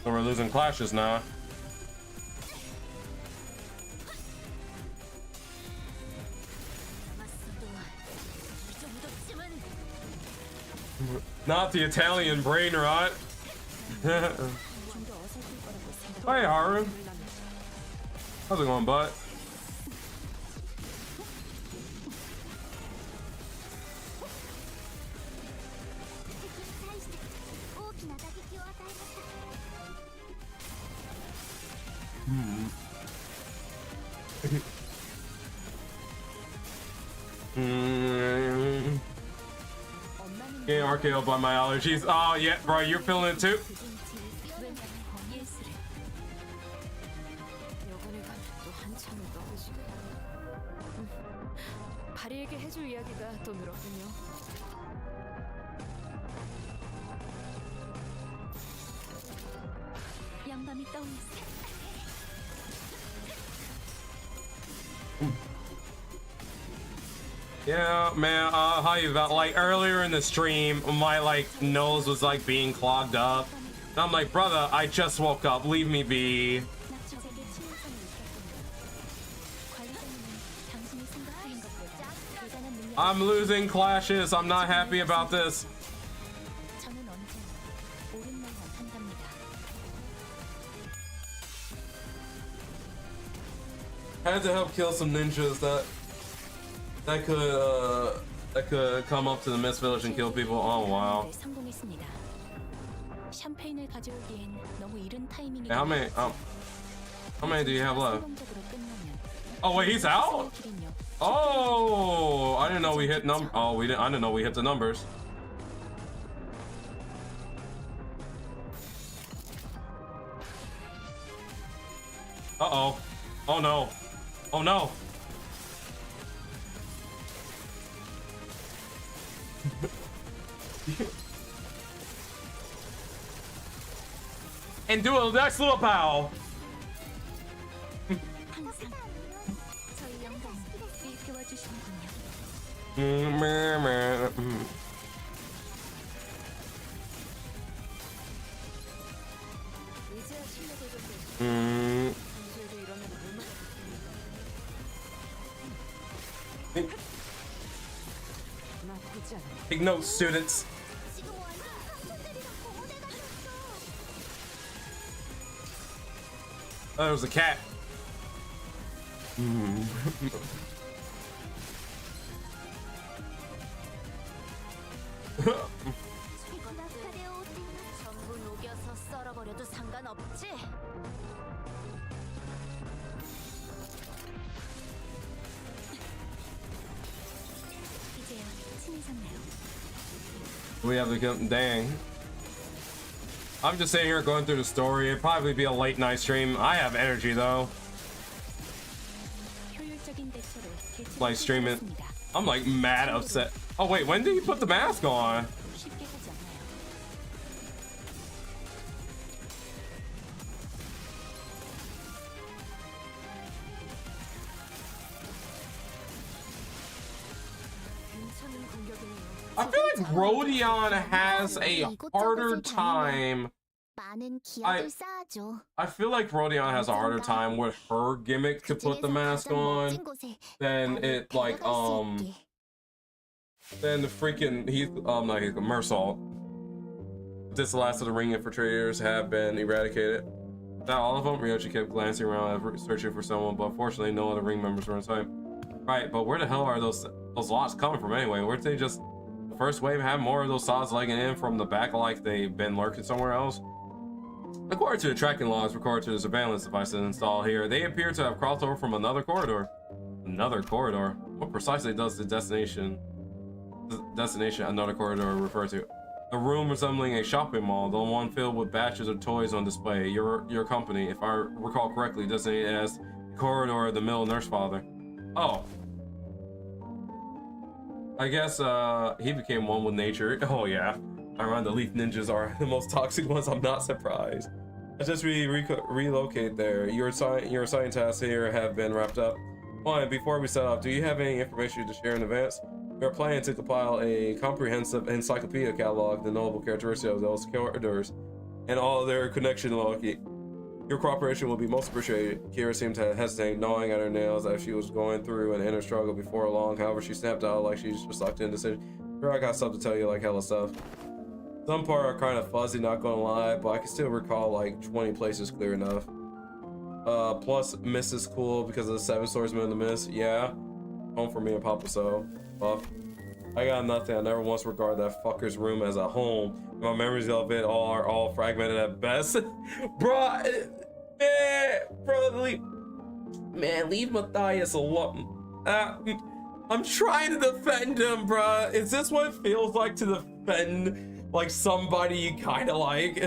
So we're losing clashes now. Not the Italian brain rot. Hey Haru. How's it going, bud? Getting RKO by my allergies. Oh yeah, bro, you're feeling it too. 바리에게 해줄 이야기가 또 늘었군요. 양밤이 떠올랐어. Yeah, man, how you felt? Like earlier in the stream, my like nose was like being clogged up. And I'm like, brother, I just woke up. Leave me be. I'm losing clashes. I'm not happy about this. I had to help kill some ninjas that could come up to the Mist Village and kill people. Oh wow. Hey, how many do you have left? Oh wait, he's out? Oh, I didn't know we hit I didn't know we hit the numbers. Uh-oh. Oh no. Oh no. And do a nice little pow. Take notes, students. Oh, there was a cat. We have to get, dang. I'm just sitting here going through the story. It'd probably be a late night stream. I have energy though. Like streaming. I'm like mad upset. Oh wait, when did he put the mask on? I feel like Rodion has a harder time. I feel like Rodion has a harder time with her gimmick to put the mask on than it like than the freaking not Heath, Mersault. This last of the ring infiltrators have been eradicated. Not all of them. Ryoji kept glancing around searching for someone, but unfortunately no other ring members were in sight. Right, but where the hell are those lots coming from anyway? Weren't they just the first wave have more of those sods legging in from the back like they've been lurking somewhere else? According to the tracking logs recorded to the surveillance devices installed here, they appear to have crossed over from another corridor. Another corridor? What precisely does the destination another corridor refer to? A room resembling a shopping mall, the one filled with batches of toys on display. Your company, if I recall correctly, designated as the corridor of the middle nurse father. Oh. I guess he became one with nature. Oh yeah. Around the leaf ninjas are the most toxic ones. I'm not surprised. I just relocate there. Your assigned tasks here have been wrapped up. Fine, before we set off, do you have any information to share in advance? We are planning to compile a comprehensive encyclopedia catalog, the notable characteristics of those corridors, and all their connection logi. Your cooperation will be most appreciated. Kira seemed to hesitate, gnawing at her nails as she was going through an inner struggle before long. However, she snapped out like she's just locked in decision. Sure, I got stuff to tell you, like hella stuff. Some part are kind of fuzzy, not gonna lie, but I can still recall like 20 places clear enough. Plus Mist is cool because of the 7 swordsmen in the Mist. Yeah, home for me and Papa, so buff. I got nothing. I never once regarded that fucker's room as a home. My memories of it are all fragmented at best. Bruh, man, leave Matthias alone. I'm trying to defend him, bruh. Is this what it feels like to defend like somebody you kind of like?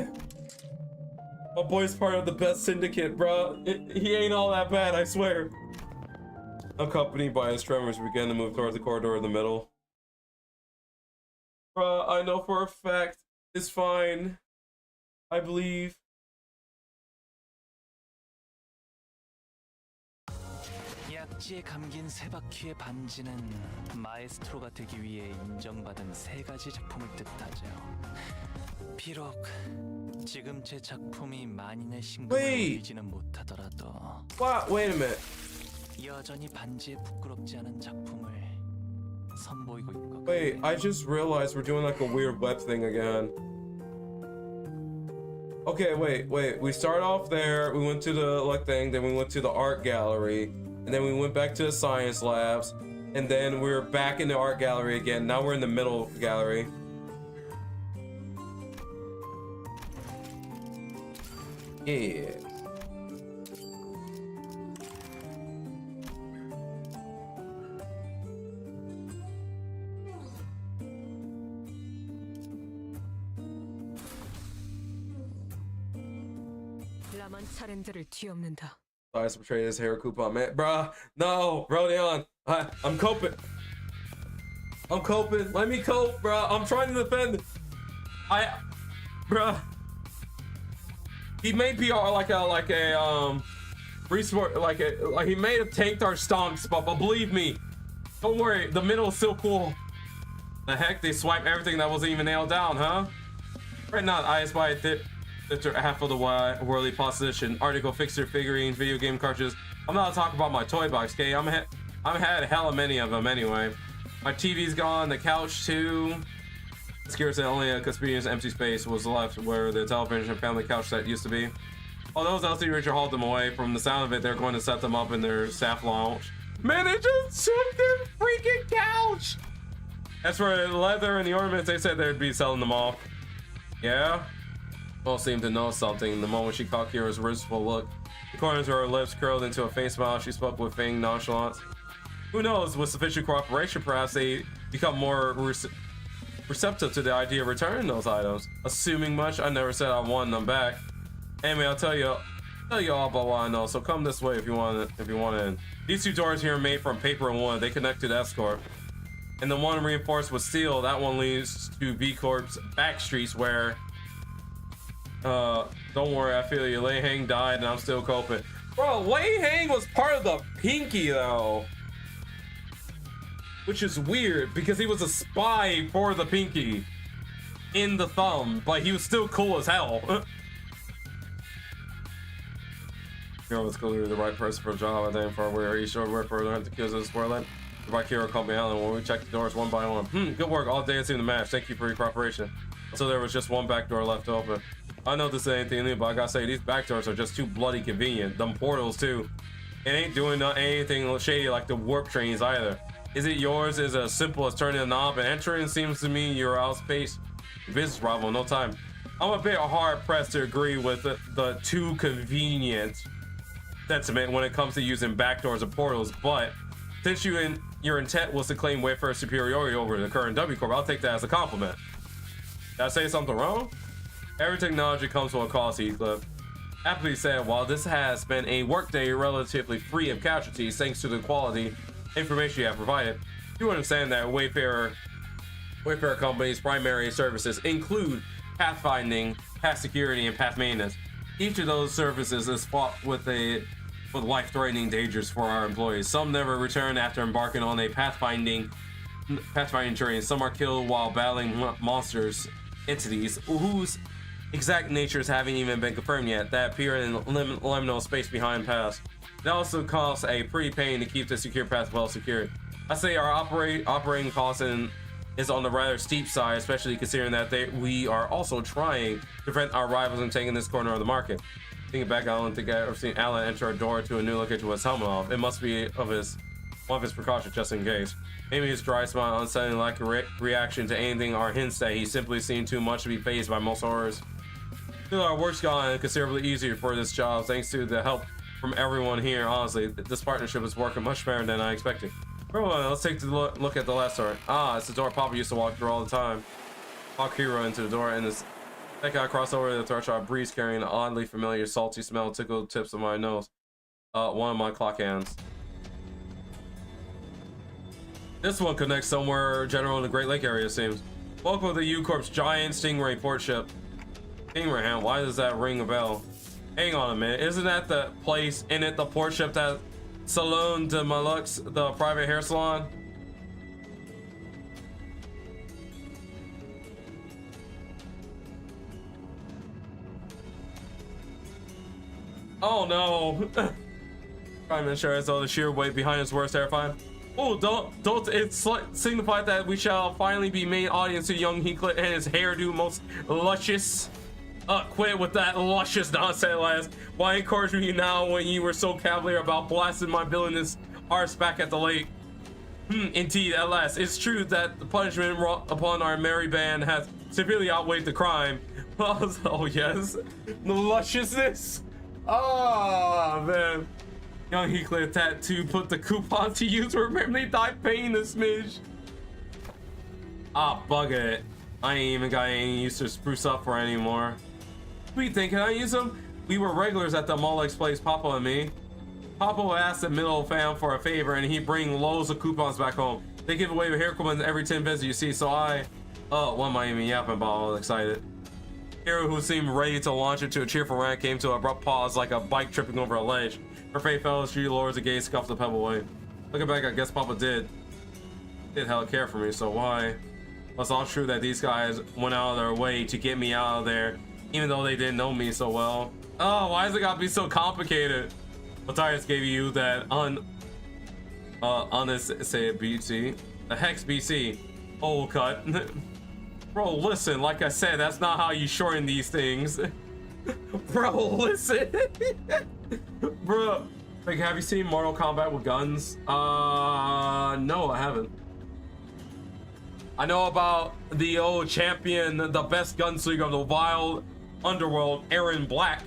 My boy's part of the best syndicate, bruh. He ain't all that bad, I swear. Accompanied by his tremors, we began to move towards the corridor in the middle. Bruh, I know for a fact it's fine. I believe. 약지에 감긴 세 바퀴의 반지는 마에스트로가 되기 위해 인정받은 3가지 작품을 뜻하죠. 비록 지금 제 작품이 만인의 신분을 이기지는 못하더라도 Wait a minute. 여전히 반지에 부끄럽지 않은 작품을 선보이고 있고. Wait, I just realized we're doing like a weird web thing again. Okay, wait. We start off there. We went to the like thing, then we went to the art gallery, and then we went back to the science labs, and then we're back in the art gallery again. Now we're in the middle gallery. Yeah. 라만 차렌들을 뒤엎는다. I betrayed his hair coupon, man. Bruh, no, Rodion. I'm coping. Let me cope, bruh. I'm trying to defend. Bruh. He made PR like a resport, like he may have tanked our stonks, but believe me, Don't worry, the middle is still cool. The heck, they swiped everything that wasn't even nailed down, huh? Right now, I spy half of the worldly position, article, fixture, figurines, video game cartridges. I'm not talking about my toy box, okay? I'm had hella many of them anyway. My TV's gone, the couch too. It's curious that only a conspicuous empty space was left where the television and family couch set used to be. Oh, those LC Richard hauled them away. From the sound of it, they're going to set them up in their staff lounge. Man, they just took their freaking couch! As for the leather and the ornaments, they said they'd be selling them off. Yeah? All seemed to know something the moment she caught Kira's wistful look. The corners of her lips curled into a faint smile. She spoke with feigned nonchalance. Who knows, with sufficient cooperation, perhaps they become more receptive to the idea of returning those items. Assuming much, I never said I wanted them back. Anyway, I'll tell you all about what I know, so come this way if you want in. These two doors here are made from paper and wood. They connect to the escort. And the one reinforced with steel, that one leads to V Corp's back streets where don't worry, I feel you. Lei Hang died and I'm still coping. Bro, Lei Hang was part of the Pinky though. Which is weird because he was a spy for the Pinky in the Thumb, but he was still cool as hell. Let's go to the right person for a job. I think for where he showed where for the kills of the square By Kira called me Alan when we checked the doors one by one. Good work all dancing the match. Thank you for your cooperation. So there was just one back door left open. I know this ain't anything new, but I gotta say these back doors are just too bloody convenient. Them portals too. It ain't doing anything shady like the warp trains either. Is it yours? Is it as simple as turning a knob and entering? Seems to me you're outspaced. Business rival, no time. I'm a bit hard pressed to agree with the too convenient sentiment when it comes to using backdoors and portals, but since your intent was to claim Wayfair superiority over the current W Corp, I'll take that as a compliment. Did I say something wrong? Every technology comes with a cost, Heathcliff. Aptly said, while this has been a workday relatively free of casualties thanks to the quality information you have provided, you understand that Wayfair Company's primary services include pathfinding, path security, and path maintenance. Each of those services is fought with life-threatening dangers for our employees. Some never return after embarking on a pathfinding journey. Some are killed while battling monsters, entities whose exact natures haven't even been confirmed yet, that appear in liminal space behind paths. It also costs a pretty pain to keep the secure path well secured. I say our operating cost is on the rather steep side, especially considering that we are also trying to prevent our rivals from taking this corner of the market. Thinking back, I don't think I've ever seen Alan enter a door to a new location with his helmet off. It must be one of his precautions just in case. Maybe his dry smile, unsettling lack of reaction to anything are hints that he's simply seen too much to be fazed by most horrors. Still, our work's gone considerably easier for this job thanks to the help from everyone here. Honestly, this partnership is working much better than I expected. Everyone, let's take a look at the last door. Ah, it's the door Papa used to walk through all the time. Walk Hero into the door, and this that guy crossed over the threshold, breeze carrying an oddly familiar salty smell tickled the tips of my nose. One of my clock hands. This one connects somewhere general in the Great Lake area, it seems. Welcome to the U-Corp's giant Stingray port ship. Stingray, huh? Why does that ring a bell? Hang on a minute, isn't that the place in it, the port ship that Salon de Malux, the private hair salon? Oh no! Prime insurance, though the sheer weight behind his words terrifying. Oh, don't! It's signified that we shall finally be main audience to young Heathcliff and his hairdo most luscious. Quit with that luscious nonsense, lads. Why encourage me now when you were so cavalier about blasting my villainous arse back at the lake? Indeed, at last, it's true that the punishment wrought upon our merry band has severely outweighed the crime. Oh yes, the lusciousness. Oh man, young Heathcliff tattoo put the coupon to use. Remember, they died paying a smidge. Ah, bug it. I ain't even got any use to spruce up for anymore. We think, can I use them? We were regulars at the Molex place, Papa and me. Papa asked the middle fam for a favor and he'd bring loads of coupons back home. They give away hair coupons every 10 visits you see, so what am I even yapping about? All excited. Hero, who seemed ready to launch into a cheerful rant, came to an abrupt pause like a bike tripping over a ledge. Her face fell as she lowers the gaze, scuffed the pebble away. Looking back, I guess Papa did. did hell care for me, so why? It's all true that these guys went out of their way to get me out of there, even though they didn't know me so well. Oh, why is it gotta be so complicated? Matthias gave you that say BC. The Hex BC. Old cut. Bro, listen, like I said, that's not how you shorten these things. Bro, listen. Bro, like, have you seen Mortal Kombat with guns? No, I haven't. I know about the old champion, the best gunslinger of the wild underworld, Aaron Black.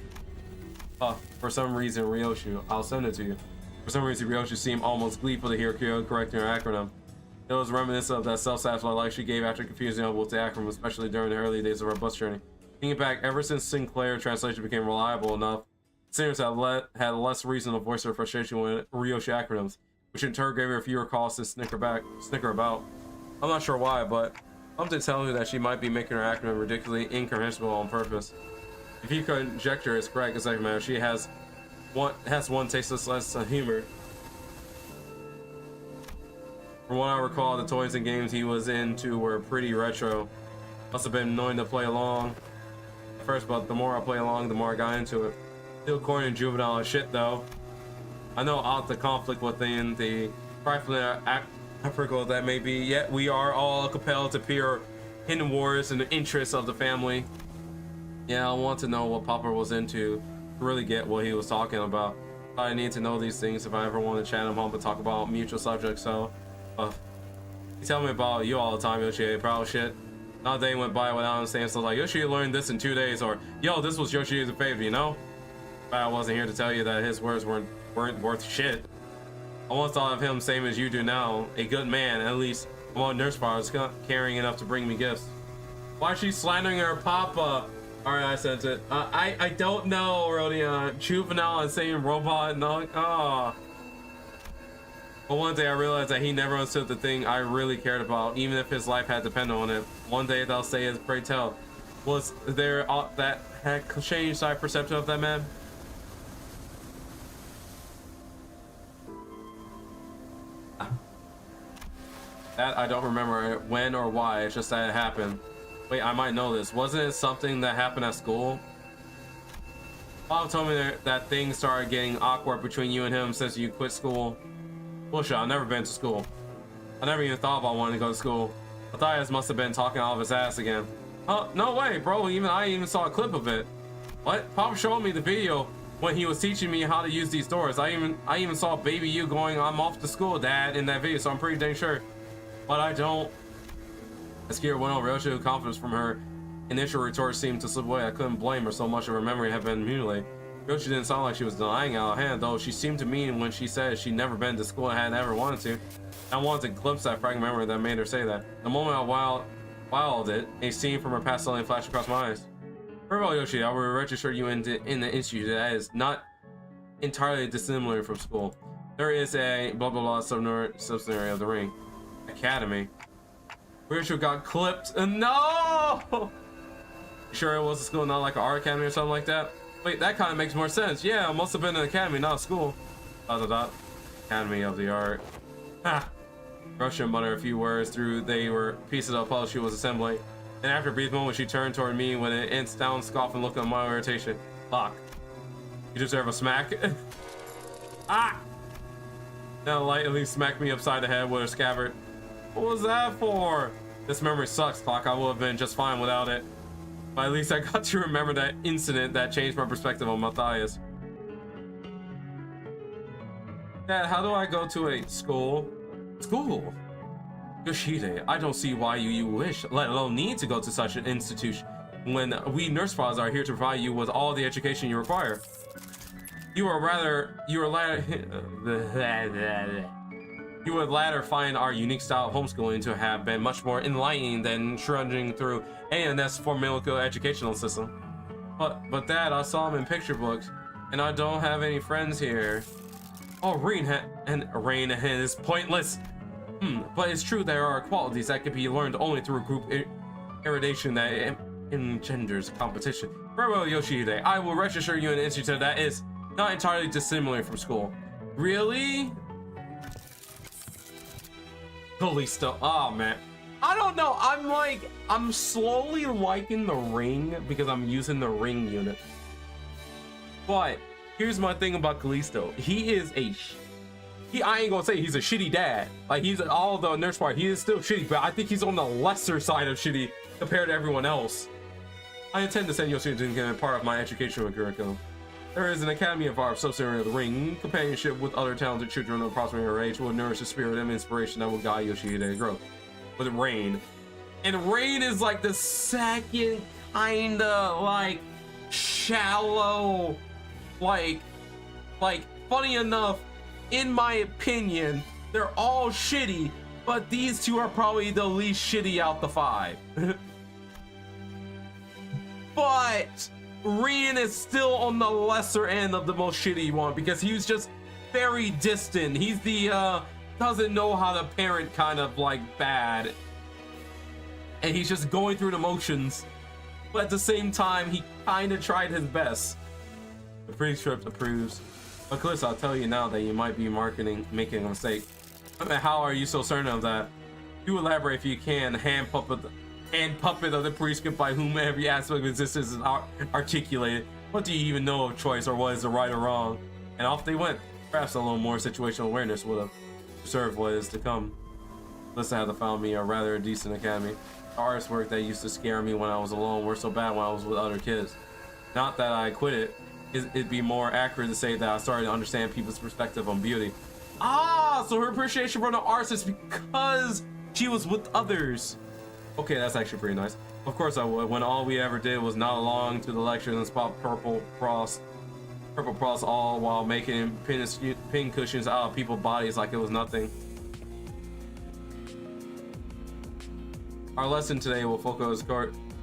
For some reason, Ryoshi, I'll send it to you. For some reason, Ryoshi seemed almost gleeful to hear Kyo correcting her acronym. It was reminiscent of that self-satisfied life she gave after confusing her with the acronym, especially during the early days of her bus journey. Thinking back, ever since Sinclair translation became reliable enough, singers had less reason to voice their frustration with Ryoshi acronyms, which in turn gave her fewer cause to snicker about. I'm not sure why, but something telling me that she might be making her acronym ridiculously incomprehensible on purpose. If you conjecture is correct, it's like, man, she has one tasteless less of humor. From what I recall, the toys and games he was into were pretty retro. Must have been annoying to play along at first, but the more I play along, the more I got into it. Still corny and juvenile as shit, though. I know out the conflict within the trifling Africa that may be, yet we are all compelled to peer hidden wars and the interests of the family. Yeah, I want to know what Papa was into to really get what he was talking about. I need to know these things if I ever want to chat him home and talk about mutual subjects, so you tell me about you all the time, Yoshi, proud shit. Not a day went by without him saying stuff like, Yoshi learned this in 2 days, or yo, this was Yoshi's favorite, you know? But I wasn't here to tell you that his words weren't worth shit. I once thought of him same as you do now, a good man, at least among nurse fathers, caring enough to bring me gifts. Why is she slandering her papa? Alright, I sent it. I don't know, Rodion. Juvenile and saying robot, no. But one day I realized that he never understood the thing I really cared about, even if his life had depended on it. One day they'll say, as pray tell, was there that had changed my perception of that man? That I don't remember when or why, it's just that it happened. Wait, I might know this. Wasn't it something that happened at school? Bob told me that things started getting awkward between you and him since you quit school. Bullshit, I've never been to school. I never even thought about wanting to go to school. Matthias must have been talking out of his ass again. Oh, no way, bro. I even saw a clip of it. What? Papa showed me the video when he was teaching me how to use these doors. I even saw baby you going, I'm off to school, Dad, in that video, so I'm pretty dang sure. But I don't. As Kira went on, Ryoshi confidence from her initial retort seemed to slip away. I couldn't blame her, so much of her memory had been mutilated. Ryoshi didn't sound like she was denying out of hand, though she seemed to mean when she said she'd never been to school and hadn't ever wanted to. I wanted to glimpse that fragment memory that made her say that. The moment I wilded it, a scene from her past suddenly flashed across my eyes. First of all, Yoshi, I will register you in the institute that is not entirely dissimilar from school. There is a blah blah blah subsidiary of the ring. Academy. Ryoshi got clipped. No! You sure it was a school, not like an art academy or something like that? Wait, that kind of makes more sense. Yeah, it must have been an academy, not a school. ... Academy of the art. Ha! Ryoshi muttered a few words through they were pieces of puzzle she was assembling. And after a brief moment, she turned toward me with an intense down scoff and look at my irritation. Fuck. You deserve a smack. Ah! Now lightly smacked me upside the head with her scabbard. What was that for? This memory sucks, Clock. I would have been just fine without it. But at least I got to remember that incident that changed my perspective on Matthias. Dad, how do I go to a school? School? Yoshide, I don't see why you wish, let alone need to go to such an institution when we nurse fathers are here to provide you with all the education you require. You would later find our unique style of homeschooling to have been much more enlightening than trudging through A&S formulaic educational system. But Dad, I saw him in picture books, and I don't have any friends here. Oh, rain is pointless. But it's true there are qualities that can be learned only through group irritation that engenders competition. Very well, Yoshide, I will register you in an institute that is not entirely dissimilar from school. Really? Callisto. Oh man, I don't know. I'm slowly liking the ring because I'm using the ring unit. But here's my thing about Callisto. He is I ain't gonna say he's a shitty dad. Like, he's all the nurse part. He is still shitty, but I think he's on the lesser side of shitty compared to everyone else. I intend to send Yoshi to get part of my educational curriculum. There is an academy of art associated with the ring. Companionship with other talented children of approximately her age will nourish the spirit and inspiration that will guide Yoshihide to growth. With Rain. And Rain is like the second kinda like shallow, like funny enough, in my opinion, they're all shitty, but these two are probably the least shitty out the 5. But Rian is still on the lesser end of the most shitty one because he was just very distant. He's the doesn't know how to parent kind of like bad, and he's just going through the motions, but at the same time he kind of tried his best. The pre-script approves. But Chris, I'll tell you now that you might be making a mistake. I mean, how are you so certain of that? Do elaborate if you can. Hand puppet of the prescript by whom every aspect of existence is articulated. What do you even know of choice or what is the right or wrong? And off they went. Perhaps a little more situational awareness would have served what is to come. Listen, had to found me a rather decent academy. The artist work that used to scare me when I was alone were so bad when I was with other kids. Not that I quit it. It'd be more accurate to say that I started to understand people's perspective on beauty. Ah, so her appreciation for the arts is because she was with others. Okay, that's actually pretty nice. Of course I would, when all we ever did was nod along to the lectures and spot purple cross all while making pin cushions out of people's bodies like it was nothing. Our lesson today will focus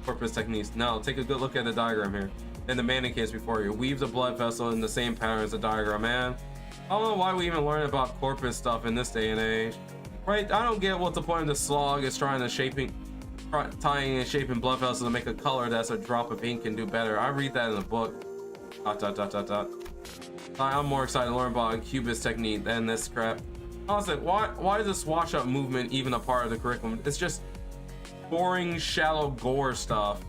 corpus techniques. Now, take a good look at the diagram here. And the mannequins before you. Weave the blood vessel in the same pattern as the diagram, man. I don't know why we even learn about corpus stuff in this day and age. Right? I don't get what the point of the slog is tying and shaping blood vessels to make a color that's a drop of ink can do better. I read that in the book. ... I'm more excited to learn about a cubist technique than this crap. Honestly, why is this wash up movement even a part of the curriculum? It's just boring, shallow gore stuff.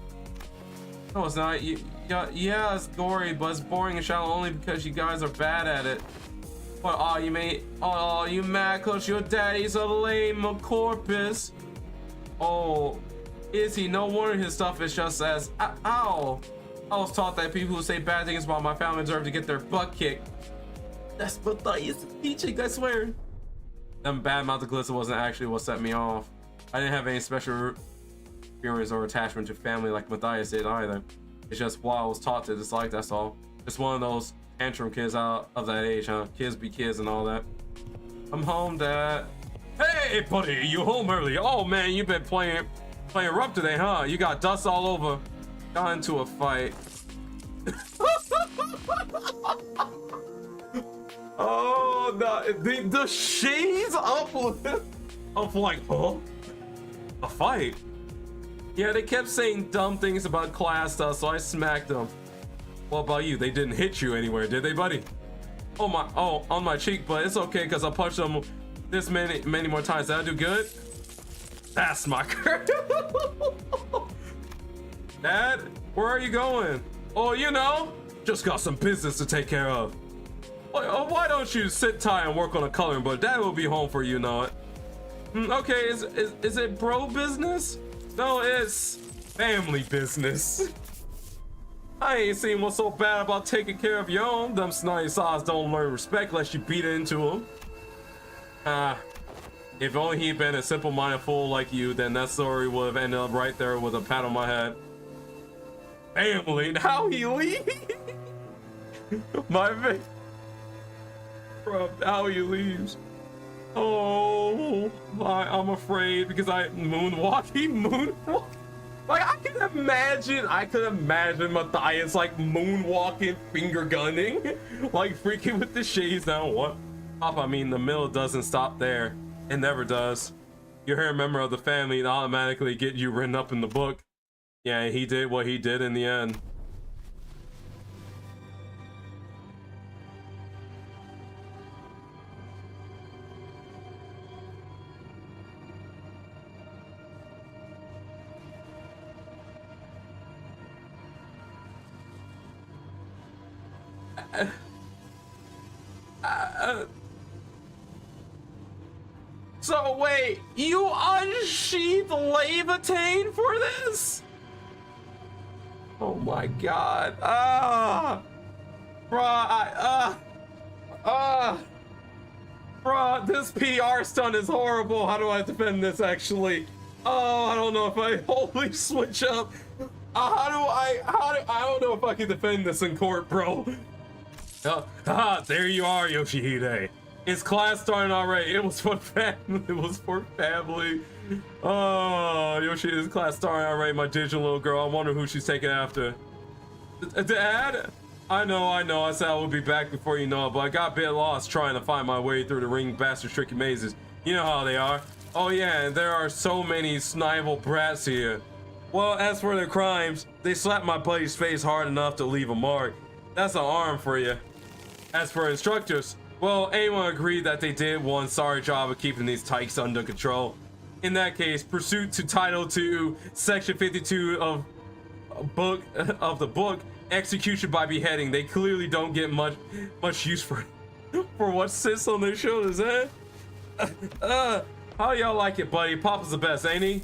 No, it's not. Yeah, it's gory, but it's boring and shallow only because you guys are bad at it. But you mad cause your daddy's a lame corpus? Oh, is he? No wonder his stuff is just as ow. I was taught that people who say bad things about my family deserve to get their butt kicked. That's Matthias teaching, I swear. Them bad mouth Glissa wasn't actually what set me off. I didn't have any special feelings or attachment to family like Matthias did either. It's just what I was taught to dislike, that's all. Just one of those tantrum kids out of that age, huh? Kids be kids and all that. I'm home, Dad. Hey, buddy, you home early? Oh man, you've been playing rough today, huh? You got dust all over. Got into a fight. Oh no, the shades of like, huh? A fight? Yeah, they kept saying dumb things about class stuff, so I smacked them. What about you? They didn't hit you anywhere, did they, buddy? Oh, on my cheek, but it's okay because I punched them this many more times. Did I do good? That's my girl. Dad, where are you going? Oh, you know, just got some business to take care of. Why don't you sit tight and work on a coloring book? Dad will be home for you, know it. Okay, is it bro business? No, it's family business. I ain't seen what's so bad about taking care of your own. Them snotty saws don't learn respect unless you beat it into them. If only he'd been a simple-minded fool like you, then that story would have ended up right there with a pat on my head. Family, now he leaves. My face. Bro, how he leaves. Oh, I'm afraid because I moonwalk. He moonwalk. Like I could imagine Matthias like moonwalking, finger gunning, like freaking with the shades down. What? Pop, I mean, the mill doesn't stop there. It never does. You're a member of the family and automatically get you written up in the book. Yeah, he did what he did in the end. So wait, you unsheathed Levitain for this? Oh my god. Bruh, this PR stunt is horrible. How do I defend this actually? Oh, I don't know if I holy switch up. I don't know if I can defend this in court, bro. There you are, Yoshihide. It's class starting already. It was for family. It was for family. Oh, Yoshihide's class starting already. My digital little girl. I wonder who she's taking after. Dad? I know. I said I would be back before you know it, but I got a bit lost trying to find my way through the ring bastard tricky mazes. You know how they are. Oh yeah, and there are so many snivel brats here. Well, as for their crimes, they slapped my buddy's face hard enough to leave a mark. That's an arm for you. As for instructors, well, anyone agreed that they did one sorry job of keeping these tykes under control. In that case, pursuit to Title 2, Section 52 of the book, execution by beheading. They clearly don't get much use for what sits on their shoulders, eh? How y'all like it, buddy? Papa's the best, ain't he?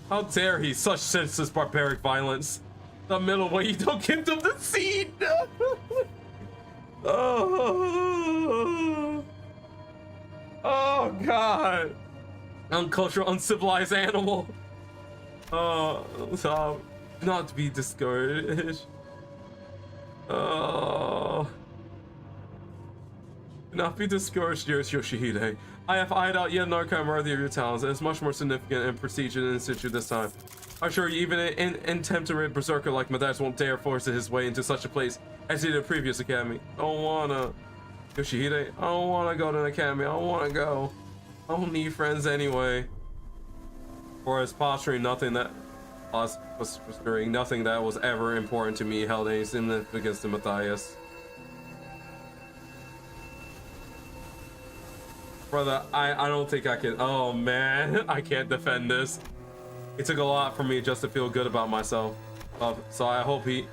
How dare he? Such senseless barbaric violence. The middleweight, you don't give them the seed. Oh God. Uncultural, uncivilized animal. So not to be discouraged. Not be discouraged, dearest Yoshihide. I have eyed out yet another kind worthy of your talents, and it's much more significant and prestigious in situ this time. I assure you, even an intemperate berserker like Matthias won't dare force his way into such a place as he did the previous academy. I don't wanna, Yoshihide. I don't wanna go to an academy. I don't wanna go. I don't need friends anyway. For his posturing, nothing that was ever important to me held any significance to Matthias. Brother, I don't think I can. Oh man, I can't defend this. It took a lot for me just to feel good about myself. So I hope he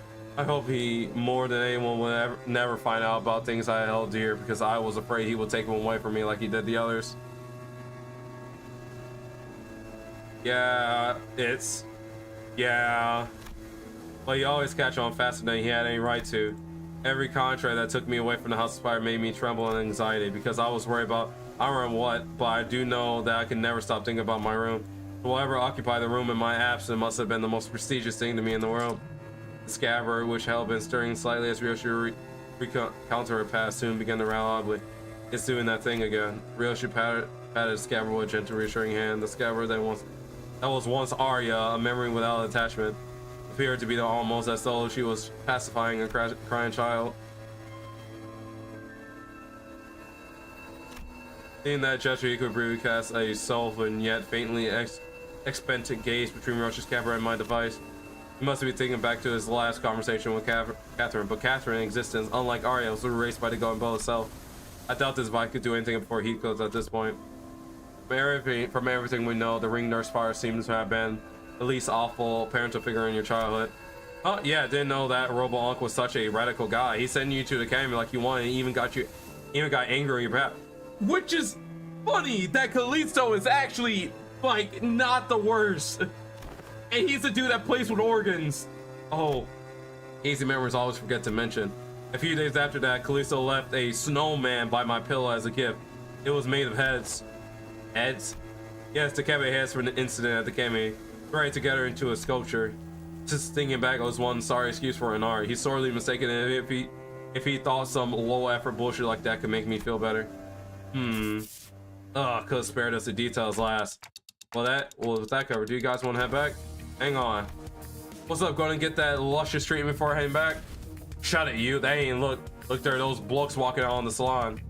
more than anyone will never find out about things I held dear, because I was afraid he would take them away from me like he did the others. Yeah. Well, you always catch on faster than he had any right to. Every contract that took me away from the House of Fire made me tremble in anxiety, because I was worried about I don't remember what, but I do know that I can never stop thinking about my room. Whoever occupied the room in my absence must have been the most prestigious thing to me in the world. The scabbard, which had been stirring slightly as Ryoshi recounted her past, soon began to rattle audibly. It's doing that thing again. Ryoshi patted the scabbard with a gentle, reassuring hand. The scabbard that was once Arya, a memory without attachment, appeared to be almost as though she was pacifying a crying child. In that gesture, he could briefly cast a sullen yet faintly expectant gaze between Ryoshi's scabbard and my device. He must be thinking back to his last conversation with Catherine, but Catherine, in existence, unlike Arya, was erased by the golden bow itself. I doubt this device could do anything before he could at this point. From everything we know, the ring nurse fire seems to have been the least awful parental figure in your childhood. Oh yeah, didn't know that Robo Unc was such a radical guy. He sent you to the academy like you wanted, and even got angry on your behalf. Which is funny that Callisto is actually like not the worst, and he's the dude that plays with organs. Oh, easy memories always forget to mention. A few days after that, Callisto left a snowman by my pillow as a gift. It was made of heads. Heads? Yes, the Kebe heads from the incident at the Kemi, threaded together into a sculpture. Just thinking back, it was one sorry excuse for an art. He's sorely mistaken if he thought some low effort bullshit like that could make me feel better. Could've spared us the details last. Well, with that covered, do you guys want to head back? Hang on. What's up, going to get that luscious treatment before heading back? Shut it, you. They ain't look there, those blokes walking out on the salon.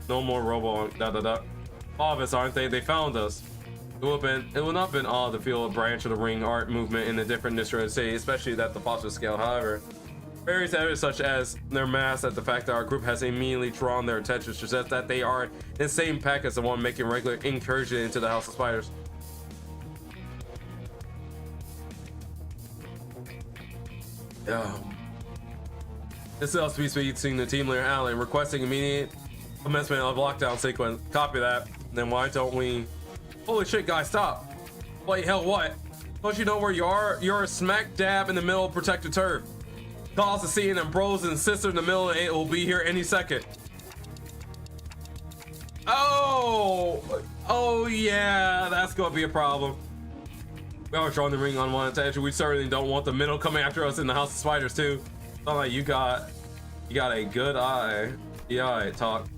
No more robo Obvious, aren't they? They found us. It would not have been odd to feel a branch of the ring art movement in a different district of the city, especially at the phosphorus scale. However, various evidence such as their mass and the fact that our group has immediately drawn their attention suggests that they are in the same pack as the one making regular incursion into the House of Spiders. Yeah. This is LSP seeing the team leader Allen requesting immediate commencement of lockdown sequence. Copy that. Then why don't we? Holy shit, guys, stop! Wait, hell, what? Don't you know where you are? You're smack dab in the middle of protected turf. Cause the scene and bros and sisters in the middle, and it will be here any second. Oh yeah, that's gonna be a problem. We are drawing the ring on one attention. We certainly don't want the middle coming after us in the House of Spiders too. Sound like you got a good eye. Yeah, alright, talk.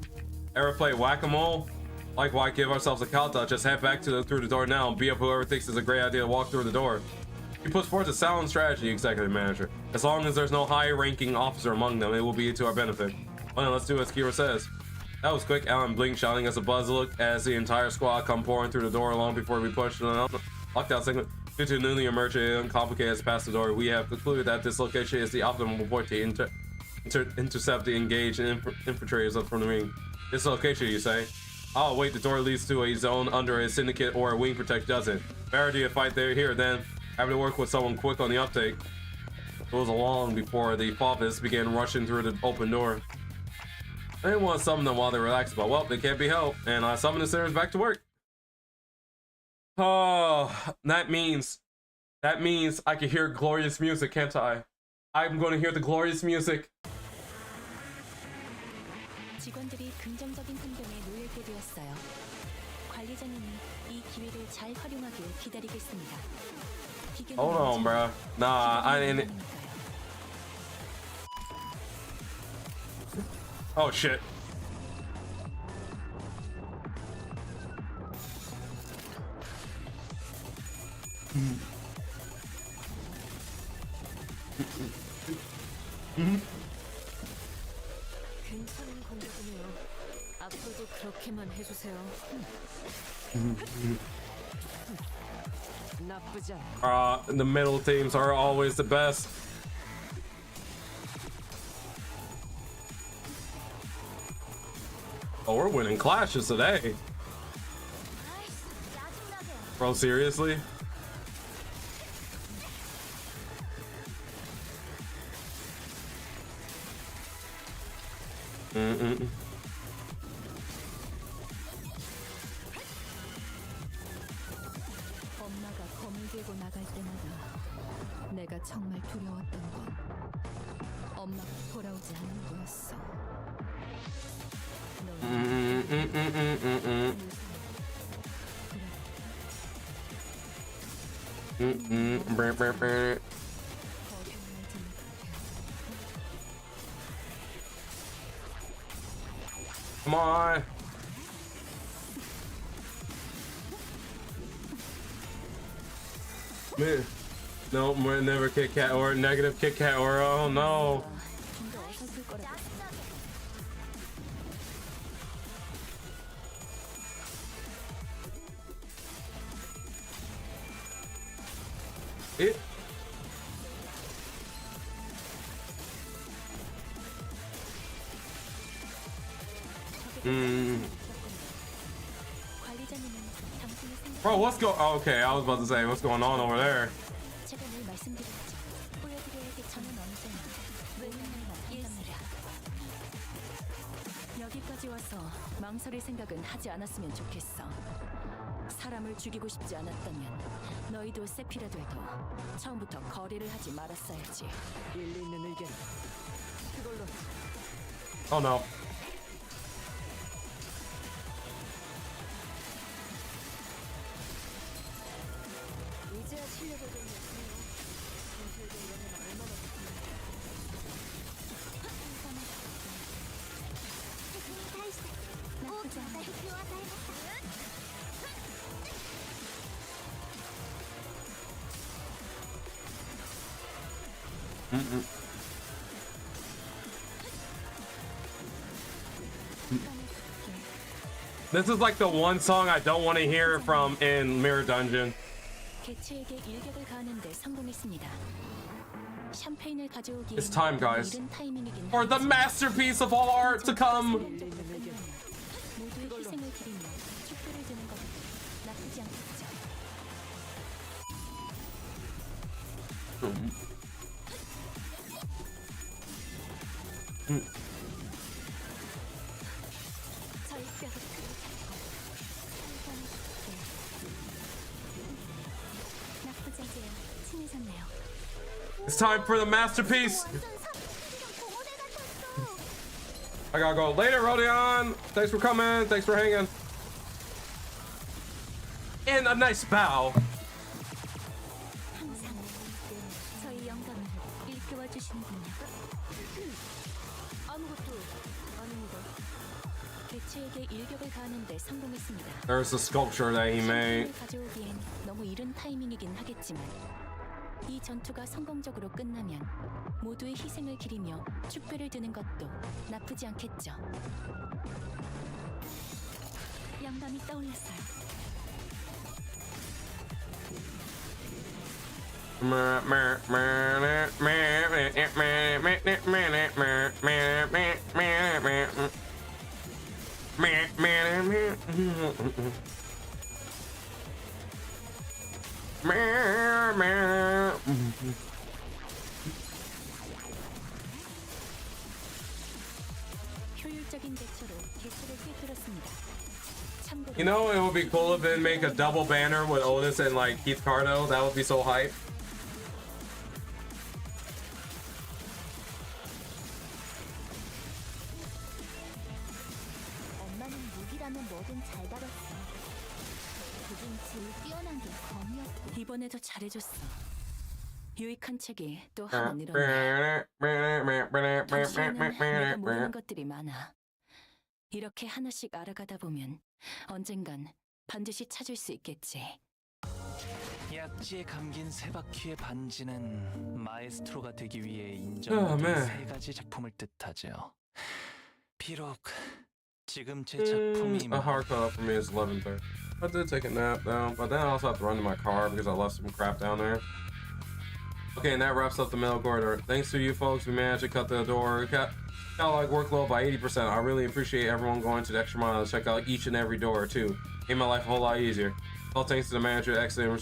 Ever play whack-a-mole? Like, why give ourselves a countdown? Just head back through the door now and beat up whoever thinks it's a great idea to walk through the door. He puts forth a sound strategy, executive manager. As long as there's no high-ranking officer among them, it will be to our benefit. Well, then, let's do as Kira says. That was quick. Alan blinked, shouting us a buzz look as the entire squad come pouring through the door long before we pushed the lockdown segment. Due to newly emerging and complicated as past the door, we have concluded that this location is the optimal point to intercept the engaged infiltrators up from the ring. This location, you say? Oh wait, the door leads to a zone under a syndicate or a wing protect doesn't. Better to fight there here then. Having to work with someone quick on the uptake. It was long before the Foffists began rushing through the open door. I didn't want to summon them while they relaxed, but well, they can't be helped, and I summoned the sinners back to work. Oh, that means I can hear glorious music, can't I? I'm going to hear the glorious music. 직원들이 긍정적인 풍경에 놓이게 되었어요. 관리자님이 이 기회를 잘 활용하길 기다리겠습니다. Hold on, bro. Nah, I didn't. Oh shit. 괜찮은 공격이네요. 앞으로도 그렇게만 해주세요. 나쁘지 않아. The middle teams are always the best. Oh, we're winning clashes today. Bro, seriously? 엄마가 검을 들고 나갈 때마다 내가 정말 두려웠던 건 엄마가 돌아오지 않는 거였어. Come on. Man. No, we're never Kit Kat or negative Kit Kat or oh no. It. Bro, what's going? Oh, okay, I was about to say what's going on over there. 제가 늘 말씀드렸죠. 보여드려야지 저는 언제나 웬만하면 일이라. 여기까지 와서 망설일 생각은 하지 않았으면 좋겠어. 사람을 죽이고 싶지 않았다면 너희도 세피라도 해도 처음부터 거래를 하지 말았어야지. 일리 있는 의견. 그걸로. Oh no. 이제야 실력을 좀 냈네요. 전설도 이러면 얼마나 This is like the one song I don't want to hear from in Mirror Dungeon. 개체에게 일격을 가하는데 성공했습니다. 샴페인을 가져오기 It's time, guys, 이른 타이밍이긴 for the masterpiece of all art to come. 모두의 희생을 기리며 촛불을 드는 것 나쁘지 않겠죠. It's time for the masterpiece. I gotta go later, Rodion. Thanks for coming. Thanks for hanging. And a nice bow. 저희 영감을 일깨워 주시는군요. 아무것도 아닙니다. 개체에게 일격을 가하는데 성공했습니다. There's the sculpture that he made. 가져오기엔 너무 이른 타이밍이긴 하겠지만 이 전투가 성공적으로 끝나면 모두의 희생을 기리며 축배를 드는 것도 나쁘지 않겠죠. 영감이 떠올랐어요. 효율적인 대처로 개체를 꿰뚫었습니다. You know, it would be cool if they make a double banner with Otis and like Keith Cardo. That would be so hype. 엄마는 무기라면 뭐든 잘 다뤘어. 그중 제일 뛰어난 게 검이었고. 이번에도 잘해줬어. 유익한 책이 또 하나 늘었네. 내가 모르는 것들이 많아. 이렇게 하나씩 알아가다 보면 언젠간 반드시 찾을 수 있겠지. 약지에 감긴 세 바퀴의 반지는 마에스트로가 되기 위해 인정받은 세 가지 작품을 뜻하죠. 비록 지금 제 작품이 A hard cutoff for me is 11:30. I did take a nap though, but then I also have to run to my car because I left some crap down there. Okay, and that wraps up the middle corridor. Thanks to you folks, we managed to cut the door. Got like workload by 80%. I really appreciate everyone going to the extra mile to check out each and every door too. Made my life a whole lot easier. All thanks to the manager, excellent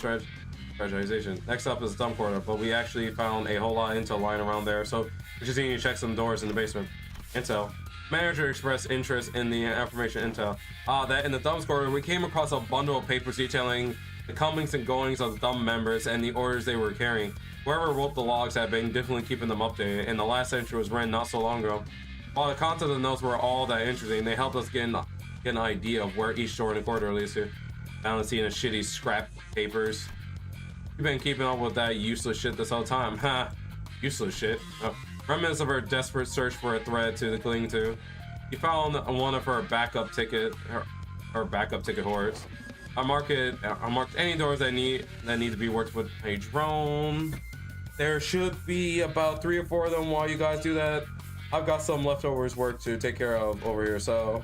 strategization. Next up is the dumb corridor, but we actually found a whole lot of intel lying around there, so we just need to check some doors in the basement. Intel. Manager expressed interest in the information intel. That in the Thumbs corridor, we came across a bundle of papers detailing the comings and goings of the Thumb members and the orders they were carrying. Whoever wrote the logs had been definitely keeping them updated, and the last entry was written not so long ago. While the content of the notes were all that interesting, they helped us get an idea of where each door in the corridor leads to. Balancing the shitty scrap papers. You've been keeping up with that useless shit this whole time. Ha! Useless shit. Remnants of her desperate search for a thread to cling to. You found one of her backup ticket hoards. I marked any doors that need to be worked with a drone. There should be about 3 or 4 of them. While you guys do that, I've got some leftovers work to take care of over here. So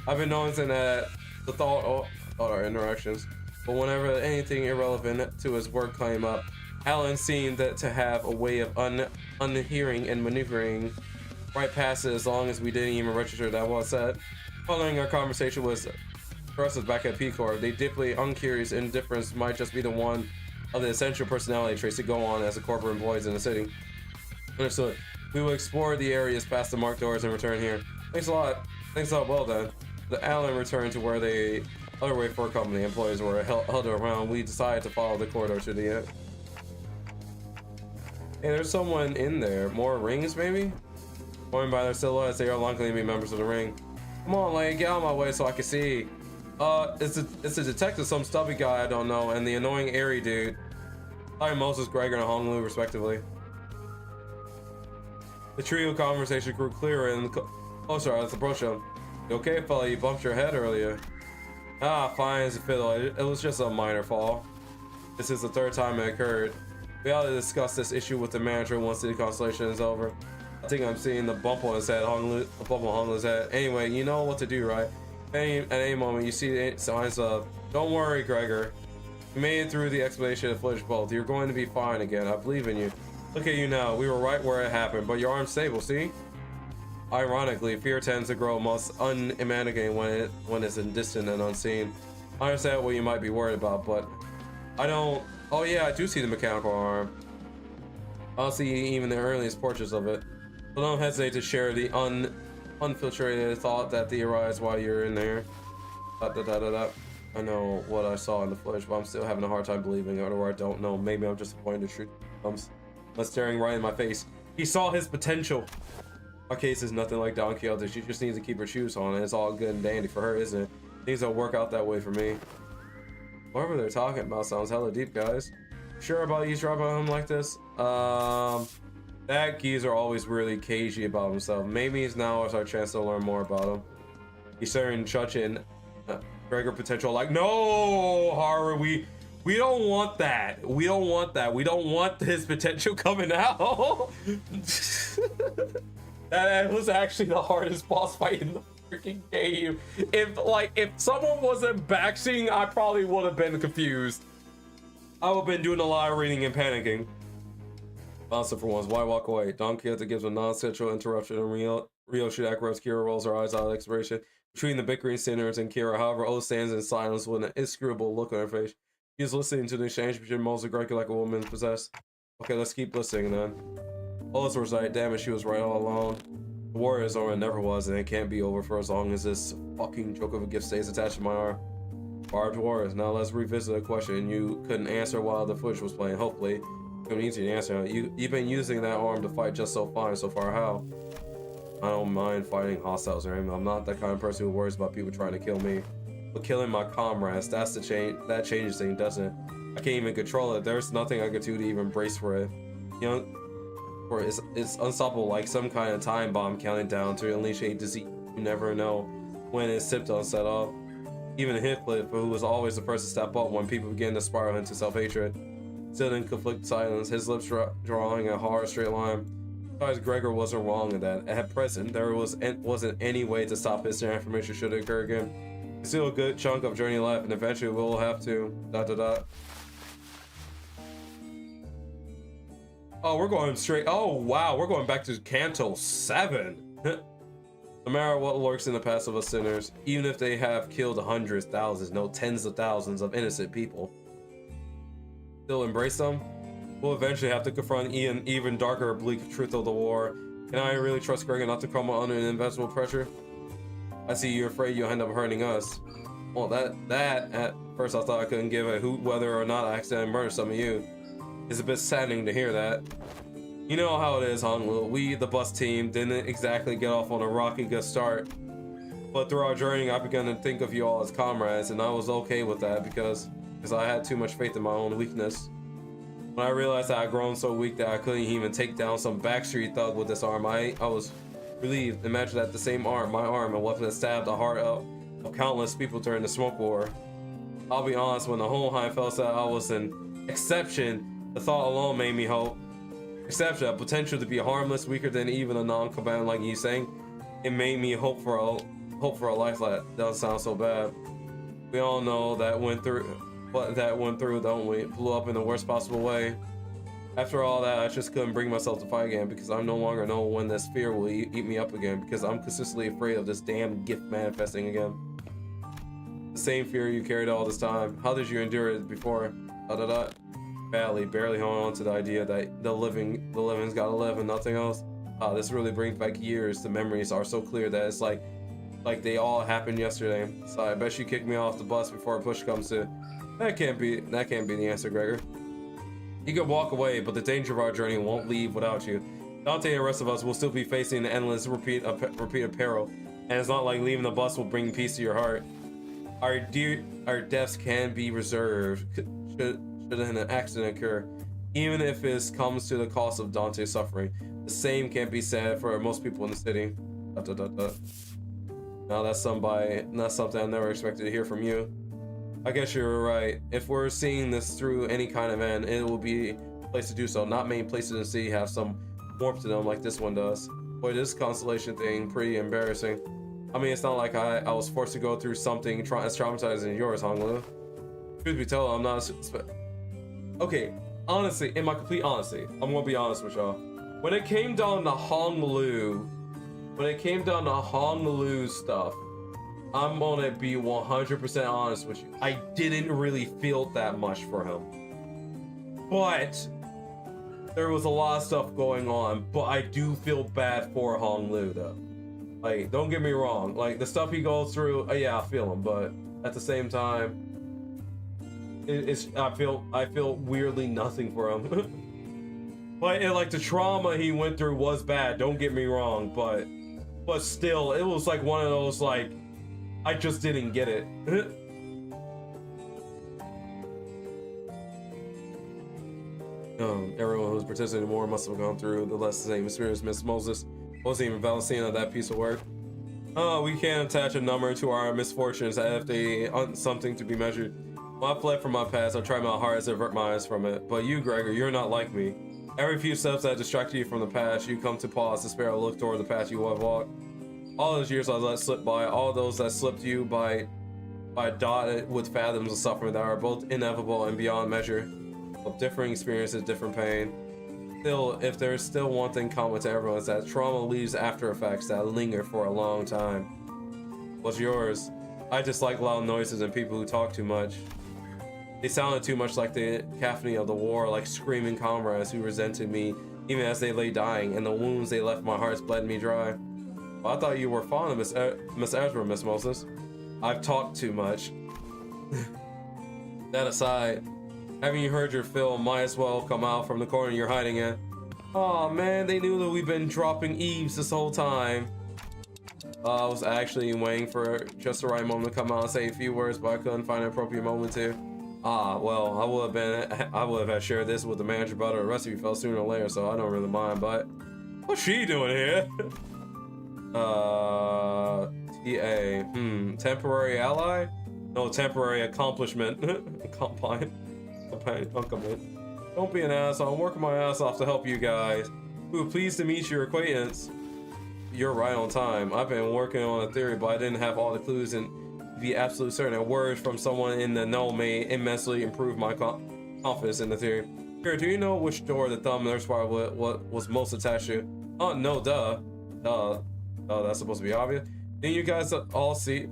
I've been noticing that the thought our interactions, but whenever anything irrelevant to his work came up, Alan seemed to have a way of unhearing and maneuvering right past it as long as we didn't even register that was said. Following our conversation was us back at P-Corps, they deeply uncurious indifference might just be the one of the essential personality traits to go on as a corporate employees in the city. Understood. We will explore the areas past the marked doors and return here. Thanks a lot. Thanks a lot. Well done. The Alan returned to where the other way for company employees were held around. We decided to follow the corridor to the end. Hey, there's someone in there. More rings, maybe? Going by their silhouettes, they are likely to be members of the ring. Come on, Lane, get out of my way so I can see. It's a detective, some stubby guy I don't know, and the annoying Airy dude. Hi, Moses, Gregor, and Honglu, respectively. The trio conversation grew clearer and closer as approached him. You okay, fella? You bumped your head earlier. Ah, fine as a fiddle. It was just a minor fall. This is the 3rd time it occurred. We ought to discuss this issue with the manager once the constellation is over. I think I'm seeing the bump on his head, a bump on Honglu's head. Anyway, you know what to do, right? At any moment you see signs of, don't worry, Gregor. You made it through the expedition of Fledge Bolt. You're going to be fine again. I believe in you. Look at you now. We were right where it happened, but your arm's stable, see? Ironically, fear tends to grow most unimaginating when it's distant and unseen. I understand what you might be worried about, but I don't. Oh yeah, I do see the mechanical arm. I'll see even the earliest portraits of it. But don't hesitate to share the unfiltrated thought that theorized while you're in there. I know what I saw in the footage, but I'm still having a hard time believing it, or I don't know. Maybe I'm just pointing the truth. but staring right in my face. He saw his potential. Our case is nothing like Don Quixote. She just needs to keep her shoes on, and it's all good and dandy for her, isn't it? Things don't work out that way for me. Whatever they're talking about sounds hella deep, guys. Sure about eavesdropping on him like this? That geezer always really cagey about himself. Maybe now is our chance to learn more about him. He's starting touching Gregor potential. Like, no, Haru, we don't want that. We don't want that. We don't want his potential coming out. That was actually the hardest boss fight in the freaking game. If someone wasn't backseeing, I probably would have been confused. I would have been doing a lot of reading and panicking. Monster for once, why walk away? Don Quixote gives a non-sensual interruption, and Rio should act. Kira rolls her eyes out of expiration. Between the bickering sinners and Kira, however, O stands in silence with an inscrutable look on her face. She is listening to the exchange between Moses and Gregor like a woman possessed. Okay, let's keep listening then. Olis was right, damn it, she was right all along. The war is over and never was, and it can't be over for as long as this fucking joke of a gift stays attached to my arm. Barbed wars. Now let's revisit a question you couldn't answer while the footage was playing. Hopefully, it's easy to answer. You've been using that arm to fight just so fine so far. How? I don't mind fighting hostiles or anything. I'm not that kind of person who worries about people trying to kill me. But killing my comrades, that's the change. That changes things, doesn't it? I can't even control it. There's nothing I could do to even brace for it. You know, or it's unstoppable, like some kind of time bomb counting down to unleash a disease. You never know when its symptoms set off. Even Heathcliff, who was always the first to step up when people began to spiral into self-hatred, still in conflict silence, his lips drawing a hard straight line. Besides, Gregor wasn't wrong in that. At present, there wasn't any way to stop his transformation should it occur again. There's still a good chunk of journey left, and eventually we'll have to... ... Oh, we're going straight... Oh, wow, we're going back to Canto 7. No matter what lurks in the past of us sinners, even if they have killed hundreds, thousands, no, tens of thousands of innocent people, still embrace them? We'll eventually have to confront an even darker, bleak truth of the war. Can I really trust Gregor not to crumble under an invincible pressure? I see you're afraid you'll end up hurting us. Well, that at first I thought I couldn't give a hoot whether or not I accidentally murdered some of you. It's a bit saddening to hear that. You know how it is, Honolulu. We, the bus team, didn't exactly get off on a rocky good start. But through our journey, I began to think of you all as comrades, and I was okay with that because I had too much faith in my own weakness. When I realized that I'd grown so weak that I couldn't even take down some backstreet thug with this arm, I was relieved. Imagine that the same arm, my arm, a weapon that stabbed the heart of countless people during the smoke war. I'll be honest, when the Hohenheim felt that I was an exception, the thought alone made me hope. Exception, a potential to be harmless, weaker than even a non-combatant like you saying. It made me hope for a life that doesn't sound so bad. We all know that went through, don't we? It blew up in the worst possible way. After all that, I just couldn't bring myself to fight again because I no longer know when this fear will eat me up again because I'm consistently afraid of this damn gift manifesting again. The same fear you carried all this time. How did you endure it before? Badly, barely holding on to the idea that the living's gotta live and nothing else. This really brings back years. The memories are so clear that it's like they all happened yesterday. So I bet you kicked me off the bus before a push comes to. That can't be the answer, Gregor. You can walk away, but the danger of our journey won't leave without you. Dante and the rest of us will still be facing the endless repeated peril, and it's not like leaving the bus will bring peace to your heart. Our deaths can be reserved should an accident occur, even if it comes to the cost of Dante's suffering. The same can't be said for most people in the city. Now that's something I never expected to hear from you. I guess you're right. If we're seeing this through any kind of end, it will be a place to do so. Not many places in the city have some warmth to them like this one does. Boy, this constellation thing, pretty embarrassing. I mean, it's not like I was forced to go through something as traumatizing as yours, Honolulu. Truth be told, I'm not... Okay, honestly, in my complete honesty, I'm gonna be honest with y'all. When it came down to Honolulu stuff, I'm gonna be 100% honest with you. I didn't really feel that much for him. But there was a lot of stuff going on, but I do feel bad for Honolulu though. Like, don't get me wrong, like the stuff he goes through, yeah, I feel him, but at the same time, I feel weirdly nothing for him. But like the trauma he went through was bad. Don't get me wrong, but still, it was like one of those like I just didn't get it. Everyone who's participating more must have gone through the less same experience. Miss Moses wasn't even Valentina that piece of work. We can't attach a number to our misfortunes as if they aren't something to be measured. When I fled from my past, I tried my hardest to avert my eyes from it. But you, Gregor, you're not like me. Every few steps that distract you from the past, you come to pause, despair, look toward the path you have walked. All those years I let slip by, all those that slipped you by dotted with fathoms of suffering that are both inevitable and beyond measure. Of differing experiences, different pain. Still, if there's still one thing common to everyone, is that trauma leaves after effects that linger for a long time. What's yours? I dislike loud noises and people who talk too much. They sounded too much like the cacophony of the war, like screaming comrades who resented me even as they lay dying, and the wounds they left my hearts bled me dry. Well, I thought you were fond of Miss Ezra, Miss Moses. I've talked too much. That aside, haven't you heard your fill? Might as well come out from the corner you're hiding in. Oh man, they knew that we've been dropping eaves this whole time. I was actually waiting for just the right moment to come out and say a few words, but I couldn't find an appropriate moment to. Well, I would have shared this with the manager, but the rest of you fell sooner or later, so I don't really mind. But what's she doing here? TA. Temporary ally? No, temporary accomplishment. Compliment. Don't be an asshole. I'm working my ass off to help you guys. Ooh, pleased to meet your acquaintance. You're right on time. I've been working on a theory, but I didn't have all the clues and be absolutely certain that words from someone in the know may immensely improve my confidence in the theory. Here, do you know which door the thumb nurse wire was most attached to? Oh, no, duh. That's supposed to be obvious. Didn't you guys all see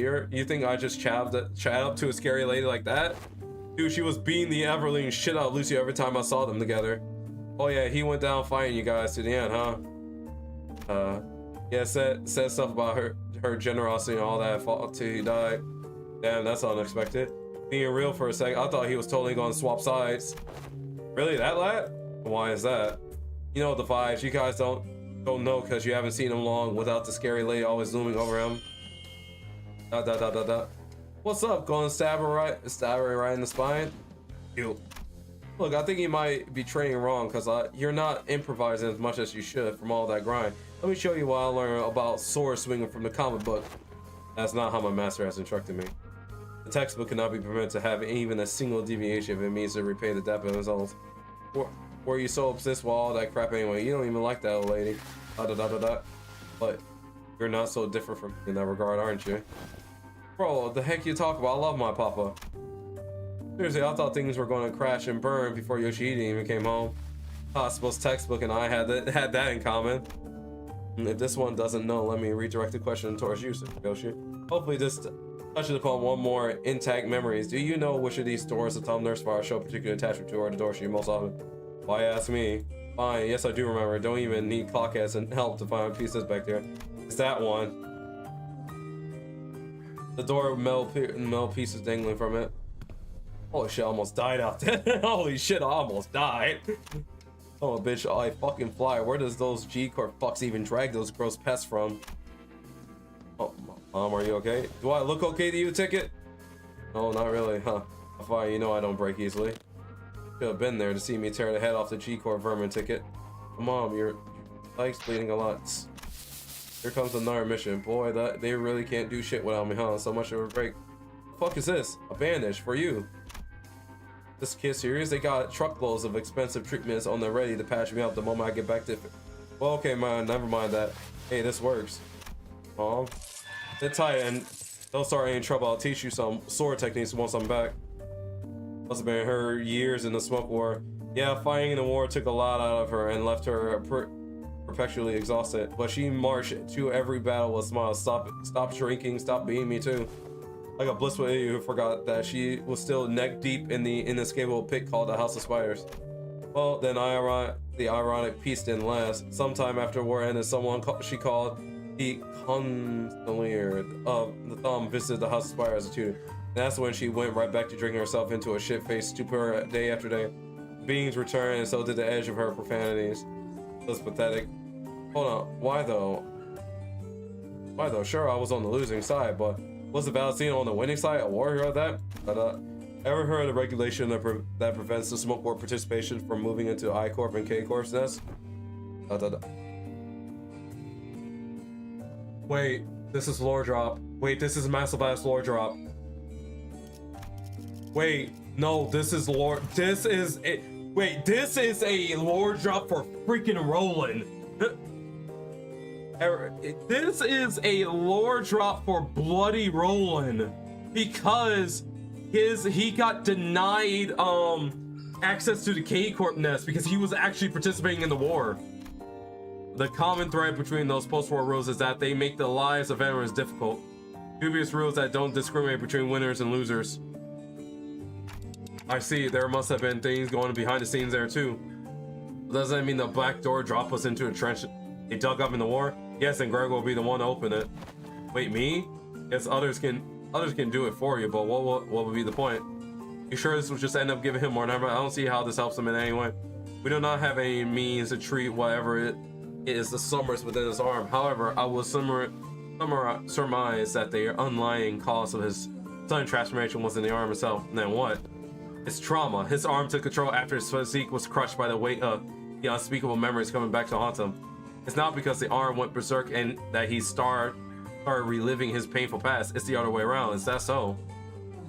her? You think I just chat up to a scary lady like that? Dude, she was beating the Everling shit out of Lucy every time I saw them together. Oh yeah, he went down fighting you guys to the end, huh? Yeah, said stuff about her generosity and all that till he died. Damn, that's unexpected. Being real for a second, I thought he was totally going to swap sides. Really, that lad? Why is that? You know the vibes. You guys don't know because you haven't seen him long without the scary lady always looming over him. What's up? Going to stab her right in the spine? Ew. Look, I think you might be training wrong because you're not improvising as much as you should from all that grind. Let me show you what I learned about sword swinging from the comic book. That's not how my master has instructed me. The textbook cannot be permitted to have even a single deviation if it means to repay the debt of his own. Were you so obsessed with all that crap anyway? You don't even like that old lady. But you're not so different from me in that regard, aren't you? Bro, what the heck you talk about? I love my papa. Seriously, I thought things were going to crash and burn before Yoshihide even came home. I suppose textbook and I had that in common. If this one doesn't know, let me redirect the question towards you, Yoshi. Hopefully this touches upon one more intact memories. Do you know which of these doors the thumb nurse fire show particular attachment to, or the door she most often? Why ask me? Fine, yes I do remember. Don't even need clock heads and help to find pieces back there. It's that one. The door with metal pieces dangling from it. Holy shit, I almost died out there. Holy shit, I almost died. Oh, bitch, I fucking fly. Where does those G-Corp fucks even drag those gross pests from? Oh, Mom, are you okay? Do I look okay to you, Ticket? No, not really, huh? Fine, you know I don't break easily. Should have been there to see me tear the head off the G-Corp vermin, Ticket. Mom, your leg's bleeding a lot. Here comes another mission. Boy, they really can't do shit without me, huh? So much of a break. The fuck is this? A bandage for you. This kid serious? They got truckloads of expensive treatments on the ready to patch me up the moment I get back to. Well, okay, man, never mind that. Hey, this works. Mom, sit tight and don't start any trouble. I'll teach you some sword techniques once I'm back. Must have been her years in the smoke war. Yeah, fighting in the war took a lot out of her and left her perpetually exhausted. But she marched to every battle with smiles. Stop shrinking. Stop beating me too. Like a blissful idiot who forgot that she was still neck deep in the inescapable pit called the House of Spiders. Well, then the ironic piece didn't last. Sometime after war ended, someone she called the Consigliere of the Thumb visited the House of Spiders as a tutor. That's when she went right back to drinking herself into a shit-faced stupor day after day. beings returned, and so did the edge of her profanities. That's pathetic. Hold on, why though? Why though? Sure, I was on the losing side, but was the Valentino on the winning side? A war hero at that? Ever heard of the regulation that prevents the Smoke Corp participation from moving into I Corp and K Corp's nest? Wait, this is lore drop. Wait, this is massive ass lore drop. Wait, no, this is lore. This is a. Wait, this is a lore drop for freaking Roland. This is a lore drop for bloody Roland because he got denied access to the K Corp nest because he was actually participating in the war. The common thread between those post-war rules is that they make the lives of veterans difficult. Dubious rules that don't discriminate between winners and losers. I see, there must have been things going behind the scenes there too. Does that mean the black door dropped us into a trench they dug up in the war? Yes, and Greg will be the one to open it. Wait, me? Yes, others can do it for you, but what would be the point? You sure this will just end up giving him more number? I don't see how this helps him in any way. We do not have any means to treat whatever it is the summers within his arm. However, I will surmise that the underlying cause of his sudden transformation was in the arm itself. And then what? It's trauma. His arm took control after his physique was crushed by the weight of the unspeakable memories coming back to haunt him. It's not because the arm went berserk and that he started reliving his painful past. It's the other way around. Is that so?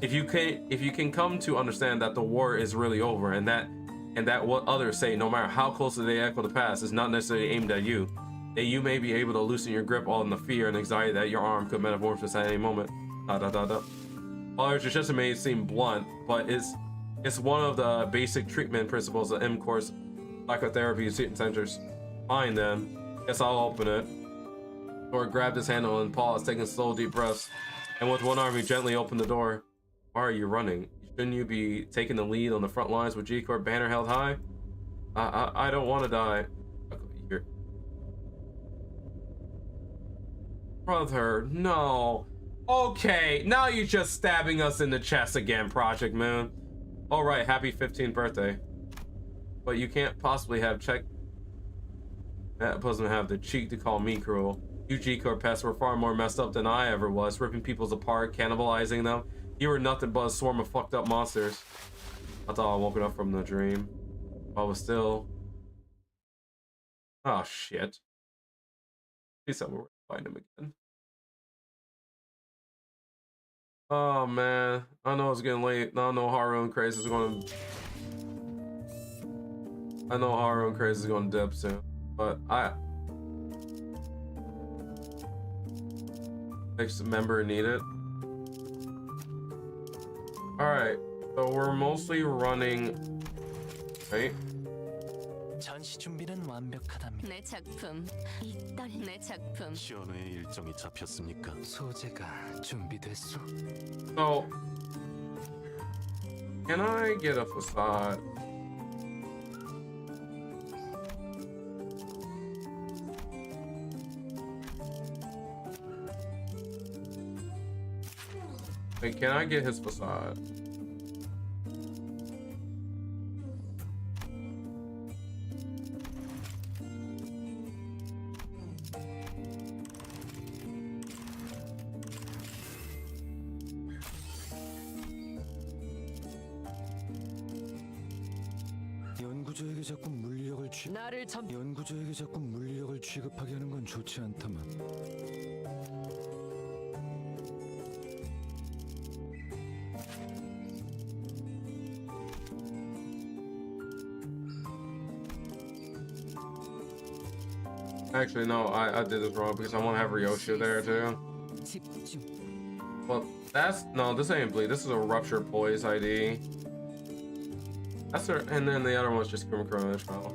If you can come to understand that the war is really over and that what others say, no matter how closely they echo the past, is not necessarily aimed at you, that you may be able to loosen your grip on the fear and anxiety that your arm could metamorphose at any moment. Others just may seem blunt, but it's one of the basic treatment principles of M-Course psychotherapy centers. Fine then. Guess I'll open it. Thor grabbed his handle and paused, taking slow, deep breaths. And with one arm, he gently opened the door. Why are you running? Shouldn't you be taking the lead on the front lines with G-Corp banner held high? I don't want to die. Here. Brother, no. Okay, now you're just stabbing us in the chest again, Project Moon. Alright, happy 15th birthday. But you can't possibly have that doesn't have the cheek to call me cruel. You G-Corp pests were far more messed up than I ever was, ripping people's apart, cannibalizing them. You were nothing but a swarm of fucked up monsters. I thought I woke up from the dream. I was still... Oh shit. Please tell me we're gonna find him again. Oh man, I know it's getting late. I know Haru and Craze is going to... I know Haru and Craze is going to dip soon. But next member needed. Alright, so we're mostly running, right? 전시 준비는 완벽하답니다. 내 작품, 내 작품. 시연회 일정이 잡혔습니까? 소재가 준비됐소? So, can I get a facade? Wait, can I get his facade? 연구자에게 자꾸 물리력을 연구자에게 자꾸 물리력을 취급하게 하는 건 좋지 않다만. Actually, no, I did this wrong because I want to have Ryoshu there too. Well, no, this ain't bleed. This is a rupture poise ID. That's her, and then the other one's just Kuruma as well.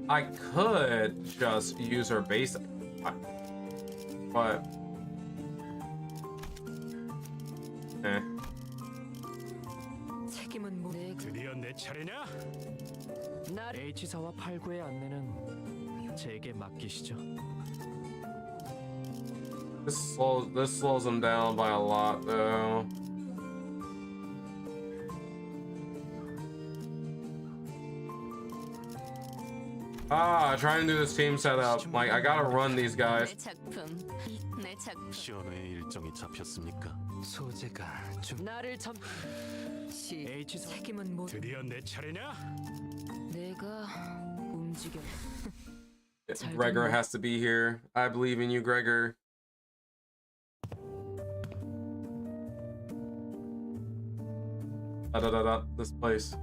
I could just use her base, but 책임은 드디어 내 차례냐? H사와 89의 안내는 제게 맡기시죠. This slows them down by a lot, though. Trying to do this team setup. Like, I gotta run these guys. 시연회의 일정이 잡혔습니까? 소재가 좀 나를 점 H 책임은 모두 드디어 내 차례냐? 내가 움직여. Gregor has to be here. I believe in you, Gregor. This place.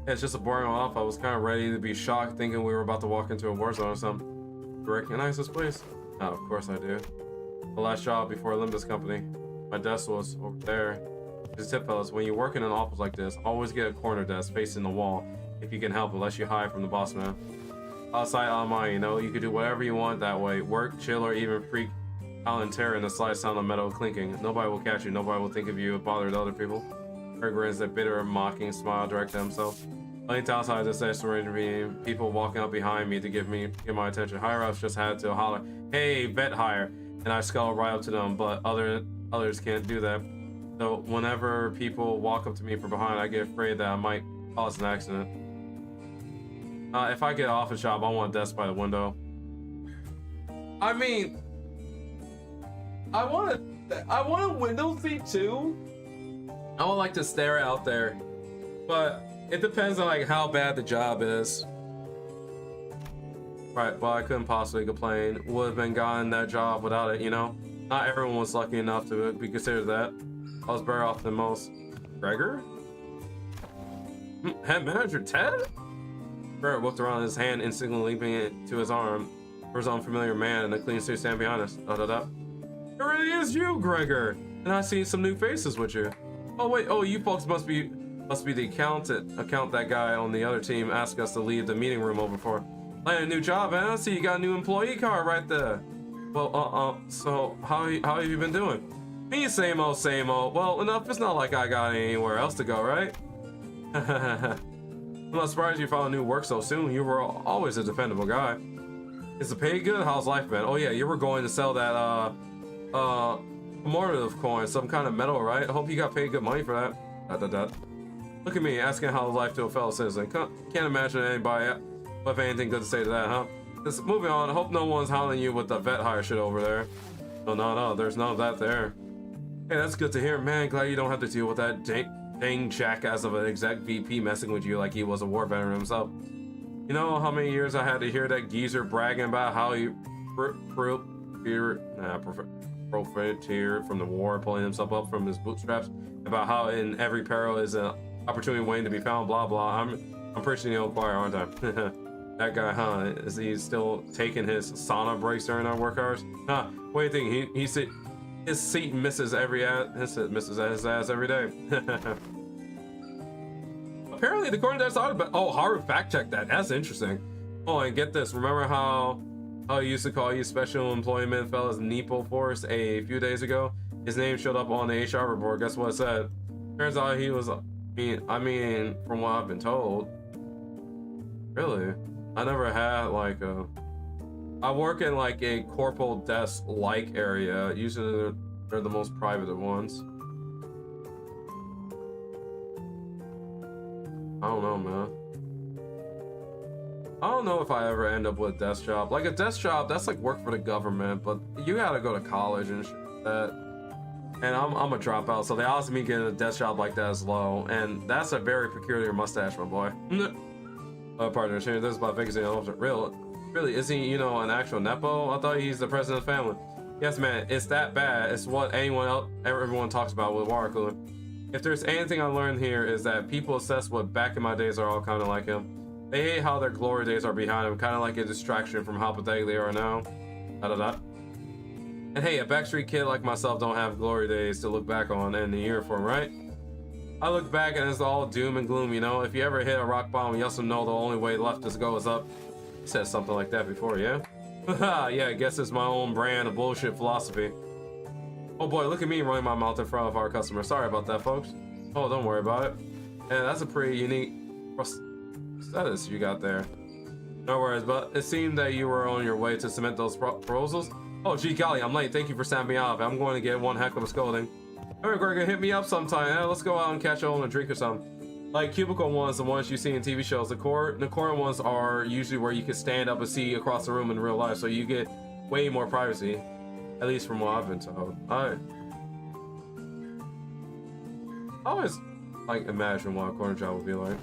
Yeah, it's just a boring off. I was kind of ready to be shocked, thinking we were about to walk into a war zone or something. Do you recognize this place? Oh, of course I do. The last job before Limbus Company. My desk was over there. Just tip fellas, when you work in an office like this, always get a corner desk facing the wall if you can help, unless you hide from the boss man. Outside, out of mind, you know, you can do whatever you want that way. Work, chill, or even freak out in terror in the slight sound of metal clinking. Nobody will catch you. Nobody will think of you bothered other people. Her grins, a bitter, mocking smile direct to himself. Only downside is this arrangement, people walking up behind me to get my attention. Higher ups just had to holler, "Hey, vet hire," and I scuttle right up to them. But others can't do that. So whenever people walk up to me from behind, I get afraid that I might cause an accident. If I get an office job, I want a desk by the window. I mean, I want a window seat too. I would like to stare out there, but it depends on like how bad the job is. Right, well, I couldn't possibly complain. Would have been gotten that job without it, you know? Not everyone was lucky enough to be considered that. I was better off than most. Gregor? Head manager Ted? Gregor looked around, his hand instantly leaping into his arm for his unfamiliar man in a clean suit standing behind us. It really is you, Gregor! And I see some new faces with you. Oh wait, oh, you folks must be the account that guy on the other team asked us to leave the meeting room over for. Landed a new job, man. I see you got a new employee card right there. Well, so how have you been doing? Me, same old, same old. Well, enough. It's not like I got anywhere else to go, right? I'm not surprised you found a new work so soon. You were always a dependable guy. Is the pay good? How's life been? Oh yeah, you were going to sell that commemorative coin, some kind of metal, right? I hope you got paid good money for that. Look at me asking how life to a fellow citizen. Can't imagine anybody with anything good to say to that, huh? Just moving on. I hope no one's hounding you with the vet hire shit over there. No, there's none of that there. Hey, that's good to hear, man. Glad you don't have to deal with that dang jackass of an exec VP messing with you like he was a war veteran himself. You know how many years I had to hear that geezer bragging about how he profiteered from the war, pulling himself up from his bootstraps, about how in every peril is an opportunity waiting to be found, blah blah. I'm preaching the old choir, aren't I? That guy, huh? Is he still taking his sauna breaks during our work hours? Huh? What do you think? His seat misses his ass every day. Apparently the corner desk Haru fact checked that. That's interesting. Oh, and get this. Remember how he used to call you special employment fellas Nepo Force a few days ago? His name showed up on the HR report. Guess what it said? Turns out he was, I mean, from what I've been told. Really? I never had like I work in like a corporal desk like area. Usually they're the most private ones. I don't know, man. I don't know if I ever end up with a desk job. Like a desk job, that's like work for the government, but you gotta go to college and shit like that. And I'm a dropout, so the odds of me getting a desk job like that is low. And that's a very peculiar mustache, my boy. Partner, sharing this about vacancy. Really, is he, an actual Nepo? I thought he's the president of the family. Yes, man, it's that bad. It's what everyone talks about with water cooler. If there's anything I learned here is that people assess what back in my days are all kind of like him. They hate how their glory days are behind them, kind of like a distraction from how pathetic they are now. And hey, a backstreet kid like myself don't have glory days to look back on in the uniform, right? I look back and it's all doom and gloom, If you ever hit a rock bottom, you also know the only way left to go is up. You said something like that before, yeah? Yeah, I guess it's my own brand of bullshit philosophy. Oh boy, look at me running my mouth in front of our customers. Sorry about that, folks. Oh, don't worry about it. And that's a pretty unique status you got there. No worries, but it seemed that you were on your way to submit those proposals. Oh, gee golly, I'm late. Thank you for snapping me off. I'm going to get one heck of a scolding. Alright, Gregor, hit me up sometime. Let's go out and catch on a drink or something. Like cubicle ones, the ones you see in TV shows, the corner ones are usually where you can stand up and see across the room in real life, so you get way more privacy. At least from what I've been told. I always like imagine what a corner job would be like.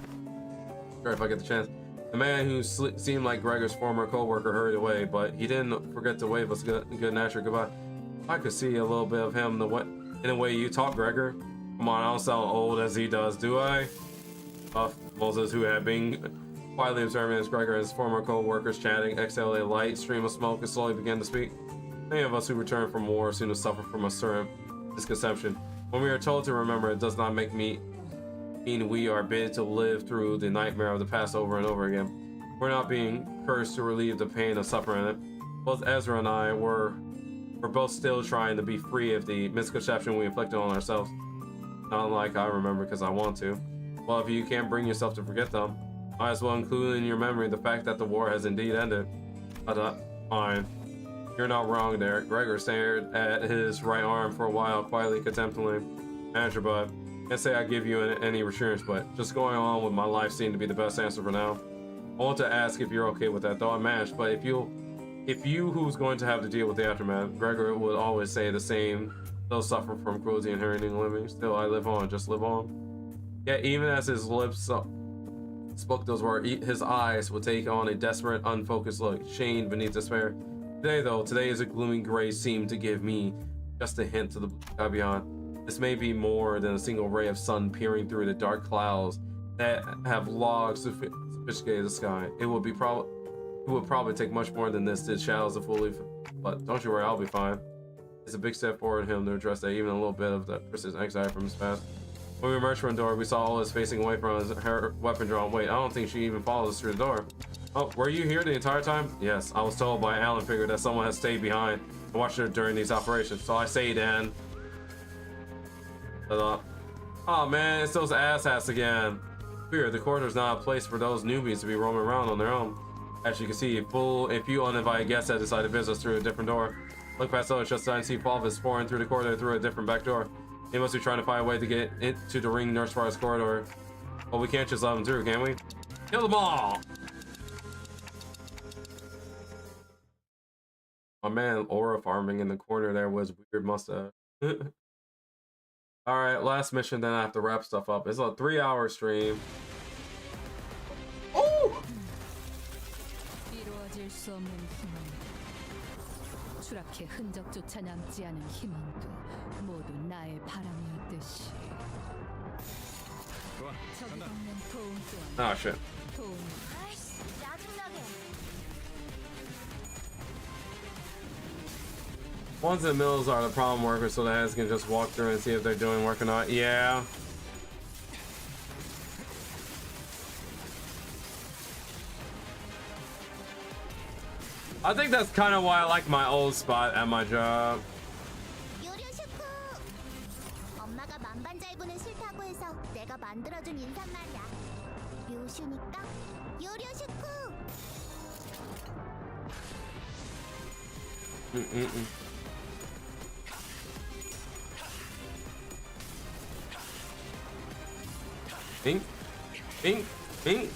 Sure, if I get the chance. The man who seemed like Gregor's former co-worker hurried away, but he didn't forget to wave us good-natured goodbye. I could see a little bit of him in the way you talk, Gregor. Come on, I don't sound old as he does, do I? Moses, who had been quietly observing as Gregor and his former co-workers chatting, exhaled a light stream of smoke and slowly began to speak. Many of us who return from war seem to suffer from a certain misconception. When we are told to remember, it does not mean we are bid to live through the nightmare of the past over and over again. We're not being cursed to relieve the pain of suffering it. Both Ezra and I were both still trying to be free of the misconception we inflicted on ourselves. Not like I remember because I want to. Well, if you can't bring yourself to forget them, might as well include in your memory the fact that the war has indeed ended. Fine. You're not wrong there. Gregor stared at his right arm for a while, quietly contemptuously. Manager, bud. Can't say I give you any reassurance, but just going on with my life seemed to be the best answer for now. I want to ask if you're okay with that, though I managed, but if you who's going to have to deal with the aftermath, Gregor would always say the same. They'll suffer from cruelty inherent in living. Still, I live on, just live on. Yet, even as his lips spoke those words, his eyes would take on a desperate, unfocused look, shamed beneath despair. Today is a gloomy gray seemed to give me just a hint to the sky beyond. This may be more than a single ray of sun peering through the dark clouds that have logged sophisticated the sky. It would probably take much more than this to shadows to fully, but don't you worry, I'll be fine. It's a big step forward in him to address that, even a little bit of that persistent anxiety from his past. When we emerged from the door, we saw Ola's facing away from us, her weapon drawn. Wait, I don't think she even followed us through the door. Oh, were you here the entire time? Yes, I was told by Alan figure that someone had stayed behind and watched her during these operations. So I stayed in. Oh man, it's those asshats again. Weird, the corridor's not a place for those newbies to be roaming around on their own. As you can see, a few uninvited guests had decided to visit us through a different door. Look past those, just I see Paulvis pouring through the corridor through a different back door. He must be trying to find a way to get into the ring nurse forest corridor. Well, we can't just let them through, can we? Kill them all! My man aura farming in the corner there was weird mustache. Alright, last mission, then I have to wrap stuff up. It's a 3-hour stream. Oh! 이루어질 수 없는 희망, 추락해 흔적조차 남지 않은 희망도 모두 나의 바람이었듯이. 저기 닿는 도움 또한 Oh shit. 도움. Ones in the mills are the problem workers, so the heads can just walk through and see if they're doing work or not. Yeah. I think that's kind of why I like my old spot at my job. 엄마가 만반잘부는 싫다고 해서 내가 만들어준 인사말이야. 요슈니까 요료슈쿠. Bing, bing, bing.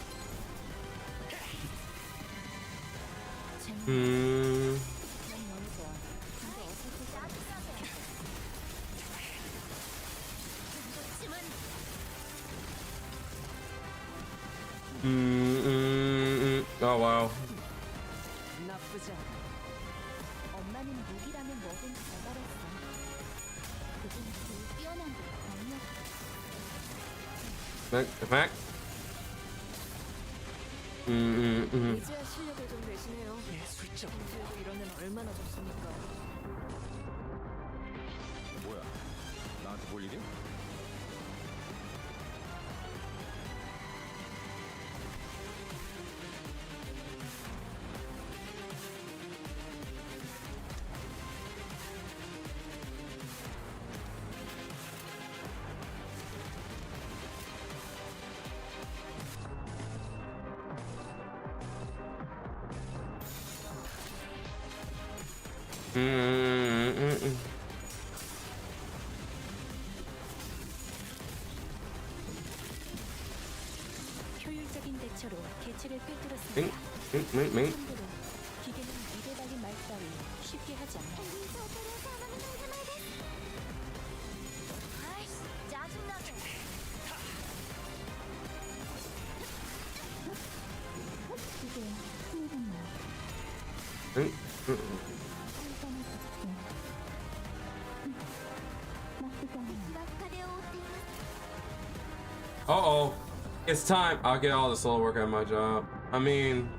Oh wow. 나쁘지 않아. 엄마는 무기라면 뭐든 잘 다뤘어. 그중 제일 뛰어난 게 병력. Back. 이제야 실력을 좀 내시네요. 예술적. 이제도 이런 애는 얼마나 좋습니까? 뭐야? 나한테 볼 일이야? 근처로 개체를 응? 꿰뚫었습니다. 응? 참고로 기계는 입에 달린 말 따위 쉽게 하지 않아요. 아이씨, 짜증나게. 이게 흥분이야. 응? 응? Uh-oh. It's time. I'll get all the solo work at my job. I mean,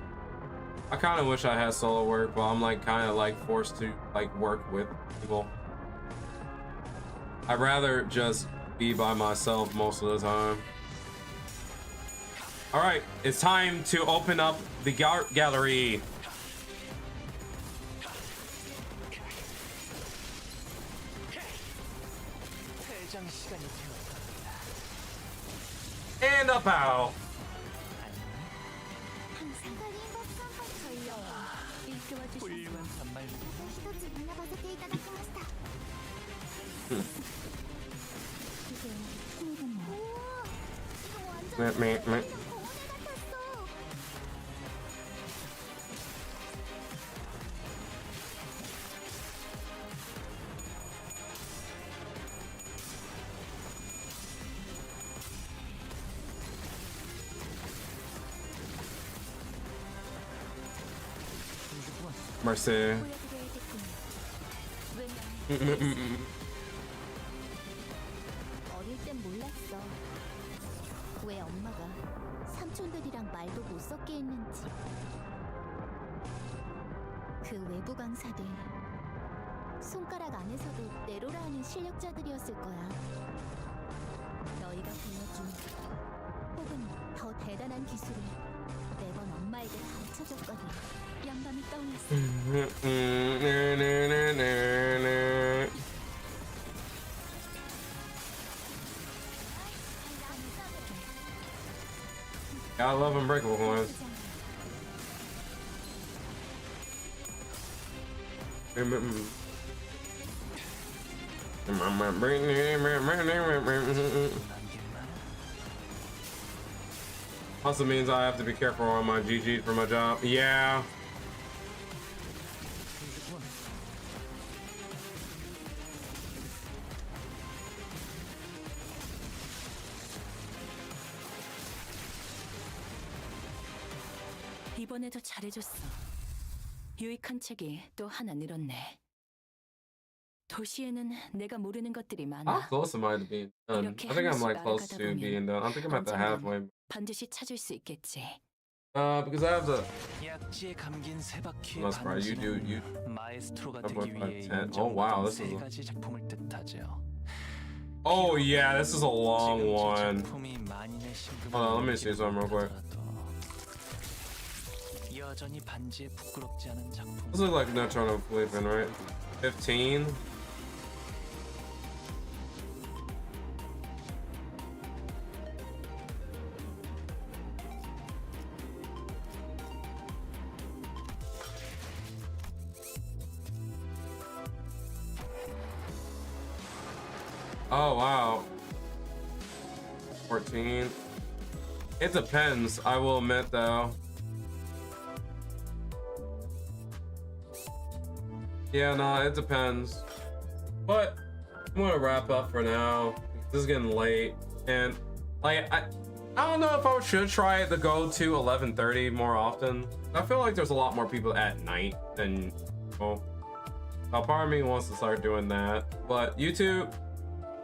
I kind of wish I had solo work, but I'm like kind of like forced to like work with people. I'd rather just be by myself most of the time. All right, it's time to open up the art gallery. 퇴장 시간이 되었다. And a bow. 항상 림버스 컴퍼니 전력. 일깨워 주셔서 훌륭한 단말. 一つ学ばせていただきました。이게 흥분이야. 우와, 이거 완전 매. 공원에 같았어. Mercy. 보여드려야겠군요. 어릴 땐 몰랐어. 왜 엄마가 삼촌들이랑 말도 못 섞게 했는지. 그 외부 강사들 손가락 안에서도 내로라 하는 실력자들이었을 거야. 너희가 보여준 혹은 더 대단한 기술을 매번 엄마에게 가르쳐줬거든. 양감이 떠올랐어. I love unbreakable ones. Also means I have to be careful on my GG for my job. Yeah. 이번에도 잘해줬어. 유익한 책이 또 하나 늘었네. 도시에는 내가 모르는 것들이 How 많아. close am I to being done? I think I'm like close to being done. I think I'm at the halfway. 반드시 찾을 수 있겠지. Because I have the. 약지에 감긴 세 바퀴의 That's right. You do. You. 마에스트로가 Double 되기 위해 5, 10. Oh, wow, 인정받은 this 세 is a- 가지 작품을 뜻하죠. Oh yeah, this is a long 지금 제 one. 작품이 만인의 심금을 Hold on, let me see 울리지 something real quick. 못하더라도 여전히 반지에 부끄럽지 않은 작품. This looks like Nocturnal Flipping, right? 15. Oh wow. 14. It depends, I will admit though. Yeah, no, it depends. But I'm gonna wrap up for now. This is getting late, and like I don't know if I should try to go to 11:30 more often. I feel like there's a lot more people at night than well. Now part of me wants to start doing that, but YouTube,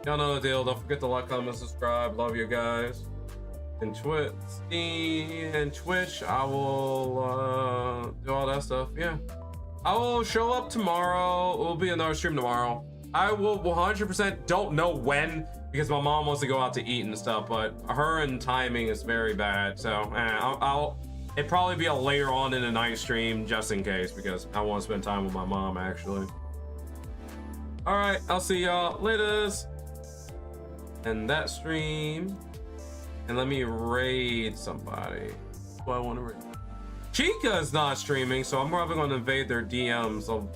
y'all know the deal. Don't forget to like, comment, subscribe. Love you guys. And Twitch, I will do all that stuff. Yeah. I will show up tomorrow. It will be another stream tomorrow. I will 100% don't know when because my mom wants to go out to eat and stuff, but her and timing is very bad. So it'd probably be a later on in the night stream just in case because I want to spend time with my mom actually. All right, I'll see y'all later. And that stream. And let me raid somebody. Who I want to raid? Chica is not streaming, so I'm probably going to invade their DMs. So